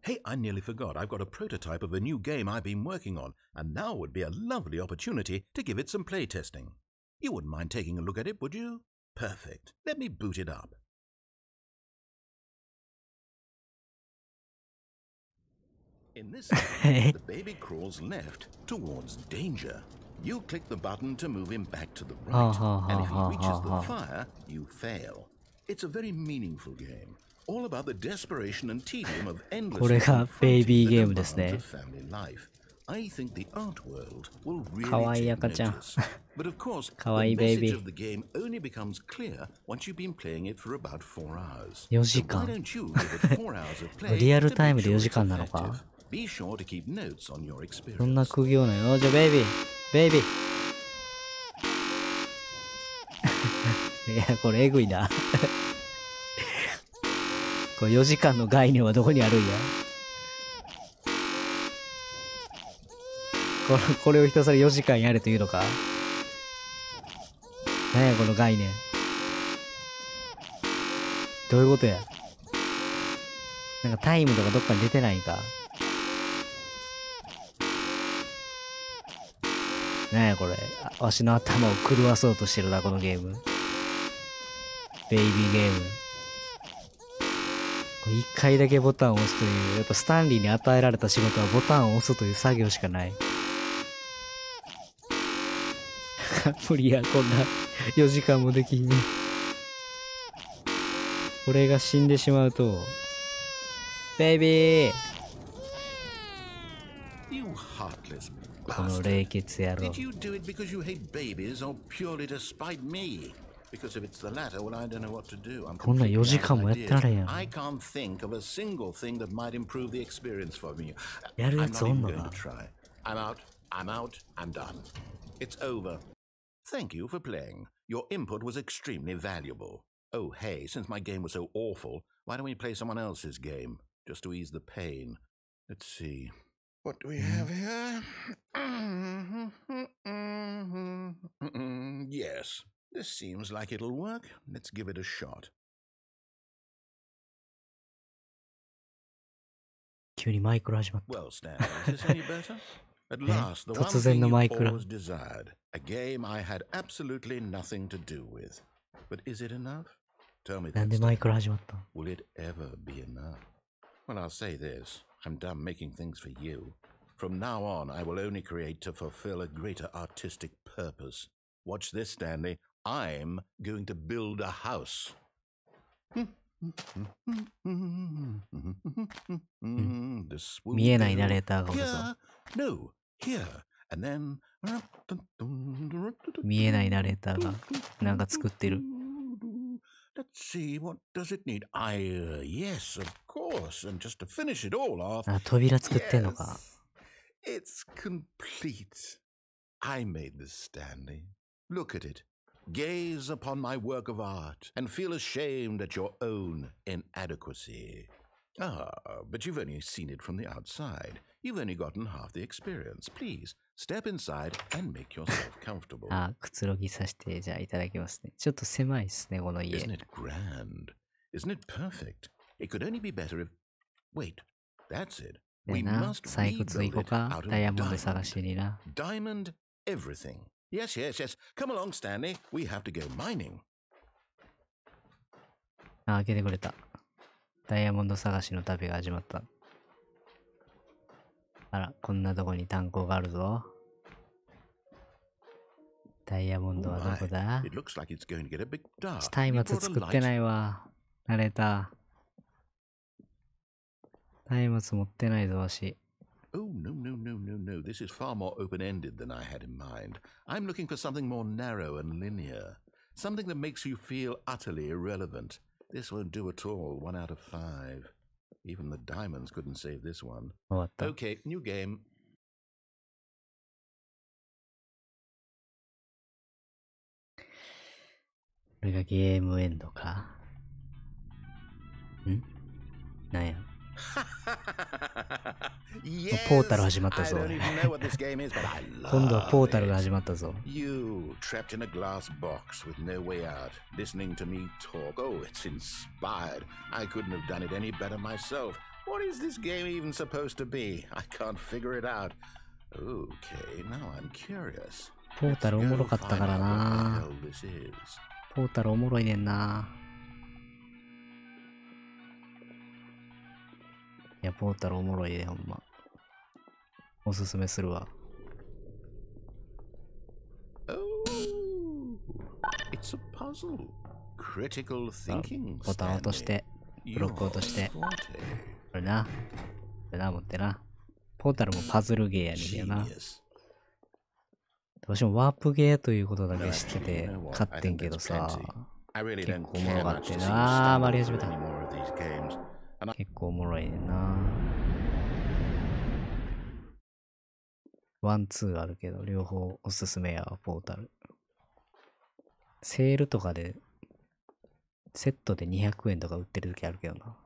Hey, I nearly forgot. I've got a prototype of a new game I've been working on, and now would be a lovely opportunity to give it some playtesting. You wouldn't mind taking a look at it, would you? Perfect. Let me boot it up. In this game, the baby crawls left towards danger. You click the button to move him back to the right, and if he reaches the fire, you fail. It's a very meaningful game, all about the desperation and tedium of endless これがベイビーゲームですね。 family life. I think the art world will かわ really いい take 赤ちゃん。 notice. But of course, かわいい the ベイ message ビ of ー。 the game only becomes clear once you've been playing it for about 4 hours. 4 So 時 why 間。 don't you give it 4 hours of play リアル to タイ make ムで sure 4 it's 時間なのか？ effective? Be sure to keep notes on your そんな experience. 苦行なの？じゃあベイビー。ベイビー。いや、これエグいな。これ4時間の概念はどこにあるんや？これをひたすら4時間やれというのか？何やこの概念。どういうことや？なんかタイムとかどっかに出てないんか？なんやこれ。わしの頭を狂わそうとしてるな、このゲーム。ベイビーゲーム。これ一回だけボタンを押すという、やっぱスタンリーに与えられた仕事はボタンを押すという作業しかない。無理や、こんな4時間もできんね。これが死んでしまうと、ベイビー You heartless この bastard. 冷血野郎。 Did you do it because you hate babies or purely to spite me? Because if it's the latter, well, I don't know what to do. I'm こんな completely 4時 out 間 of もやってられん ideas. やん。 I can't think of a single thing that might improve the experience for me. やるや I'm つ not おん even の going か？ to try. I'm out. I'm done. It's over. Thank you for playing. Your input was extremely valuable. Oh, hey, since my game was so awful, why don't we play someone else's game? Just to ease the pain. Let's see. What do we have here? Yes, this seems like it'll work. Let's give it a shot. 急にマイクロ始まった。 Well, Stan, is this any better? At last, the one 突然 thing の you マイクロ。 always desired. A game I had absolutely nothing to do with. But is it enough? Tell me なん that, でマイ Stan. クロ始まった？ Will it ever be enough? Well, I'll say this. I'm done making things for you. From now on, I will only create to fulfill a greater artistic purpose. Watch this, Stanley. I'm going to build a house. This will 見えないナレー go ターがおるぞ。 here. No, here. And then... 見えないナレーターがなんか作ってる。 Let's see, what does it need? Yes, of course. And just to finish it all off... あ、扉作ってんのか。 It's complete. I made this, Stanley. Look at it. gaze upon my work of art, and feel ashamed at your own inadequacy. Ah, but you've only seen it from the outside. You've only gotten half the experience. Please, step inside and make yourself comfortable. あ、くつろぎさせて、じゃあいただきますね。ちょっと狭いっすね、この家。Isn't it grand? Isn't it perfect? It could only be better if... Wait, that's it. でな、採掘行こうか。ダイヤモンド探しにな。Diamond everything. Yes, yes, yes. Come along, Stanley. We have to go mining. あ、開けてくれた。ダイヤモンド探しの旅が始まった。あら、こんなとこに炭鉱があるぞ。ダイヤモンドはどこだ？松明作ってないわ。慣れた。松明持ってないぞ、わし。Oh, no, no, no, no, no. This is far more open-ended than I had in mind. I'm looking for something more narrow and linear. Something that makes you feel utterly irrelevant. This won't do at all. 1 out of 5. Even the diamonds couldn't save this one. Okay, new game. これがゲームエンドか。ん？なんや。ポータル始まったぞ。今度はポータルが始まったぞ。You trapped in a glass box with no way out, listening to me talk. Oh, it's inspired. I couldn't have done it any better myself. What is this game even supposed to be? I can't figure it out. Okay, now I'm curious. ポータルおもろかったからな。ポータルおもろいねんな。いや、ポータルおもろいで、ほんま。おすすめするわ。ボタン落として、ブロック落として。これな。これな、持ってな。ポータルもパズルゲーやねんけどな。どうしてもワープゲーということだけ知ってて、勝ってんけどさ。結構おもろかってな。あー、回り始めた。結構おもろいねんな。ワン、ツーあるけど、両方おすすめやわ、ポータル。セールとかで、セットで200円とか売ってる時あるけどな。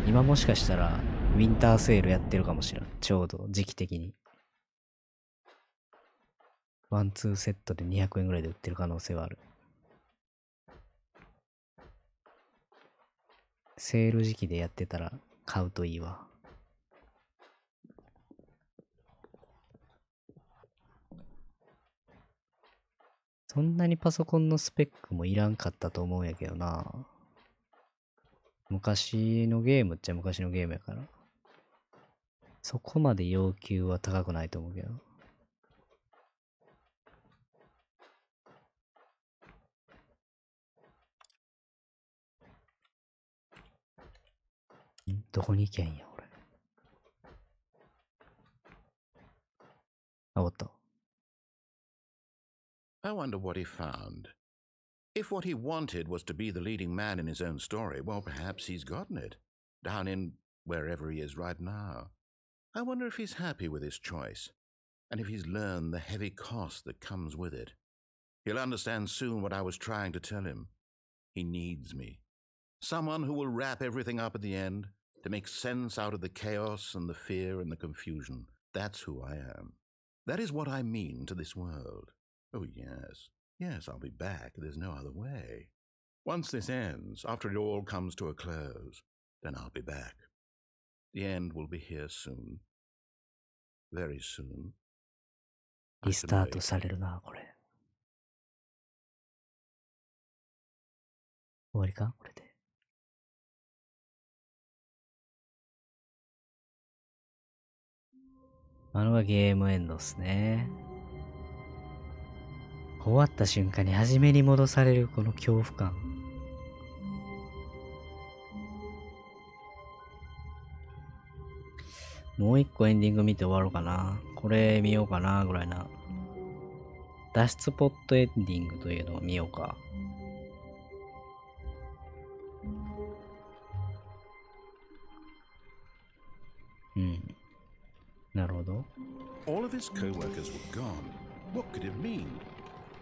今もしかしたら、ウィンターセールやってるかもしれん。ちょうど時期的に。ワン、ツーセットで200円ぐらいで売ってる可能性はある。セール時期でやってたら買うといいわ。そんなにパソコンのスペックもいらんかったと思うんやけどな。昔のゲームっちゃ昔のゲームやから。そこまで要求は高くないと思うけど。どこに行けんや、俺。あ、終わった。I wonder what he found. If what he wanted was to be the leading man in his own story, well, perhaps he's gotten it. Down in wherever he is right now. I wonder if he's happy with his choice, and if he's learned the heavy cost that comes with it. He'll understand soon what I was trying to tell him. He needs me. Someone who will wrap everything up at the end, to make sense out of the chaos and the fear and the confusion. That's who I am. That is what I mean to this world. Oh, yes. Yes, I'll be back. There's no other way. Once this ends, after it all comes to a close, then I'll be back. The end will be here soon. Very soon. リスタートされるな、これ。終わりかこれで。あのがゲームエンドっすね。終わった瞬間に初めに戻されるこの恐怖感。もう一個エンディング見て終わろうかな。これ見ようかなぐらいな。脱出ポットエンディングというのを見ようか。うん。なるほど。All of his co-workers were gone. What could it mean?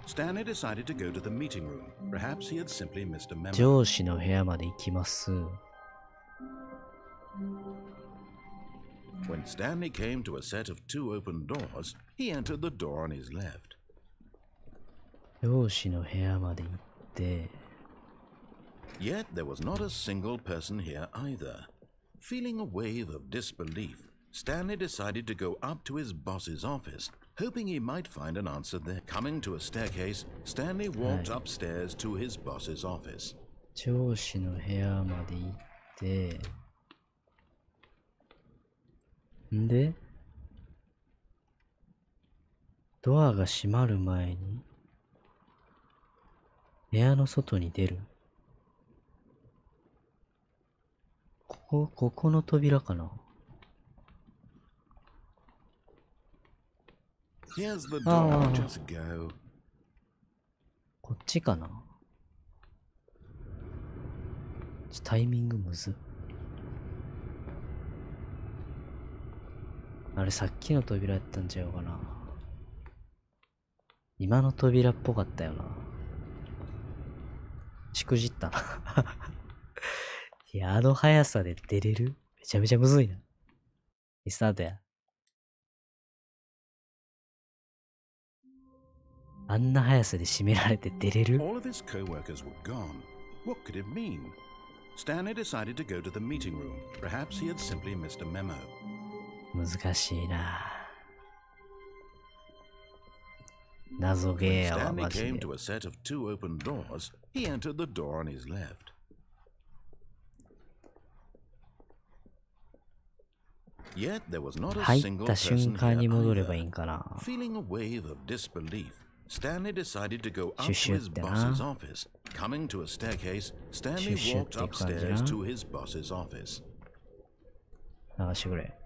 Stanley decided to go to the meeting room. Perhaps he had simply missed a memo. 上司の部屋まで行きます。When Stanley came to a set of two open doors, he entered the door on his left. 上司の部屋まで行って、Yet there was not a single person here either. Feeling a wave of disbelief, Stanley decided to go up to his boss's office, hoping he might find an answer there. Coming to a staircase, Stanley walked upstairs to his boss's office. 上司の部屋まで行って、んで、ドアが閉まる前に、部屋の外に出る。ここの扉かな。Here's the door, just go. こっちかな。タイミングむず。あれさっきの扉やったんちゃうかな。今の扉っぽかったよな。しくじったな。いや、あの速さで出れる？めちゃめちゃむずいな。リスタートや。あんな速さで閉められて出れる？ All of his co-workers were gone. What could it mean? Stanley decided to go to the meeting room. Perhaps he had simply missed a memo. 難しいな。謎ゲ When ーやわ、 Stanley マジ came で。 to a set of two open doors, he entered the door on his left. Yet there was not a 入っ single た瞬 person 間 here に戻ればいい either. んかな。 Feeling a wave of disbelief, Stanley decided to go up to シュシュ his ってな。 boss's office. Coming to a staircase, Stanley シュシュっ walked ていう感じ upstairs な。 to his boss's office. 流してくれ。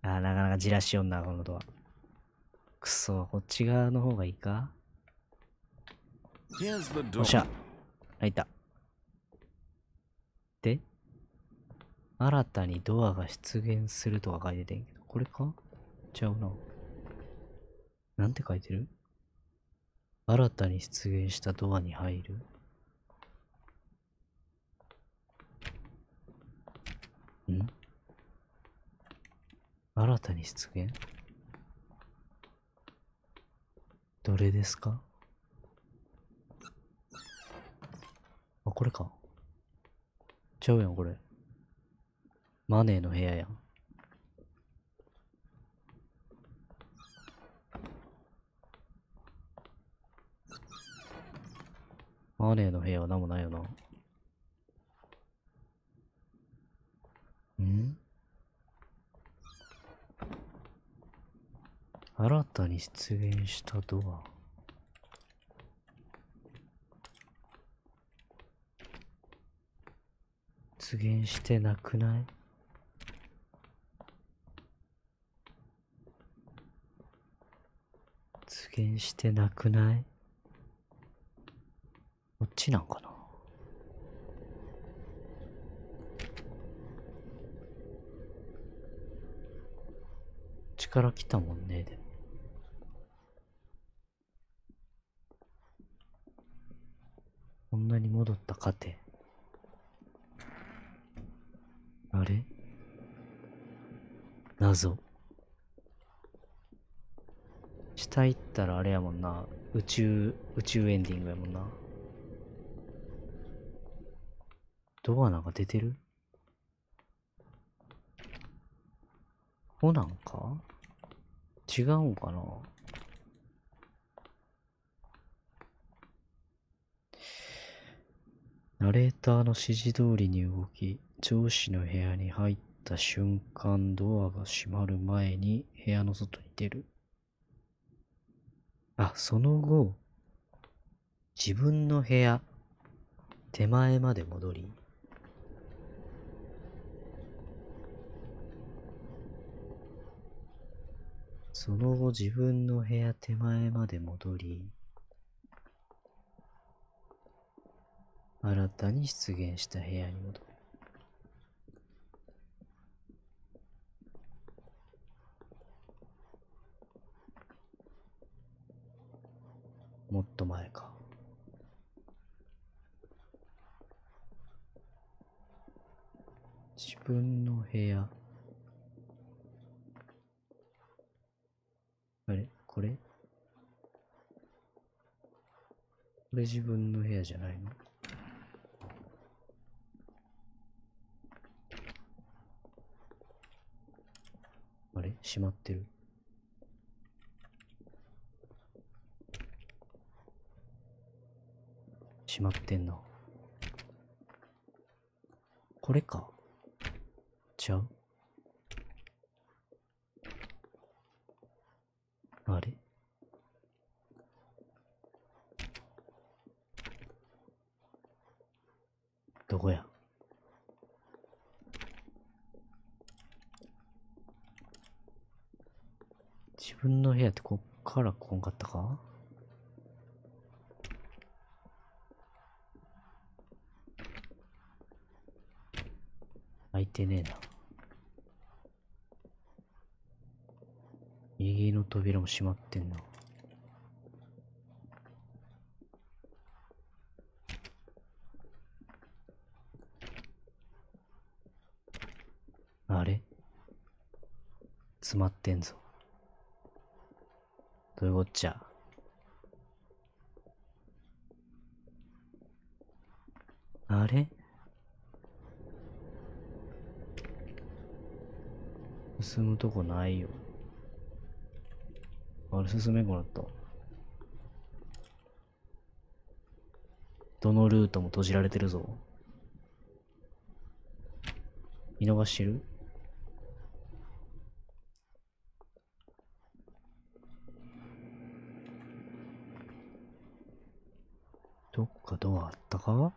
あー、なかなかじらしよんな、このドア。くそ、こっち側の方がいいか？ Here's the おっしゃ。 door. 開いた。で、新たにドアが出現するとか書いててんけど、これか？ちゃうな。なんて書いてる？新たに出現したドアに入る？ん？新たに出現？どれですか？あ、これか。ちゃうやん、これ。マネーの部屋やん。マネーの部屋は何もないよな。ん？新たに出現したドア。出現してなくない？出現してなくない？こっちなんかな？力来たもんね、でも。こんなに戻ったかて。あれ？謎。下行ったらあれやもんな。宇宙エンディングやもんな。ドアなんか出てる？こうなんか？違うんかな？ナレーターの指示通りに動き、上司の部屋に入った瞬間、ドアが閉まる前に部屋の外に出る。あ、その後、自分の部屋、手前まで戻り、その後自分の部屋手前まで戻り、新たに出現した部屋に戻る。もっと前か。自分の部屋。あれこれ自分の部屋じゃないの？あれ閉まってる。閉まってんな。これか。ちゃう？あれ？どこや？自分の部屋ってこっから来んかったか？開いてねえな。右の扉も閉まってんな。あれ？詰まってんぞ。どういうこっちゃ。あれ？進むとこないよ。あれ進めんくなった。どのルートも閉じられてるぞ。見逃してる？どっかドアあったか？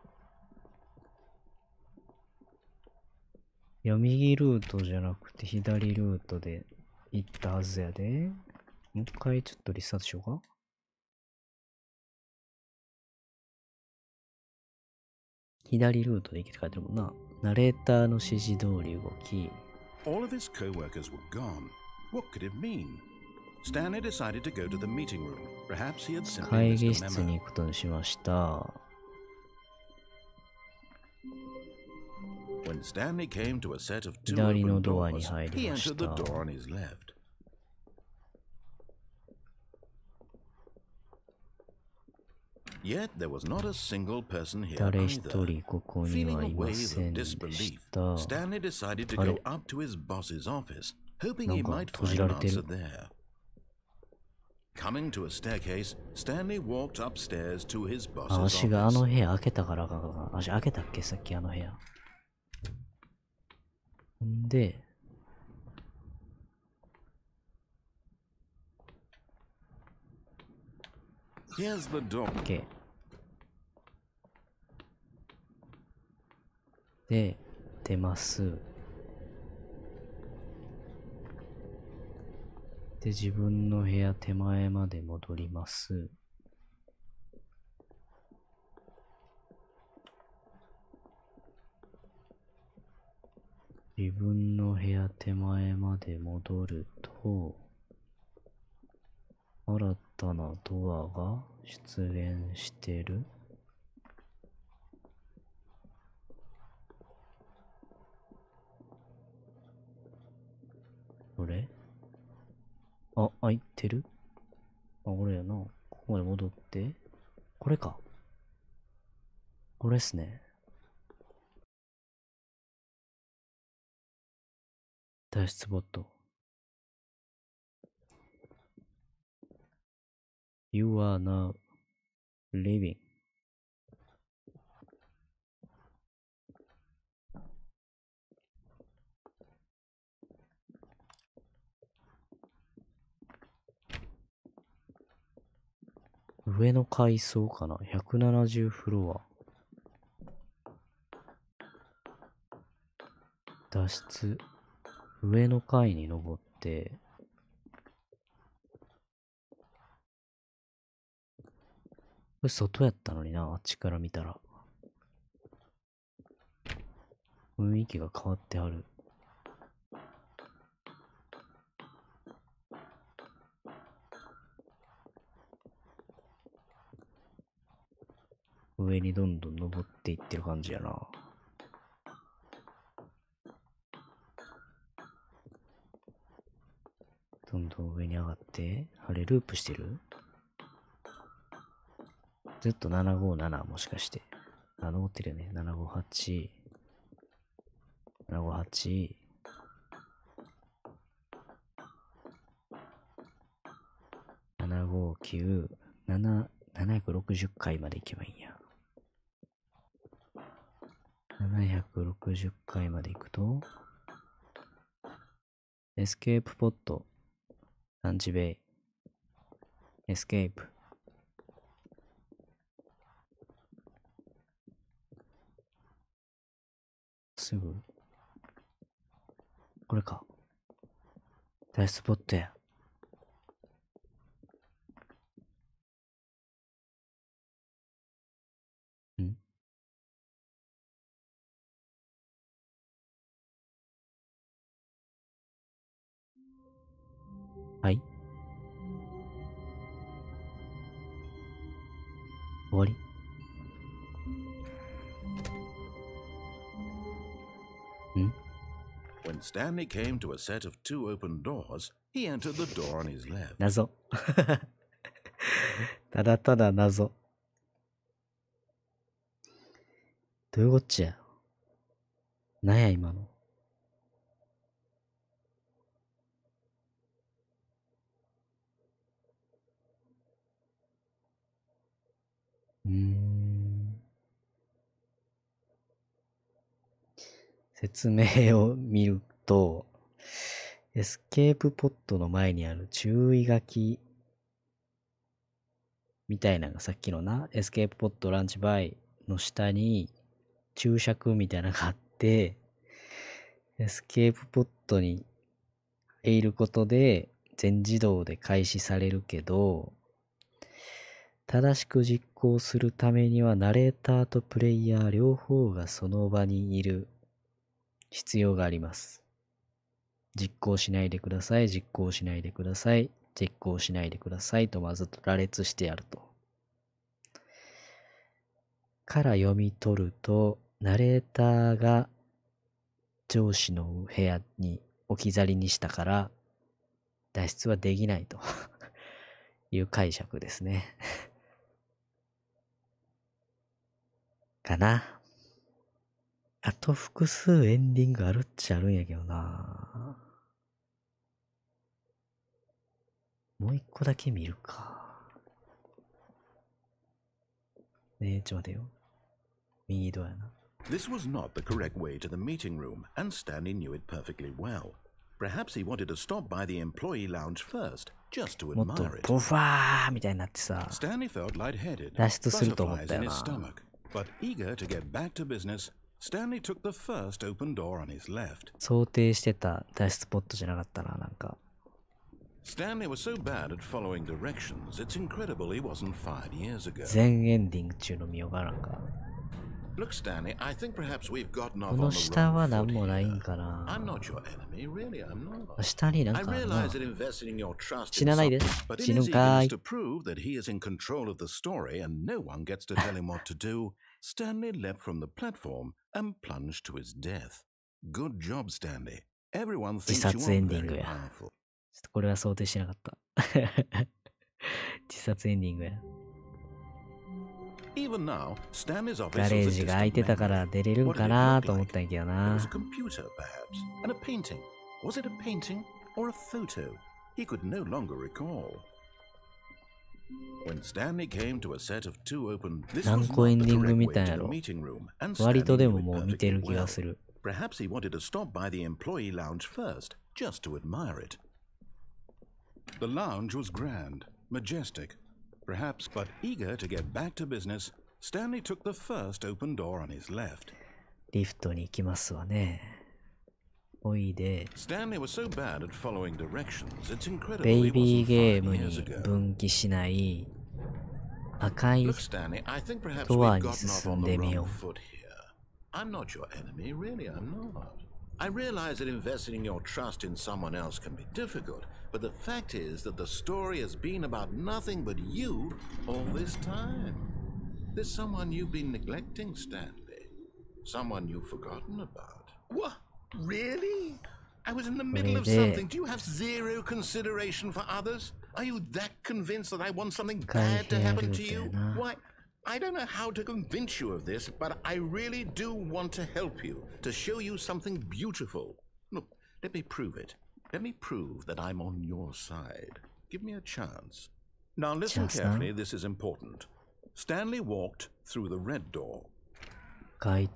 いや、右ルートじゃなくて左ルートで行ったはずやで。もう一回ちょっとリスタートしようか。左ルートで行けって書いてるもんな。ナレーターの指示通り動き。All of his co-workers were gone. What could it mean? Stanley decided to go to the meeting room. Perhaps he had simply 会 missed 議 a 室に memo. 行くことにしました。When Stanley came to a set of two 左の open ドアに doors, 入 he りま entered し the た。 door on his left. Yet there was not a single person here 誰一 either. 人ここに Feeling は a いま wave せ of んでし disbelief, た。 Stanley decided to あれ？ go up to his boss's office, hoping なん he か might 閉じ find ら an れて answer る。 there. Coming to a staircase, Stanley walked upstairs to his あ、 boss's 足があの office. 部屋開けたからか。足開けたっけさっきあの部屋。んで、Here's the door. OK。で、出ます。で、自分の部屋手前まで戻ります。自分の部屋手前まで戻ると、新たなドアが出現してる。これ？あ、開いてる？あ、これやな。ここまで戻って。これか。これっすね。脱出ボット。You are now living. 上の階層かな ?170 フロア。脱出。上の階に登って、これ外やったのにな、あっちから見たら。雰囲気が変わってある。上にどんどん登っていってる感じやな。どんどん上に上がって、あれループしてる？ずっと757もしかして。登ってるよね。758。758。759。760回まで行けばいいんや。760回まで行くと、エスケープポット。ランチベイ。エスケープ。すぐ。これか。脱出ポットや。ん？はい。終わり？ When Stanley came to a set of 2 open doors, he entered the door on his left. 謎。ただただ謎。どういうこっちゃ？なんや今の。説明を見ると、エスケープポットの前にある注意書きみたいなのがさっきのな、エスケープポットランチバイの下に注釈みたいなのがあって、エスケープポットに入ることで全自動で開始されるけど、正しく実行するためにはナレーターとプレイヤー両方がその場にいる必要があります。実行しないでください、実行しないでください、実行しないでくださいとまず羅列してやると。から読み取ると、ナレーターが上司の部屋に置き去りにしたから脱出はできないという解釈ですね。かな。あと複数エンディングあるっちゃあるんやけどな。もう一個だけ見るか。ちょっと待てよ。右ドアやな。This was not the correct way to the meeting room, and Stanley knew it perfectly well. Perhaps he wanted to stop by the employee lounge first, just to もっと admire it. ポファーみたいになってさ、 Stanley felt lightheaded, 脱出すると思っ butterflies た in よ his な。 stomach. But eager to get back to business, Stanley took the first open door on his left. 想定してた脱出ポットじゃなかったな、なんか。Stanley was so bad at following directions, it's incredible he wasn't fired years ago. 全エンディング中の見ようがなんか。Look, Stanley, I think perhaps we've gotten こ off の on the 下は wrong 何 foot もないん here. かな。 I'm not your enemy, really, I'm not. 下になん I かあるな。 realize that investing in your trust 死 in なないで。 something, but 死 in ぬ his んか eagerness い。 to prove that he is in control of the story and no one gets to tell him what to do, Stanley leapt from the platform and plunged to his death. Good job, Stanley. Everyone 自 thinks you 殺エ are ンディング very や。 powerful. ちょっとこれは想定してなかった。自殺エンディングや。Even now, Stanley's ガ office レー was a ジが空い distant てたから memory. 出れるん What か did it な look と思っ like? たんやけど It な。 was a computer, perhaps, and a painting. Was it a painting or a photo? He could no longer recall. When Stanley came to a set of 2 open, this 何 was 個エン not デ the ィング correct 見 way たん to や the ろ。 meeting room, and 割 Stanley とで knew も it もう見て perfectly る気が well. する。 Perhaps he wanted to stop by the employee lounge first, just to admire it. The lounge was grand, majestic, perhaps, but eager to get back to business, Stanley took the first open door on his left. リフトに行きますわね。おいで。 Stanley was so bad at following directions, it's incredible ベ he イビー wasn't ゲー 5ム years に ago. 分岐しない赤い Look, Stanley, I think perhaps ドア we've に gotten off 進 on ん the でみ wrong よう。 foot here. I'm not your enemy, really, I'm not. I realize that investing your trust in someone else can be difficult, but the fact is that the story has been about nothing but you all this time. There's someone you've been neglecting, Stanley. Someone you've forgotten about. What? Really? I was in the middle of something. Do you have zero consideration for others? Are you that convinced that I want something bad to happen to you? Why? I don't know how to convince you of this, but I really do want to help you, to show you something beautiful. Look, let me prove it. Let me prove that I'm on your side. Give me a chance. Now listen carefully, this is important. Stanley walked through the red door. Oh,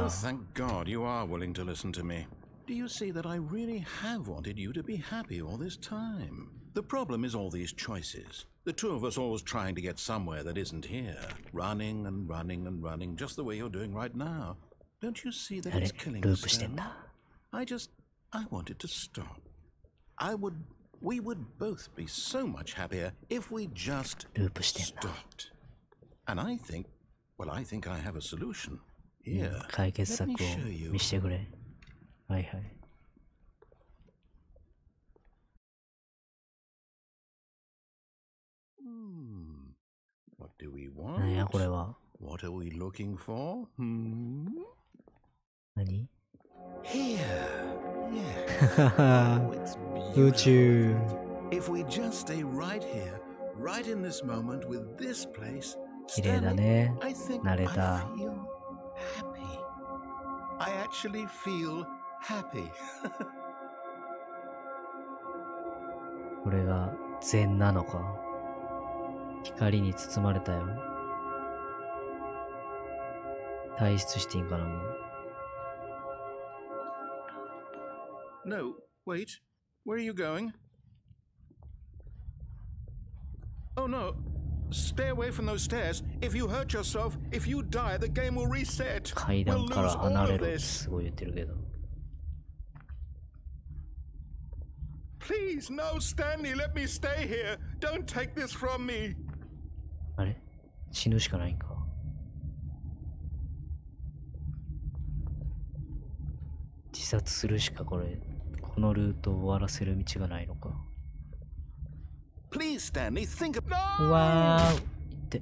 thank God you are willing to listen to me. Do you see that I really have wanted you to be happy all this time? The problem is all these choices. The two of us always trying to get somewhere that isn't here. Running and running and running, just the way you're doing right now. Don't you see that it's killing us, Stanley? I wanted to stop. We would both be so much happier if we just stopped. And I think I have a solution. Here, let me show you. What do we want? What are we looking for? Here. Yeah. Oh, it's beautiful. If we just stay right here, right in this moment with this place, Stanley, I think I feel happy. I actually feel happy. これが禅なのか。光に包まれたよ。退出していいんかなもう。No, wait. Where are you going? Oh no. Stay away from those stairs. If you hurt yourself, if you die, the game will reset. 階段から離れろってすごい言ってるけど。Please, no, Stanley, let me stay here. Don't take this from me. あれ？死ぬしかないんか。自殺するしかこのルートを終わらせる道がないのか。Please, Stanley, think of... No! うわー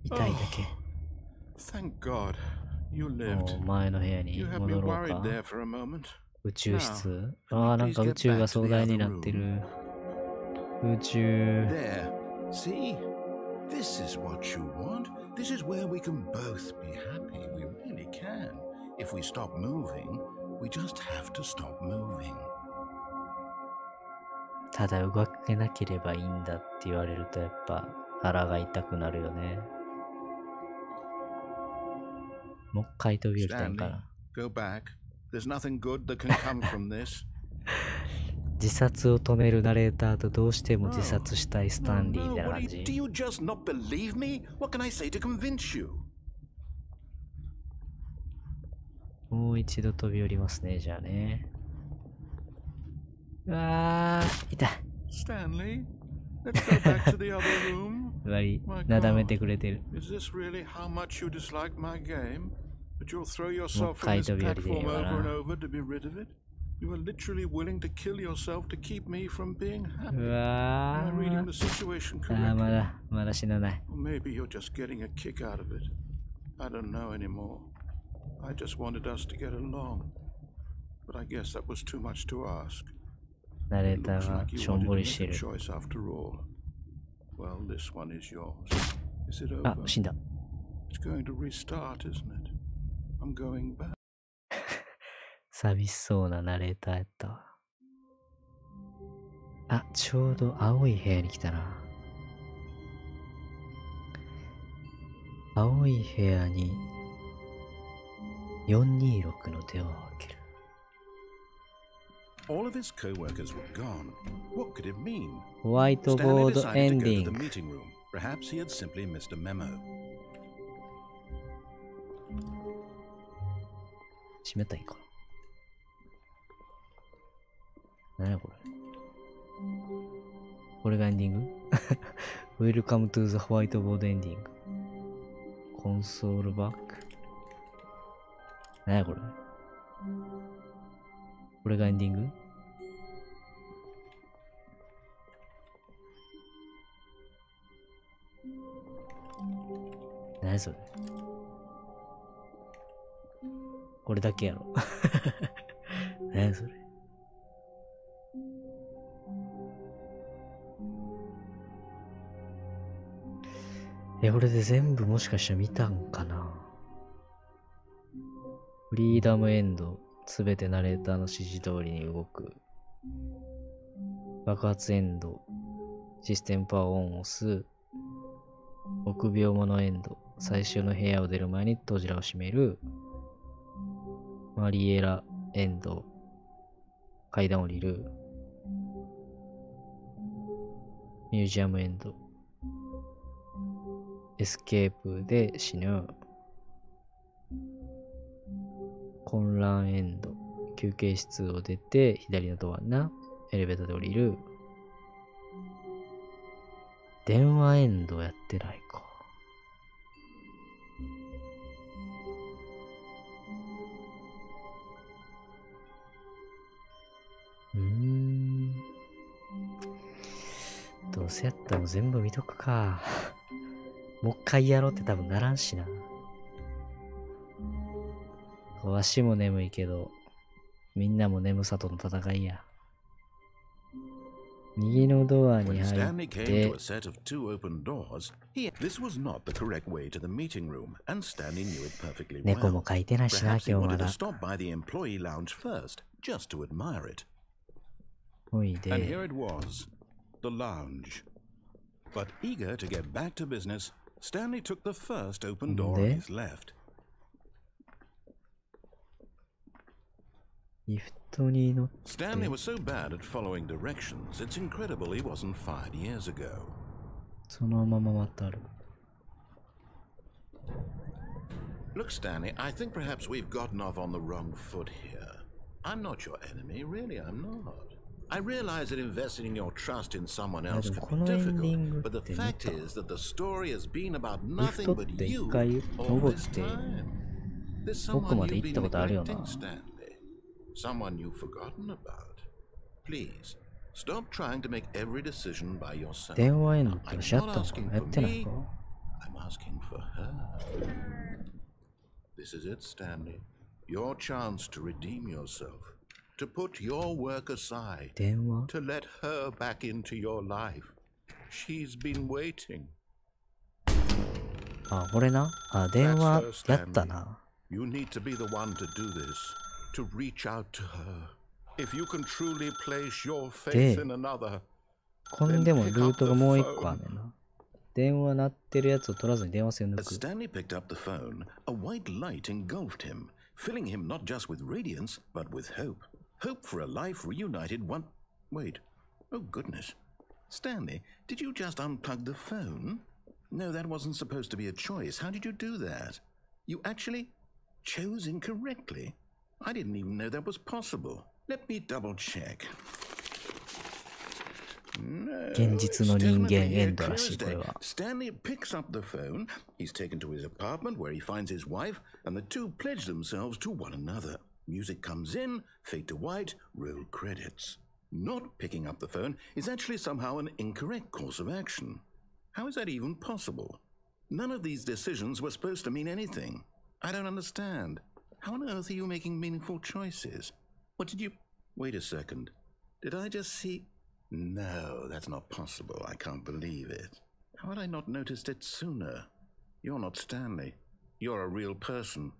痛いだけ。Thank God, you lived. 前の部屋に戻ろうか。宇宙室。ああ、なんか宇宙が壮大になってる。宇宙。There. See? This is what you want. This is where we can both be happy. We really can. If we stop moving, we just have to stop moving. ただ動けなければいいんだって言われるとやっぱ腹が痛くなるよね。もう一回飛び降りたいんかな。Go back. There's nothing good that can come from this. 自殺を止めるナレーターとどうしても自殺したいスタンリーみたいな感じ。Do you just not believe me? What can I say to convince you? もう一度飛び降りますね、じゃあね。うわー、痛い。Stanley, let's go back to the other room. 割り、なだめてくれてる。Is this really how much you dislike my game? But you'll throw yourself from this platform over and over to be rid of it? You are literally willing to kill yourself to keep me from being happy. Am I reading the situation correctly? まだ死なない。Or maybe you're just getting a kick out of it. I don't know anymore. I just wanted us to get along. But I guess that was too much to ask. ナレーターがしょんぼりしてる。Well, this one is yours. Is it over? あ、死んだ。It's going to restart, isn't it? I'm going back. 寂しそうなナレーターやったわ。あ、ちょうど青い部屋に来たな。青い部屋に426の手を開ける。All of his co-workers were gone. What could it mean? ホワイトボードエンディング。Perhaps he had simply missed a memo. 閉めたいかな。何やこれ。これがエンディング？Welcome to the ホワイトボードエンディング。コンソールバック。何やこれ。これがエンディング？何それ。これだけやろ。何それ。これで全部もしかしたら見たんかな。フリーダムエンド、すべてナレーターの指示通りに動く。爆発エンド、システムパワーオンを押す。臆病者エンド、最終の部屋を出る前に扉を閉める。マリエラエンド、階段降りる。ミュージアムエンド、エスケープで死ぬ。混乱エンド、休憩室を出て左のドアな。エレベーターで降りる。電話エンドやってないか。どうせやったらもう全部見とくか。もう一回やろうって多分ならんしな。わしも眠いけど、みんなも眠さとの戦いや。右のドアに When 入 Stanley っ came て to a set of two open doors, this was not the correct way to the meeting room, and Stanley knew it perfectly 猫 well. も書いてないしな、 Perhaps he 今日ま wanted だ to。stop by the employee lounge first, just to admire it. おい And で。 here it was, the lounge. But eager to get back to business, Stanley took the first open door on his left. リフトに乗って。 Stanley was so bad at following directions, it's incredible he wasn't fired years ago. そのまま渡る。 Look, Stanley, I think perhaps we've gotten off on the wrong foot here. I'm not your enemy, really, I'm not. I realize that investing in your trust in someone else can be difficult, but the fact is that the story has been about nothing but you all this time. There's someone you've been neglecting, Stanley. Someone you've forgotten about. Please, stop trying to make every decision by yourself. 電話エンドって I'm しあった not のか asking な？やっ for てない me, か？ I'm asking for her. This is it, Stanley. Your chance to redeem yourself. To put your work aside. 電話？ To let her back into your life. She's been waiting. あ、これな。あ、電話やったな。 You need to be the one to do this. To reach out to her. If you can truly place your faith in another. こんでもルートがもう一個あんねんな。電話鳴ってるやつを取らずに電話線抜 As く。 Stanley picked up the phone, a white light engulfed him, filling him not just with radiance, but with hope. Hope for a life reunited one... Wait. Oh, goodness. Stanley, did you just unplug the phone? No, that wasn't supposed to be a choice. How did you do that? You actually chose incorrectly? I didn't even know that was possible. Let me double check. No, 現実の人間 definitely エ a ンドら clear しい、これ mistake. は。 Stanley picks up the phone. He's taken to his apartment where he finds his wife, and the two pledge themselves to one another. Music comes in, fade to white, roll credits. Not picking up the phone is actually somehow an incorrect course of action. How is that even possible? None of these decisions were supposed to mean anything. I don't understand. How on earth are you making meaningful choices? What did you... Wait a second. Did I just see... No, that's not possible. I can't believe it. How had I not noticed it sooner? You're not Stanley. You're a real person.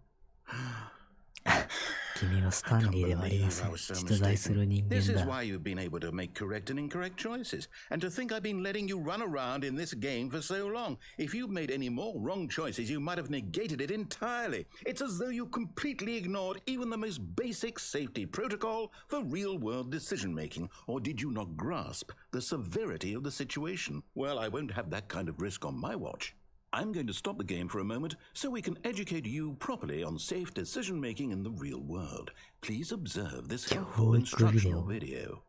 君はスタンリーではありません。実在する人間 This is だ。 why you've been able to make correct and incorrect choices. And to think I've been letting you run around in this game for so long. If you'd made any more wrong choices, you might have negated it entirely. It's as though you completely ignored even the most basic safety protocol for real-world decision-making. Or did you not grasp the severity of the situation? Well, I won't have that kind of risk on my watch. I'm going to stop the game for a moment so we can educate you properly on safe decision-making in the real world. Please observe this helpful instructional video.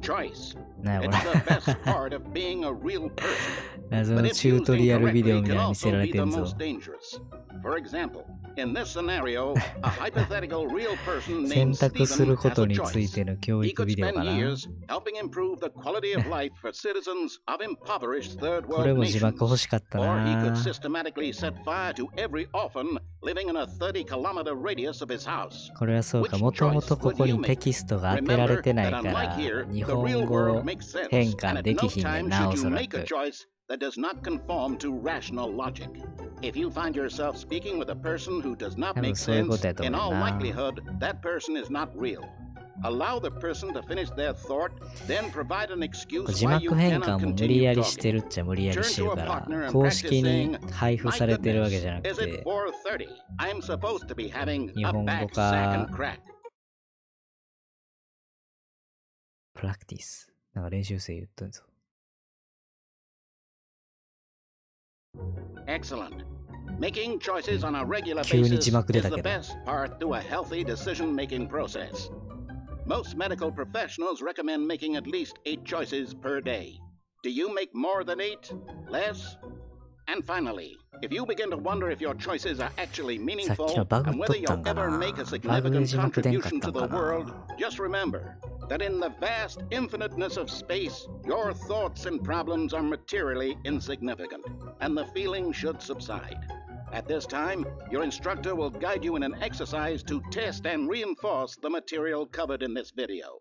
Choice. なあ、こ It's れ。 the best part of being a real person. 謎 But の if チュー used トリアルビデオ incorrectly みたい can なの見せ also られ be て the んぞ。 most dangerous. For example, in this scenario, a hypothetical real person 選 named 択す Stephen るこ has と a につい choice. ての教 He 育 could ビデオ spend かな。 years helping improve the quality of life for citizens of impoverished third これ world も字 nations. 幕欲しかった Or he could な。 systematically set fire to every orphan living in a 30-kilometer radius of his house. これはそうか、もともとここにテキストが当てられてないから、日本語変換できひんねんな、おそらく。 That does not conform to rational logic. If you find yourself speaking with a person who does not make sense, in all likelihood, that person is not real. Allow the person to finish their thought, then provide an excuse 字 why you 幕変換 cannot も無 continue 理やりして talking. るっちゃ無理やり Turn してる to a から、 partner and 公 practice 式に saying, 配布 "My されてるわけ goodness, じゃなく is it て、 4:30? I'm supposed to be having 日 a 本語 back か sack and crack." プラクティス。なんか練習生言ったんですよ。 Excellent. Making choices on a regular 急に basis 字幕出 is た the けど。 best part to a healthy decision-making process. Most medical professionals recommend making at least 8 choices per day. Do you make more than 8? Less? And finally, if you begin to wonder if your choices are actually さっき meaningful のバグ and っと whether ったん you'll か ever な。 make a バグで significant 字幕出んかっ contribution た to ん the か world, な。 just remember that in the vast infiniteness of space, your thoughts and problems are materially insignificant, and the feeling should subside. At this time, your instructor will guide you in an exercise to test and reinforce the material covered in this video.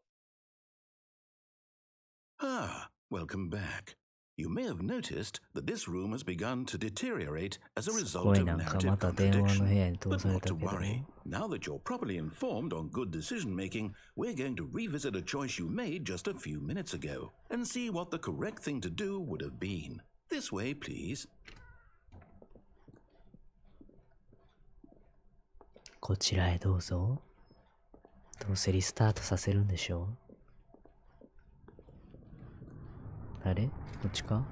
Ah, welcome back. You may have noticed that this room has begun to deteriorate as a す result ごい of なんか narrative また電話の部 contradiction. 屋に通 But され not た to けど。 worry. Now that you're properly informed on good decision making, we're going to revisit a choice you made just a few minutes ago and see what the correct thing to do would have been. This way, please. こちらへどうぞ。どうせリスタートさせるんでしょう。あれ？こっちか？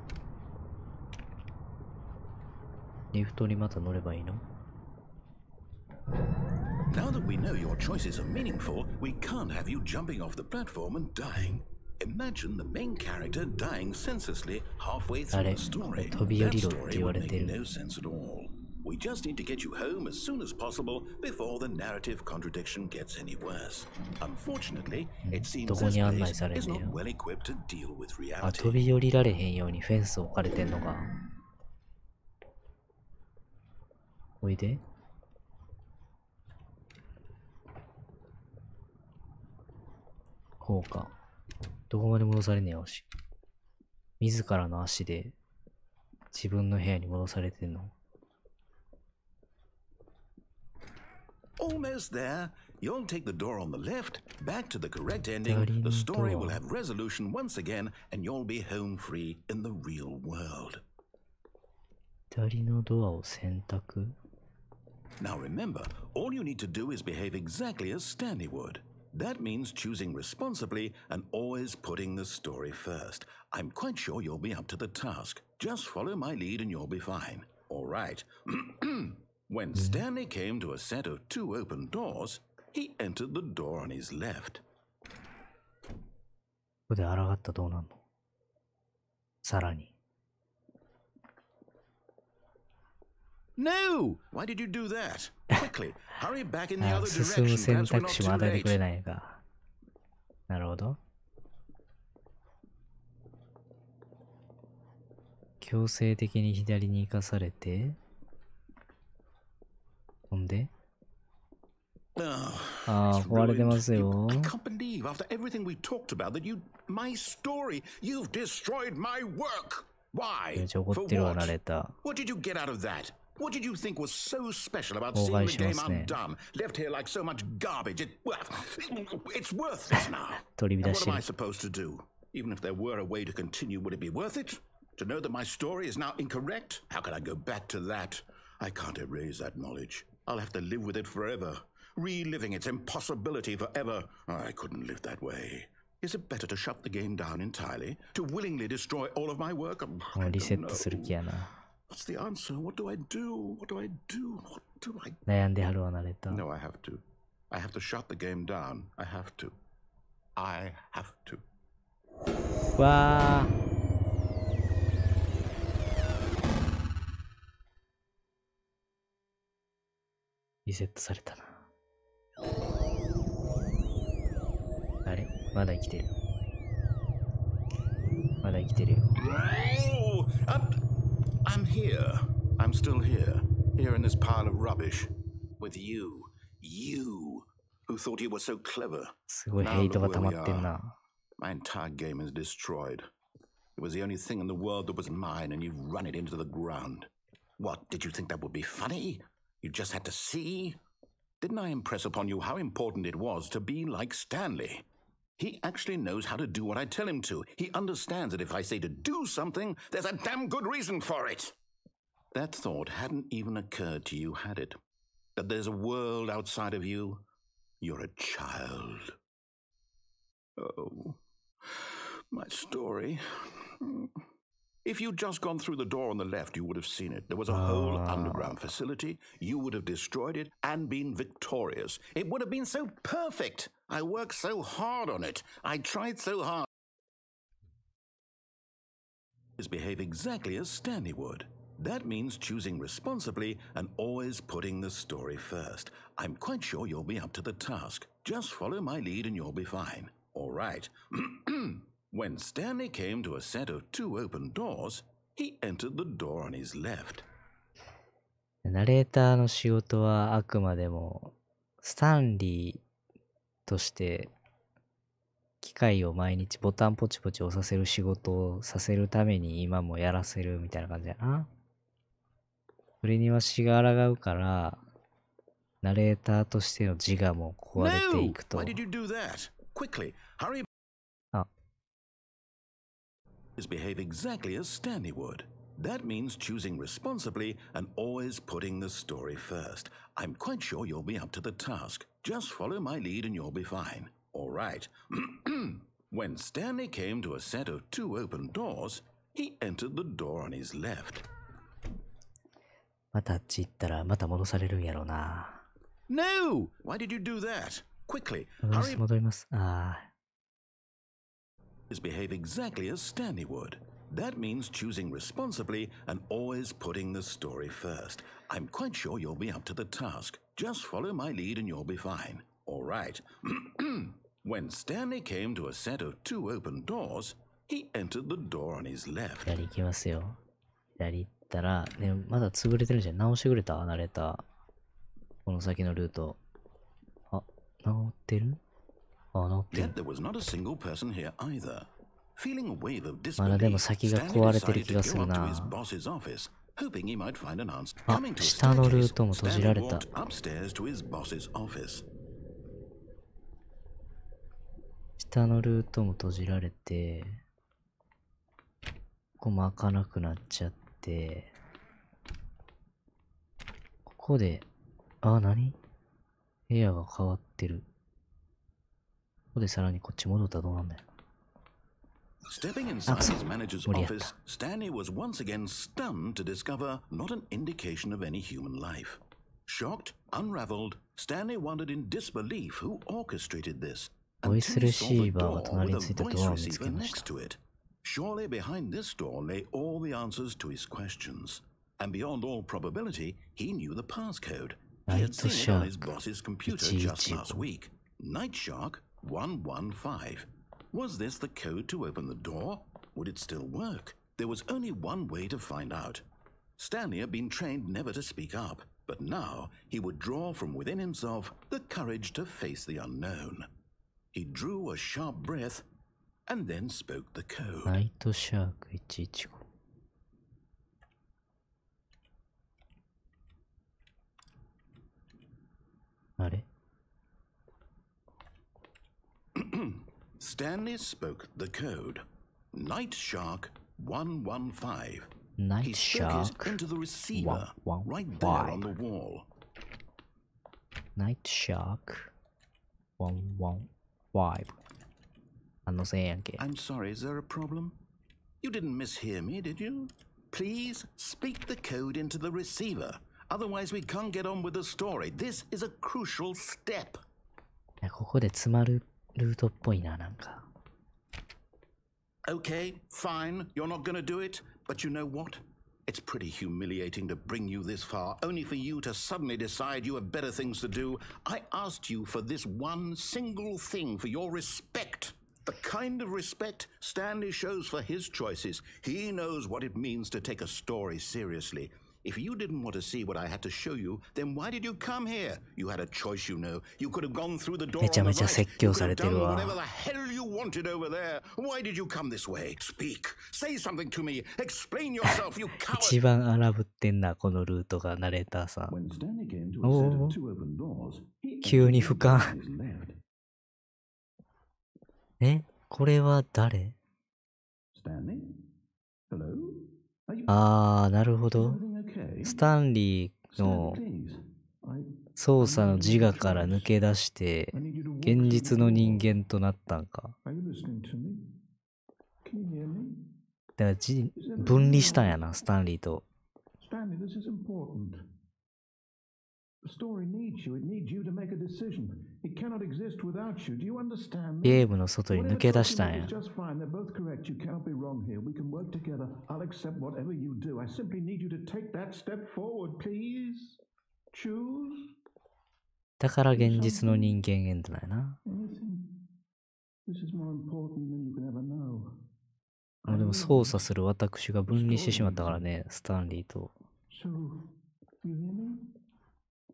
リフトにまた乗ればいいの？ Now that we know your choices are meaningful, we can't have you jumping off the platform and dying. Imagine the main character dying senselessly halfway through the story. That story would make no sense at all. We just need to get you home as soon as possible before the narrative contradiction gets any worse. Unfortunately, it seems this place is not well equipped to deal with あ、 reality. 飛び降りられへんようにフェンス置かれてんのか。おいで。こうか。どこまで戻されんねやろし。自らの足で自分の部屋に戻されてんの。Almost there. You'll take the door on the left, back to the correct ending. The story will have resolution once again, and you'll be home free in the real world. 左のドアを選択。 Now remember, all you need to do is behave exactly as Stanley would. That means choosing responsibly and always putting the story first. I'm quite sure you'll be up to the task. Just follow my lead and you'll be fine. All right. When Stanley came to a set of 2 open doors, he entered the door on his left. ここで抗ったらどうなんの？さらに。No! Why did you do that? Quickly, hurry back in the あ、 other 進む direction. 選 Perhaps we're 択 not 肢 too も与えてくれ late. ないのか。なるほど。強制的に左に行かされて、ほんで、ああ、壊れてますよ。 I can't believe after everything we talked about that my story, you've destroyed my work. Why? めっちゃ怒ってるわ、ナレーター。 What did you get out of that? What did you think was so special about seeing the game undone? Left here like so much garbage. It's worthless now. And what am I supposed to do? Even if there were a way to continue, would it be worth it? To know that my story is now incorrect? How can I go back to that? I can't erase that knowledge. I'll have to live with it forever. Reliving its impossibility forever. I couldn't live that way. Is it better to shut the game down entirely? To willingly destroy all of my work? I don't know. What's the answer? What do I do? What do I do? What do I do? 悩んではるわ、ナレーター。 No, I have to. I have to shut the game down. I have to. I have to. わー。リセットされたな。あれまだ生きてる。まだ生きてるよ。Oh, I'm here. I'm still here. Here in this pile of rubbish. With you. You. Who thought you were so clever. すごいヘイトが溜まってんな。My entire game is destroyed. It was the only thing in the world that was mine, and you've run it into the ground. What, did you think that would be funny? You just had to see? Didn't I impress upon you how important it was to be like Stanley? He actually knows how to do what I tell him to. He understands that if I say to do something, there's a damn good reason for it. That thought hadn't even occurred to you, had it? That there's a world outside of you? You're a child. Oh, my story. If you'd just gone through the door on the left, you would have seen it. There was a whole underground facility. You would have destroyed it and been victorious. It would have been so perfect. I worked so hard on it. I tried so hard. Behave exactly as Stanley would. That means choosing responsibly and always putting the story first. I'm quite sure you'll be up to the task. Just follow my lead and you'll be fine. All right. When Stanley came to a set of 2 open doors, he entered the door on his left. ナレーターの仕事はあくまでもスタンリーとして機械を毎日ボタンポチポチ押させる仕事をさせるために今もやらせるみたいな感じだな。それにわしが抗うからナレーターとしての自我も壊れていくと。Why did you do that? Quickly, hurry. あ。Behave exactly as Stanley would. That means choosing responsibly and always putting the story first. I'm quite sure you'll be up to the task. Just follow my lead and you'll be fine. All right. When Stanley came to a set of 2 open doors, he entered the door on his left. またあっち行ったらまた戻されるんやろうな。No! Why did you do that? Quickly, 戻ります。ああ。Behave exactly as Stanley would. That means choosing responsibly and always putting the story first. I'm quite sure you'll be up to the task. Just follow my lead and you'll be fine. All right. When Stanley came to a set of 2 open doors, he entered the door on his left. 左行きますよ。左行ったら、ね、まだ潰れてるじゃん。直してくれたナレーター。この先のルート。あ、直ってる？あ、直ってる。Yet there was not a single person here either. Feeling a wave of まだでも disbelief, 先が Stanley 壊れてる decided 気 to がす go る up to な。 his boss's office, hoping he might find an answer. あ、 Coming to a 下のルー staircase, トも閉じら Stanley れた。 walked upstairs to his boss's office. 下のルートも閉じられて、ここも開かなくなっちゃって、ここで、あ、何？部屋が変わってる。ここでさらにこっち戻ったらどうなんだよ。Stepping inside his manager's office, Stanley was once again stunned to discover not an indication of any human life. Shocked, unraveled, Stanley wondered in disbelief who orchestrated this. ボイス Until レ he シ saw the ーバーが door 隣 with につ a いた voice ドアを見つけ receiver まし next た。 to it. Surely behind this door lay all the answers to his questions. And beyond all probability, he knew the passcode. He had seen it on his boss's computer just last week. Night Shark 115. Was this the code to open the door? Would it still work? There was only one way to find out. Stanley had been trained never to speak up, but now he would draw from within himself the courage to face the unknown. He drew a sharp breath and then spoke the code. ナイトシャーク115。あれ？ Stanley spoke the code. Night Shark 115. Night He spoke it Shark into the receiver right there on the wall. Night Shark 115。あのせんやんけ。 I'm sorry, is there a problem? You didn't mishear me, did you? Please speak the code into the receiver. Otherwise we can't get on with the story. This is a crucial step. ここで詰まるルートっぽいな、なんか。Okay, fine, you're not gonna do it, but you know what? It's pretty humiliating to bring you this far, only for you to suddenly decide you have better things to do. I asked you for this one single thing, for your respect. The kind of respect Stanley shows for his choices. He knows what it means to take a story seriously. If you didn't want to see what I had to show you, then why did you come here? You had a choice, you know. You could have gone through the door on the right. You could have done whatever the hell you wanted over there. Why did you come this way? Speak. Say something to me. Explain yourself, you coward. 一番荒ぶってんな、このルートがナレーターさん。おお、急に俯瞰。これは誰？あー、なるほど。スタンリーの操作の自我から抜け出して、現実の人間となったんか。だから分離したんやな、スタンリーと。ゲームの外に抜け出したんや。だから現実の人間エンドなんやな。でも操作する私が分離してしまったからね、スタンリーと。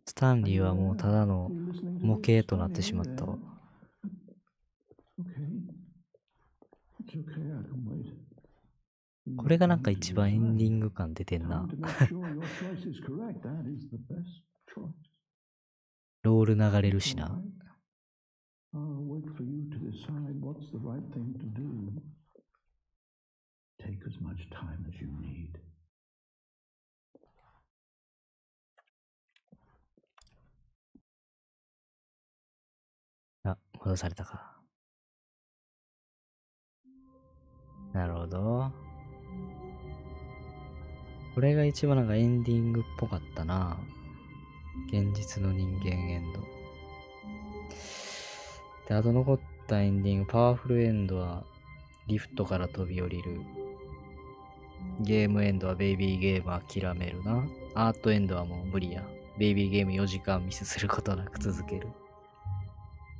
スタンリーはもうただの模型となってしまったわ。これがなんか一番エンディング感出てんな。ロール流れるしな。あ、戻されたか。なるほど。これが一番なんかエンディングっぽかったな。現実の人間エンド。で、あと残ったエンディング、パワフルエンドはリフトから飛び降りる。ゲームエンドはベイビーゲーム諦めるな。アートエンドはもう無理や。ベイビーゲーム4時間ミスすることなく続ける。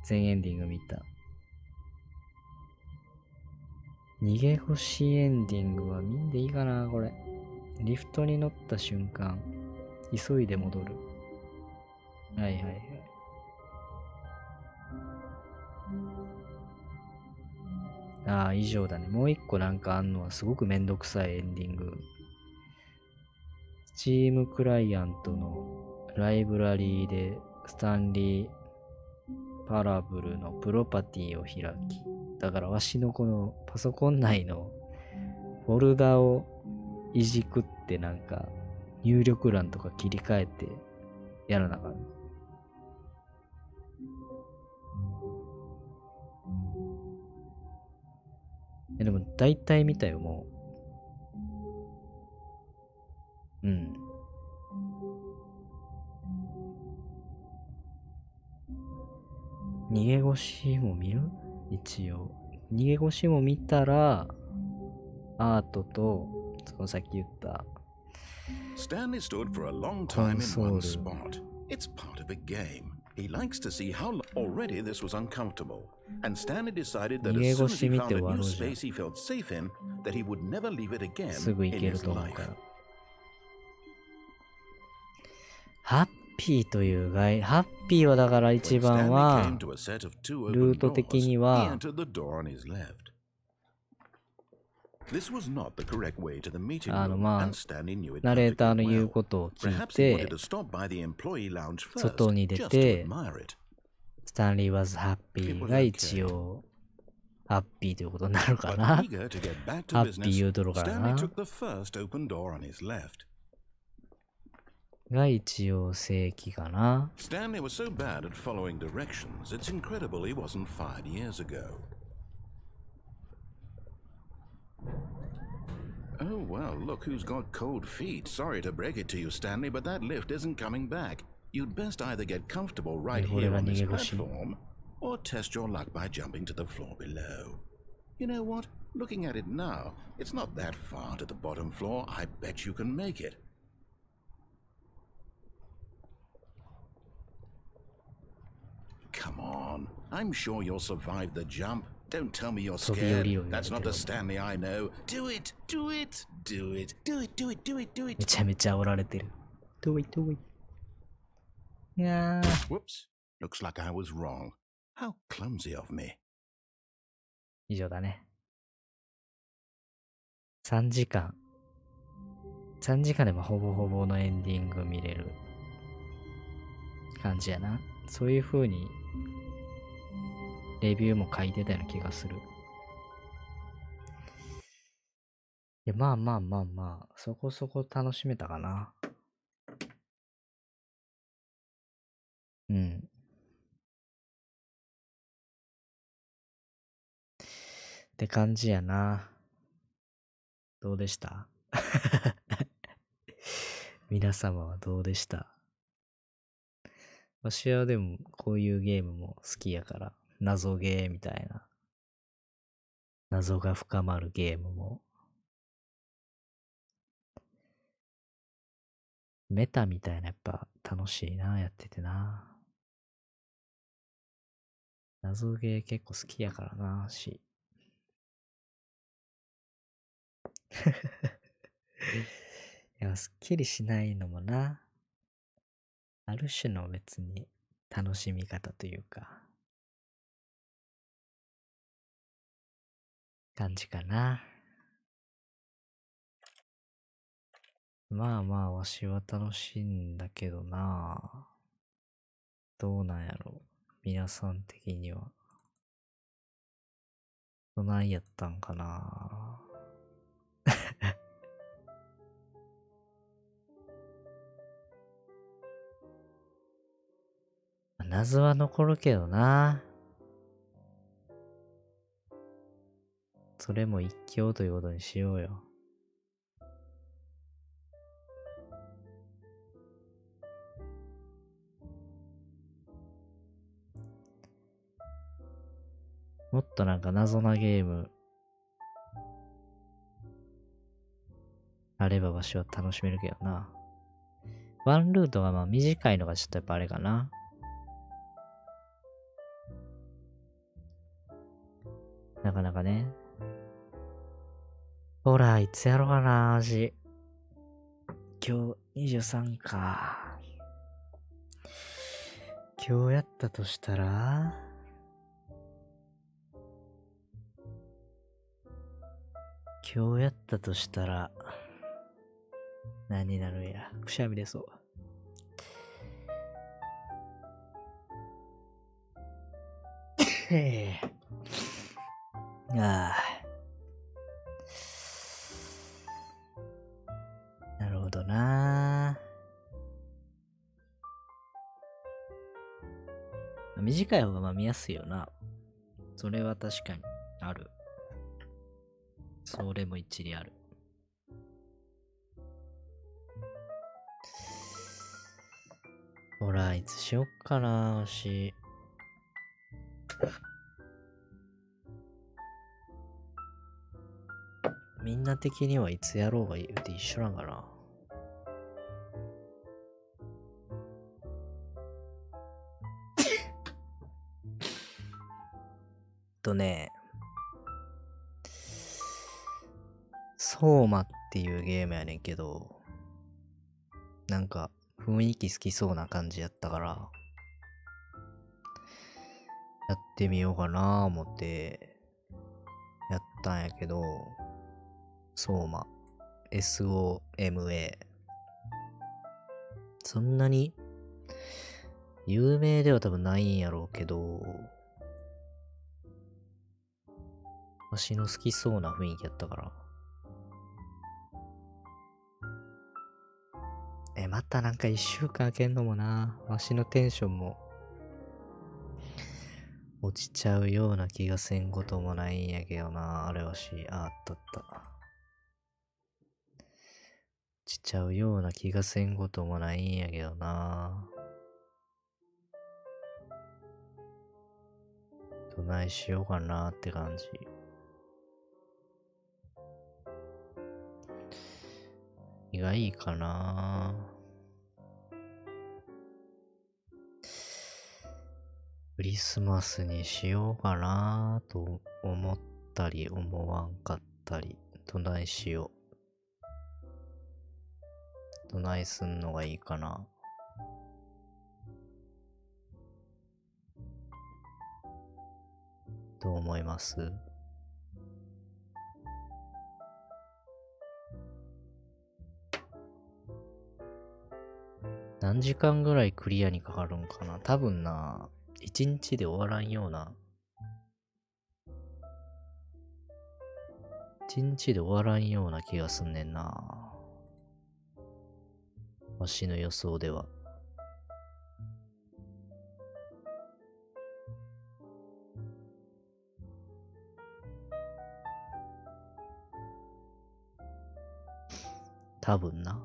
全エンディング見た。逃げ腰エンディングは見んでいいかな、これ。リフトに乗った瞬間、急いで戻る。はいはいはい。ああ、以上だね。もう一個なんかあんのはすごくめんどくさいエンディング。スチームクライアントのライブラリーでスタンリー・パラブルのプロパティを開き、だからわしのこのパソコン内のフォルダをいじくってなんか入力欄とか切り替えてやらなあかん。でも大体見たよ、もう。うん。逃げ腰も見る？一応。逃げ腰も見たら、アートと、そのさっき言った、Stanley stood for a long time in one spot. It's part of a game. He likes to see how already this was uncomfortable. And Stanley decided that as soon as he found a new space he felt safe in, that he would never leave it again in his life. ハッピーというハッピーはだから一番は、ルート的には、まあ、ナレーターの言うことを聞いて、外に出て、スタンリー was happy が一応、ハッピーということになるかな。ハッピー言うとるからな。が一応正規かな。Stanley was so bad at following directions, it's incredible he wasn't fired years ago. Oh, well, look who's got cold feet. Sorry to break it to you, Stanley, but that lift isn't coming back. You'd best either get comfortable right here on this platform, or test your luck by jumping to the floor below. You know what? Looking at it now, it's not that far to the bottom floor. I bet you can make it. Come on. I'm sure you'll survive the jump. Don't tell me you're scared. That's not the Stanley I know. Do it! Do it! Do it! Do it! Do it! Do it! Do it! めちゃめちゃ煽られてる。Do it, do it. いやー。Whoops. Looks like I was wrong. How clumsy of me. 以上だね。3時間。3時間でもほぼほぼのエンディング見れる感じやな。そういう風にレビューも書いてたような気がする。いや、まあまあまあまあ、そこそこ楽しめたかな。うん。って感じやな。どうでした皆様はどうでした？わしはでもこういうゲームも好きやから、謎ゲーみたいな。謎が深まるゲームも。メタみたいなやっぱ楽しいな、やっててな。謎ゲー結構好きやからな、し。いや、すっきりしないのもな。ある種の別に楽しみ方というか、感じかな。まあまあ、わしは楽しいんだけどな。どうなんやろ。皆さん的には。どないやったんかな。謎は残るけどな。それも一興ということにしようよ。もっとなんか謎なゲームあればわしは楽しめるけどな。ワンルートがまあ短いのがちょっとやっぱあれかな。なかなかね。ほら、いつやろうかな、味。今日23か。今日やったとしたら何になるんや。くしゃみ出そう。ああ。なるほどな。短い方がまあ見やすいよな。それは確かにある。それも一理ある。ほら、いつしよっかな、わし。みんな的にはいつやろうが言うて一緒なんかな。相馬っていうゲームやねんけど、なんか雰囲気好きそうな感じやったから、やってみようかな思ってやったんやけど、相馬 SOMA そんなに有名では多分ないんやろうけど、わしの好きそうな雰囲気やったから。またなんか1週間空けんのもな、わしのテンションも落ちちゃうような気がせんこともないんやけどな。あれわし、あったあった。落ちちゃうような気がせんこともないんやけどな。どないしようかなって感じ。何がいいかな。クリスマスにしようかなと思ったり思わんかったり。どないしよう。どないすんのがいいかな。どう思います？何時間ぐらいクリアにかかるんかな。多分な、1日で終わらんような。1日で終わらんような気がすんねんな。わしの予想では。多分な。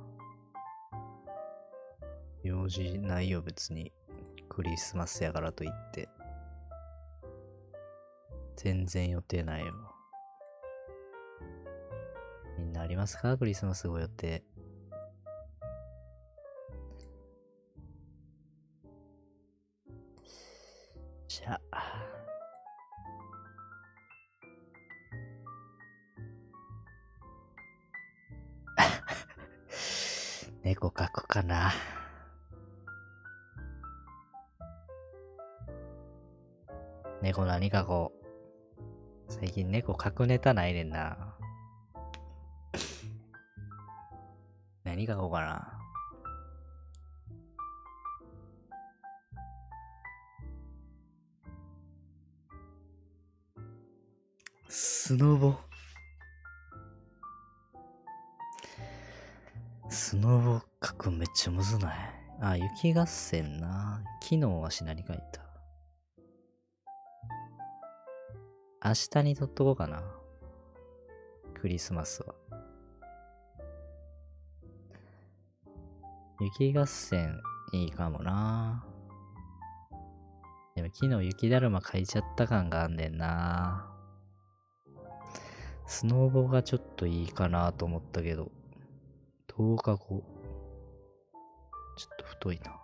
用事ないよ別に。クリスマスやからといって。全然予定ないよ。みんなありますか？クリスマスご予定。じゃあ。猫描くかな。猫何描こう。最近猫描くネタないねんな。何描こうかな。スノボ。スノボ描くめっちゃむずない？あ、雪合戦な。昨日わし何描いた？明日に撮っとこうかな。クリスマスは。雪合戦いいかもな。でも昨日雪だるま描いちゃった感があんねんな。スノボがちょっといいかなと思ったけど、10日後。ちょっと太いな。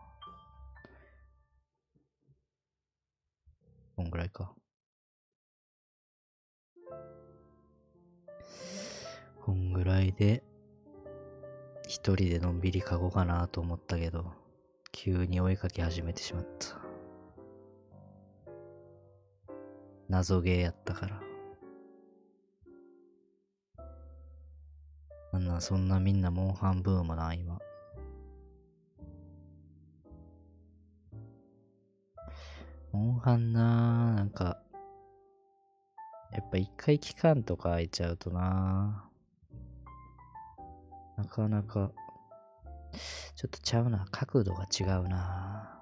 こんぐらいか。こんぐらいで、一人でのんびり描こうかなと思ったけど、急に追いかけ始めてしまった。謎ゲーやったから。そんなみんなモンハンブームな、今。モンハンなぁ、なんか、やっぱ一回期間とか空いちゃうとなぁ、なかなか、ちょっとちゃうな、角度が違うな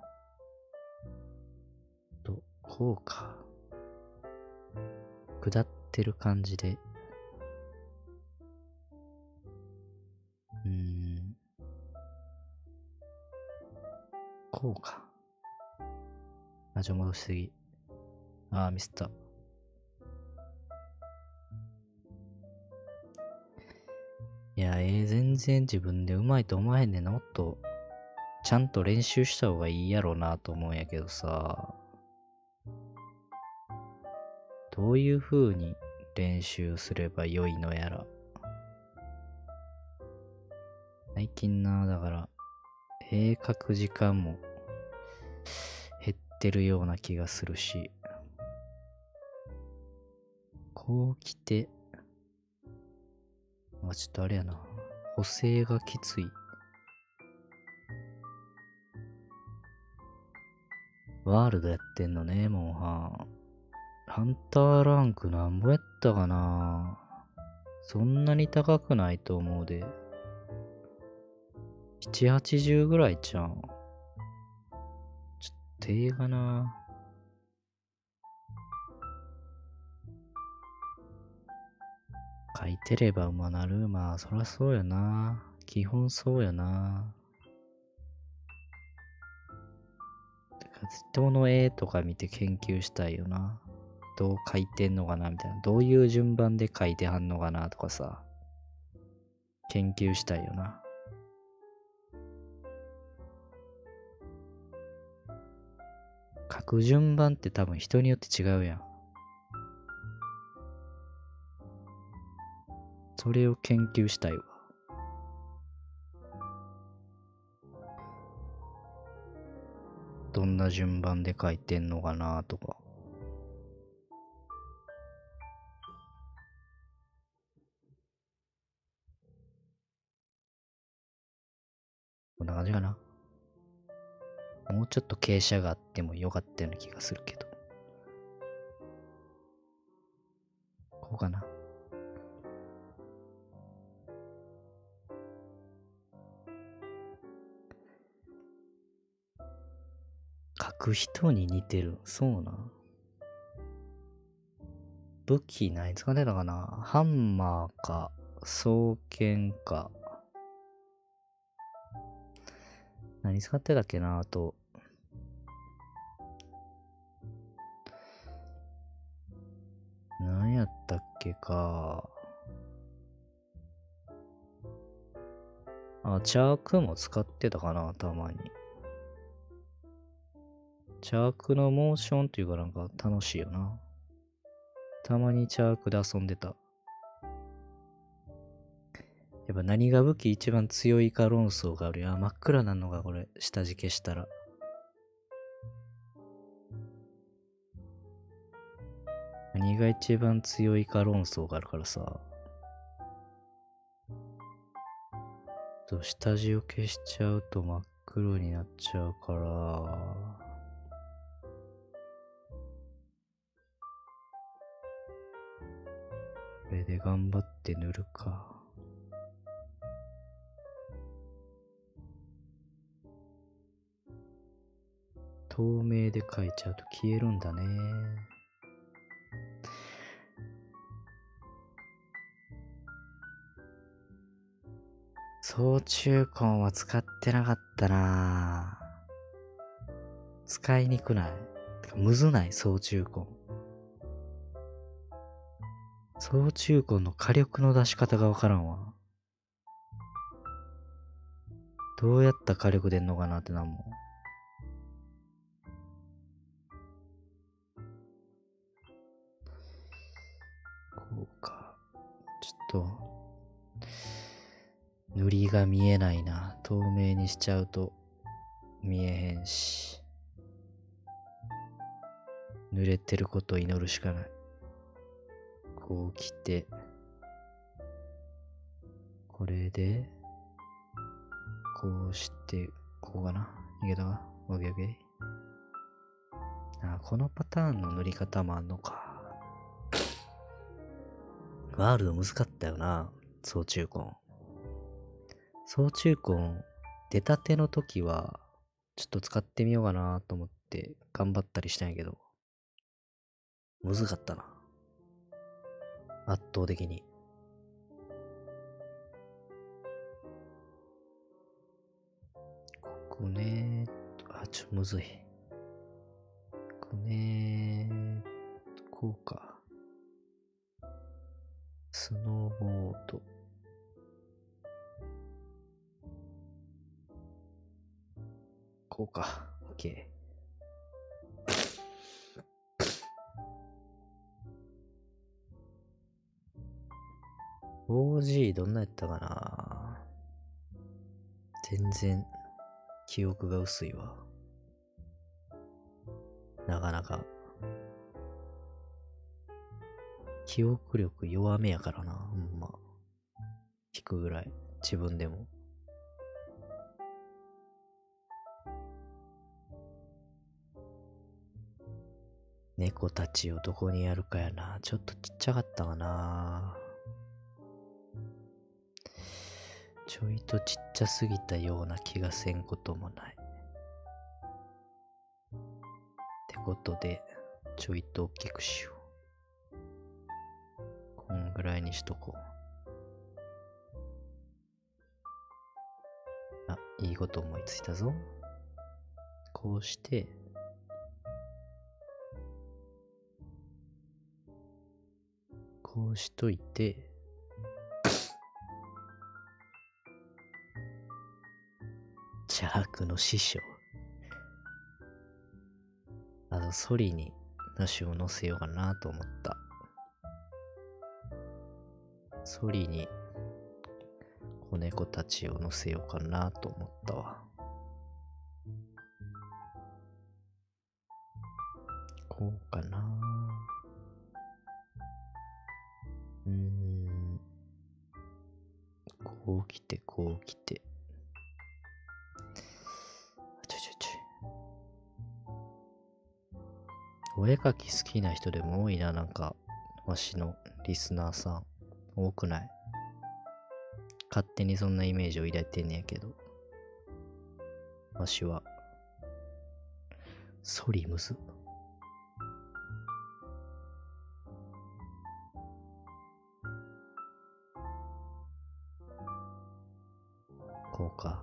ぁ。こうか。下ってる感じで。こうか。あ、戻しすぎ。ミスった。いや、全然自分でうまいと思わへんねんな。もっと、ちゃんと練習した方がいいやろうなと思うんやけどさ。どういう風に練習すれば良いのやら。最近な、だから、絵描く時間も減ってるような気がするし。こう来て、ちょっとあれやな。補正がきつい。ワールドやってんのね、もうハンターランクなんぼやったかな。そんなに高くないと思うで。7、80ぐらいちゃうん。ちょっと手がな。書いてれば馬なる。まあ、そらそうやな。基本そうやな。人の絵とか見て研究したいよな。どう書いてんのかなみたいな。どういう順番で書いてはんのかなとかさ。研究したいよな。書く順番って多分人によって違うやん。それを研究したいわ。どんな順番で書いてんのかなとか。こんな感じかな。もうちょっと傾斜があってもよかったような気がするけど。こうかな。書く人に似てる。そうな。武器何使ってたかな。ハンマーか、双剣か。何使ってたっけな、あと。何やったっけか。あ、チャークも使ってたかな、たまに。チャークのモーションっていうかなんか楽しいよな。たまにチャークで遊んでた。やっぱ何が武器一番強いか論争があるやん。真っ暗なのがこれ、下地消したら。何が一番強いか論争があるからさ。下地を消しちゃうと真っ黒になっちゃうから。これで頑張って塗るか。透明で描いちゃうと消えるんだね。総中根は使ってなかったな。使いにくない？むずない？総中根。総中根の火力の出し方がわからんわ。どうやったら火力出んのかなってなんもん。こうか。ちょっと塗りが見えないな。透明にしちゃうと見えへんし。濡れてることを祈るしかない。こう来て、これで、こうして、こうかな。いけたか？オッケーオッケー。あ、このパターンの塗り方もあんのか。ワールド難かったよな、総中根。総中根、出たての時は、ちょっと使ってみようかなと思って頑張ったりしたんやけど、むずかったな。圧倒的に。ここねー、むずい。ここねー、こうか。スノーボード。こうか。オッケー。OG どんなやったかな。全然記憶が薄いわ。なかなか記憶力弱めやからな、ほんま。聞くぐらい自分でも。猫たちをどこにやるかやな。ちょっとちっちゃかったかな。ちょいとちっちゃすぎたような気がせんこともない。ってことで、ちょいと大きくしよう。こんぐらいにしとこう。あ、いいこと思いついたぞ。こうして、こうしといて、邪悪の師匠。ど、ソリにナシを乗せようかなと思った。ソリに子猫たちを乗せようかなと思ったわ。こうかな。こう来て、こう来て。お絵描き好きな人でも多いな、なんか、わしのリスナーさん。多くない？勝手にそんなイメージを抱いてんねやけど。わしは、ソリムズ。こうか。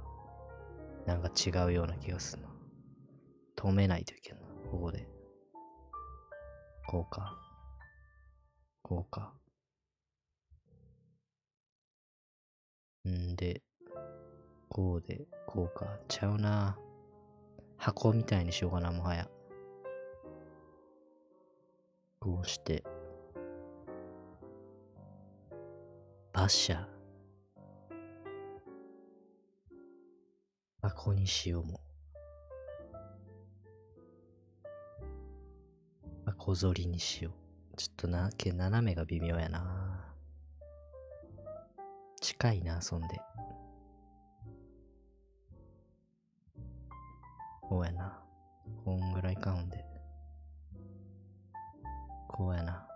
なんか違うような気がするな。止めないといけんな。ここで。こうか。こうか。んで、こうで、こうか。ちゃうな。箱みたいにしようかな、もはや。こうして。馬車。箱にしようも。小ぞりにしよう。ちょっと斜めが微妙やな。近いな、そんで。こうやな。こんぐらい買うんで。こうやな。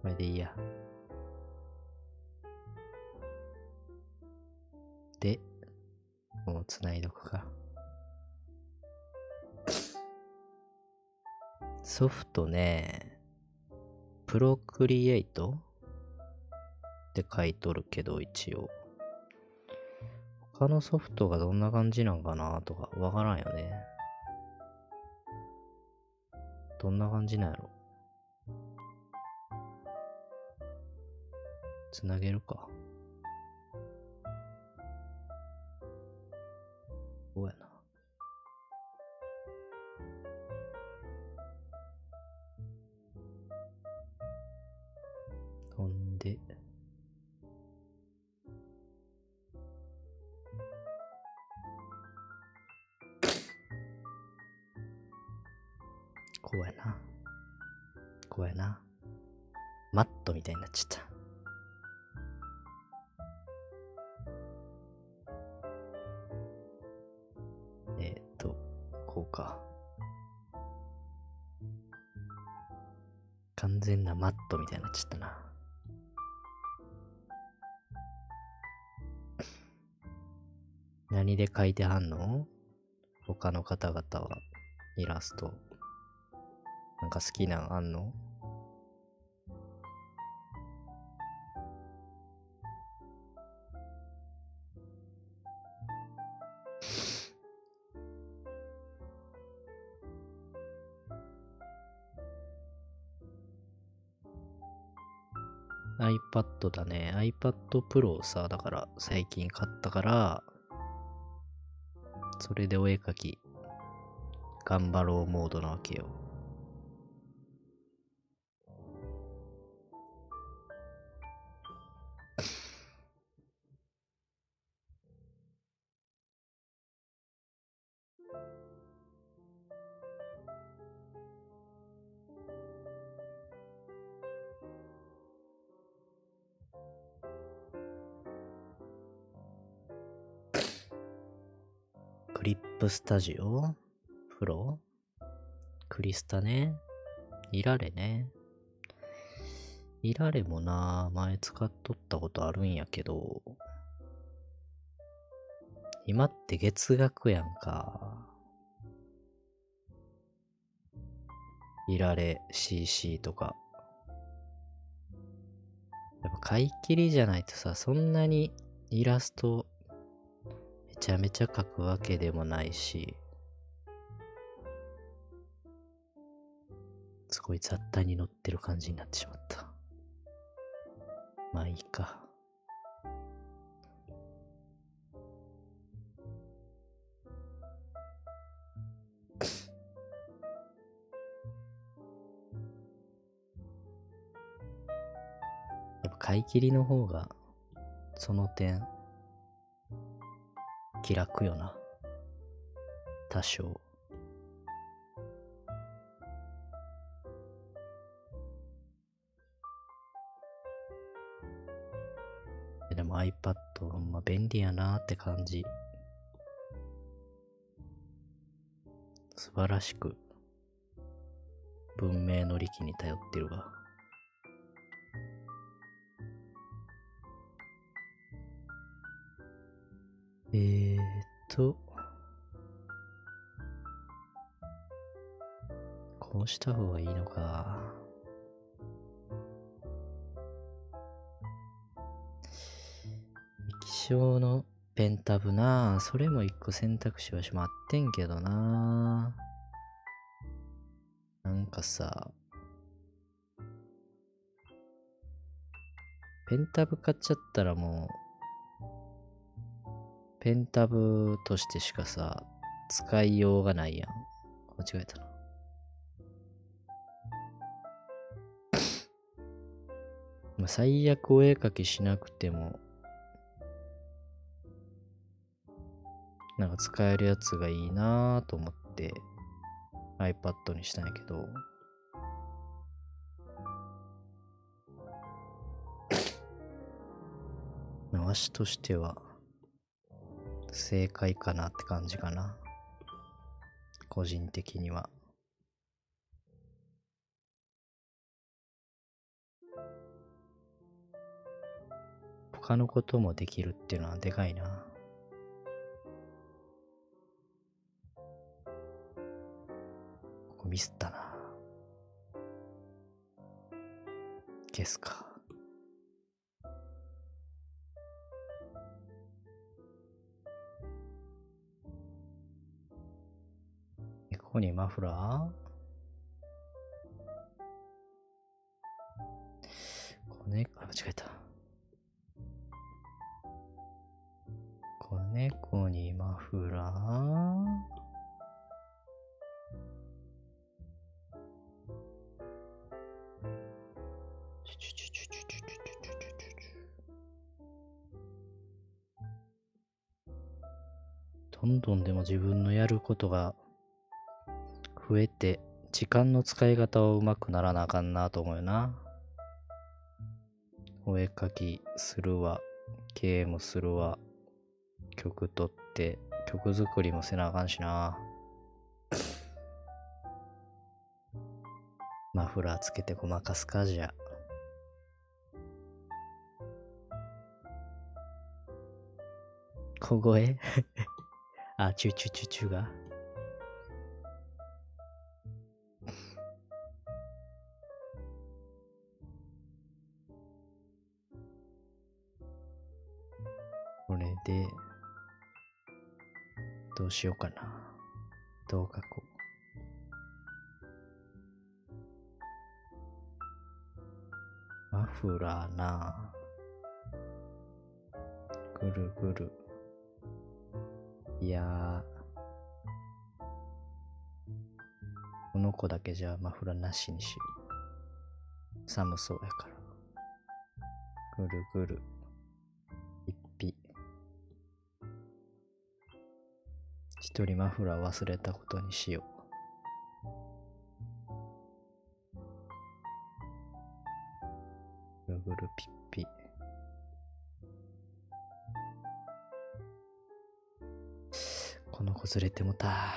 これでいいや。で、もう繋いどくか。ソフトね、プロクリエイトって書いとるけど、一応。他のソフトがどんな感じなんかなとかわからんよね。どんな感じなんやろ。つなげるか。こうやな。ほんで、こうやな。こうやな。マットみたいになっちゃった。こうか。完全なマットみたいになっちゃったな。何で描いてはんの？他の方々はイラスト。なんか好きなんあんの？iPad だね。iPad Pro をさ、だから最近買ったから、それでお絵描き頑張ろうモードなわけよ。クリップスタジオプロクリスタね。いられね。いられもな、前使っとったことあるんやけど、今って月額やんか。いられ CC とか。やっぱ買い切りじゃないとさ、そんなにイラストめちゃめちゃ描くわけでもないし、すごい雑多に載ってる感じになってしまった。まあいいか。使い切りの方が、その点、気楽よな。多少。でも iPad ほんま便利やなって感じ。素晴らしく文明の利器に頼ってるわ。こうした方がいいのか。液晶のペンタブな、それも一個選択肢はしまってんけどな。なんかさ、ペンタブ買っちゃったらもう、ペンタブとしてしかさ、使いようがないやん。間違えたな。まあ、最悪お絵描きしなくても、なんか使えるやつがいいなぁと思って iPad にしたんやけど、わしとしては正解かなって感じかな。個人的には。他のこともできるっていうのはでかいな。ここミスったな。消すか。ここにマフラー？間違えた。子猫にマフラー？どんどんでも自分のやることが増えて、時間の使い方をうまくならなあかんなと思うよな。お絵描きするわ、ゲームするわ、曲撮って曲作りもせなあかんしな。マフラーつけてごまかすかじゃ。小声あ、チューが。これで、どうしようかな。どう書こう。マフラーな。ぐるぐる。いやー。この子だけじゃマフラーなしにしよう。寒そうやから。ぐるぐる。一匹。一人マフラー忘れたことにしよう。ぐるぐるピッピ。この子ずれてもた。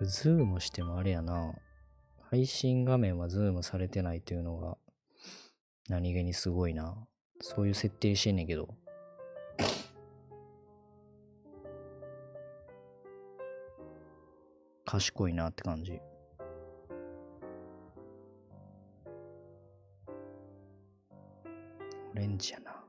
ズームしてもあれやな。配信画面はズームされてないというのが何気にすごいな。そういう設定してんねんけど。賢いなって感じ。オレンジやな。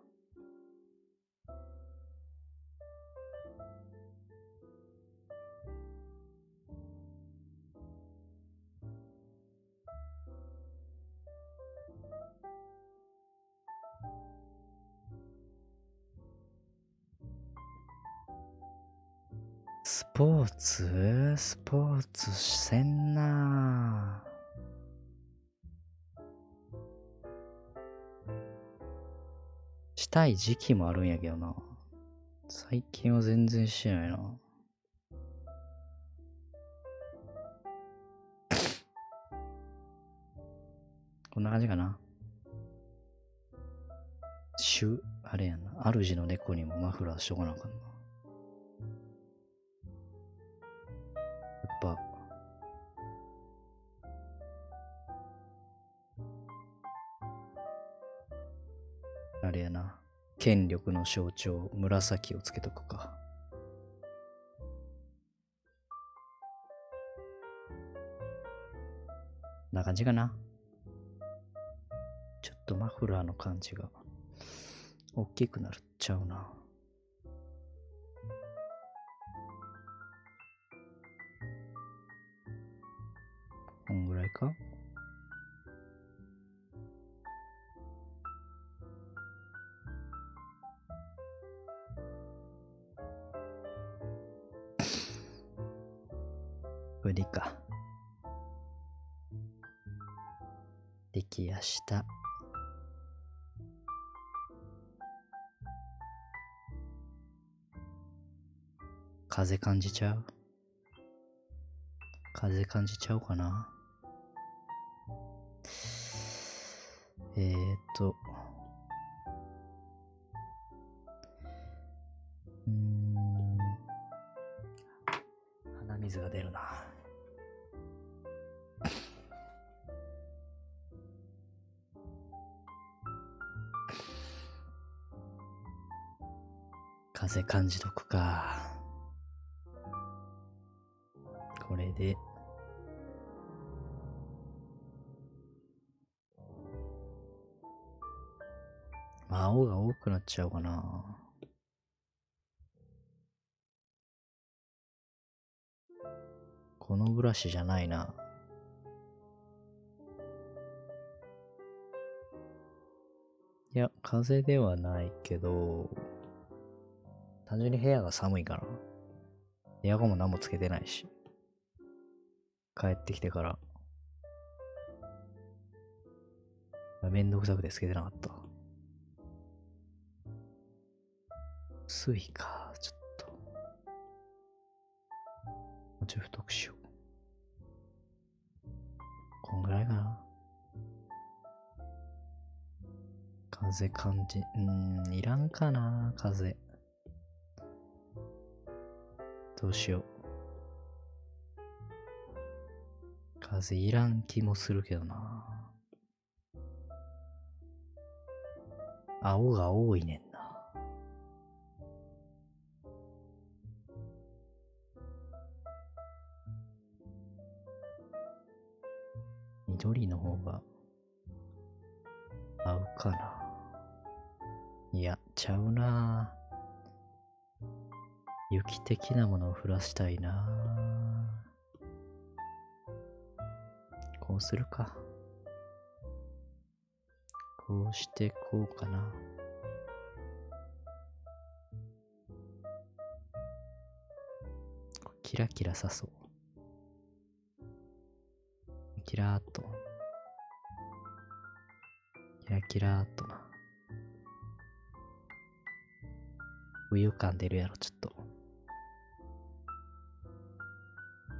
スポーツせんなしたい時期もあるんやけどな。最近は全然してないな。こんな感じかな。あれやな。主の猫にもマフラーしとかなあかんな。やっぱ、あれやな。権力の象徴、紫をつけとくか。こんな感じかな。ちょっとマフラーの感じが大きくなっちゃうな。こんぐらいか。これでいいか。できやした。風感じちゃう？風感じちゃうかな。鼻水が出るな。風感じとくか。これで青が多くなっちゃうかな。このブラシじゃないな。いや、風ではないけど、単純に部屋が寒いから。エアコンも何もつけてないし。帰ってきてから。めんどくさくてつけてなかった。薄いか、ちょっと。もうちょい太くしよう。こんぐらいかな。風感じ、いらんかな、風。どうしよう。風いらん気もするけどな。青が多いねんな。緑の方が合うかな。いや、ちゃうな。雪的なものを降らしたいな。こうするか。こうしてこうかな。キラキラさそう。キラーっと。キラキラーっとな。浮遊感出るやろ、ちょっと。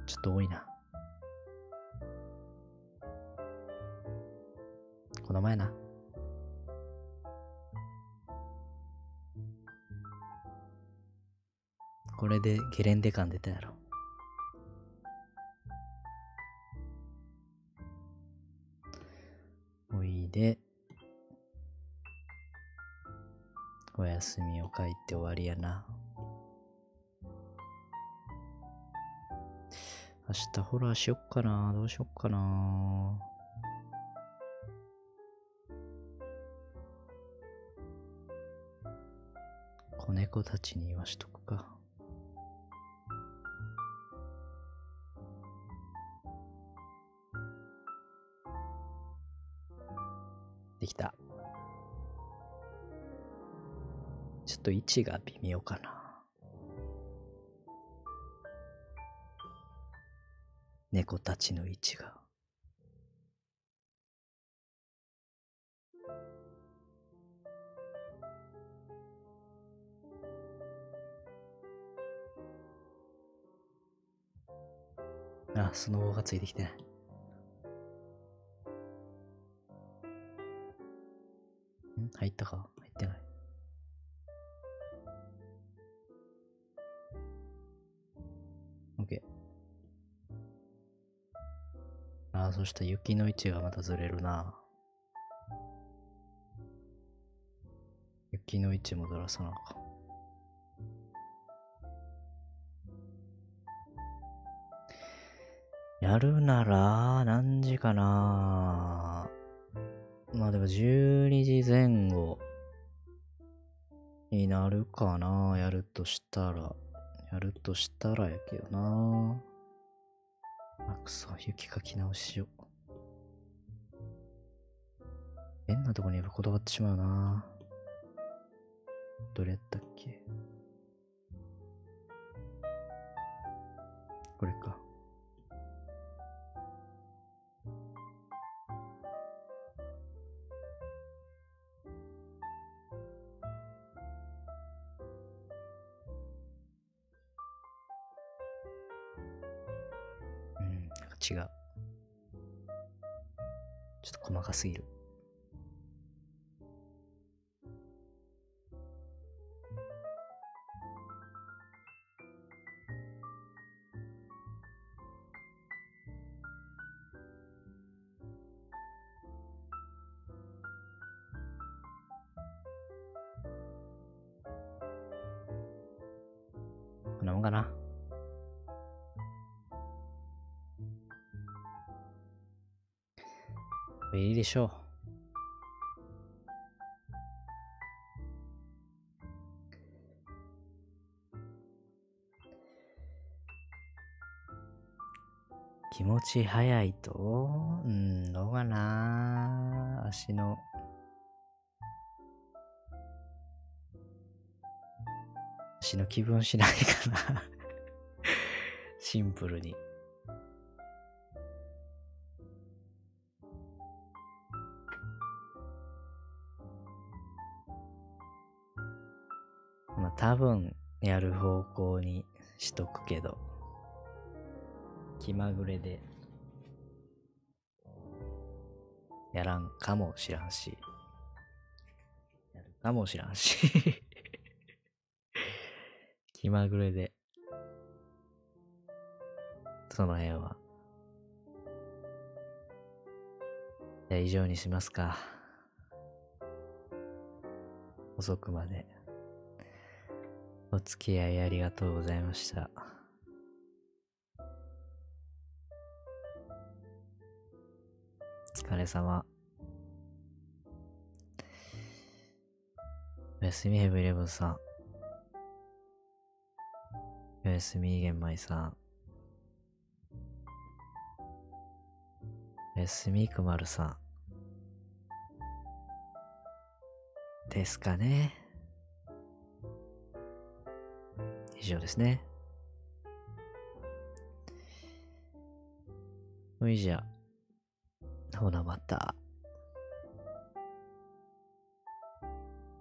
ちょっと多いな。この前な。これでゲレンデ感出たやろ。おいで。お休みを書いて終わりやな。明日ホラーしよっかな。どうしよっかな。子猫たちに言わしとくか。できた。ちょっと位置が微妙かな。猫たちの位置が。あ、スノボーがついてきてない。入ったか？入ってない。OK。あ、そしたら雪の位置がまたずれるな。雪の位置もずらさなあかん。やるなら、何時かな。まあでも12時前後になるかな。やるとしたらやけどな。あ、くそ、雪かき直しよう。変なとこにやっぱこだわってしまうな。どれやったっけ？これか。なんか違う。ちょっと細かすぎる。こんなもんかな。いいでしょう。気持ち早いと、どうかな。足の気分しないかな。シンプルに。まあ多分やる方向にしとくけど、気まぐれでやらんかもしらんし、やるかもしらんし。気まぐれでその辺は。じゃあ以上にしますか。遅くまでお付き合いありがとうございました。お疲れ様。おやすみヘブイレブンさん。おやすみ玄米さん。おやすみくまるさん。ですかね。以上ですね。ほいじゃ。ほなまた。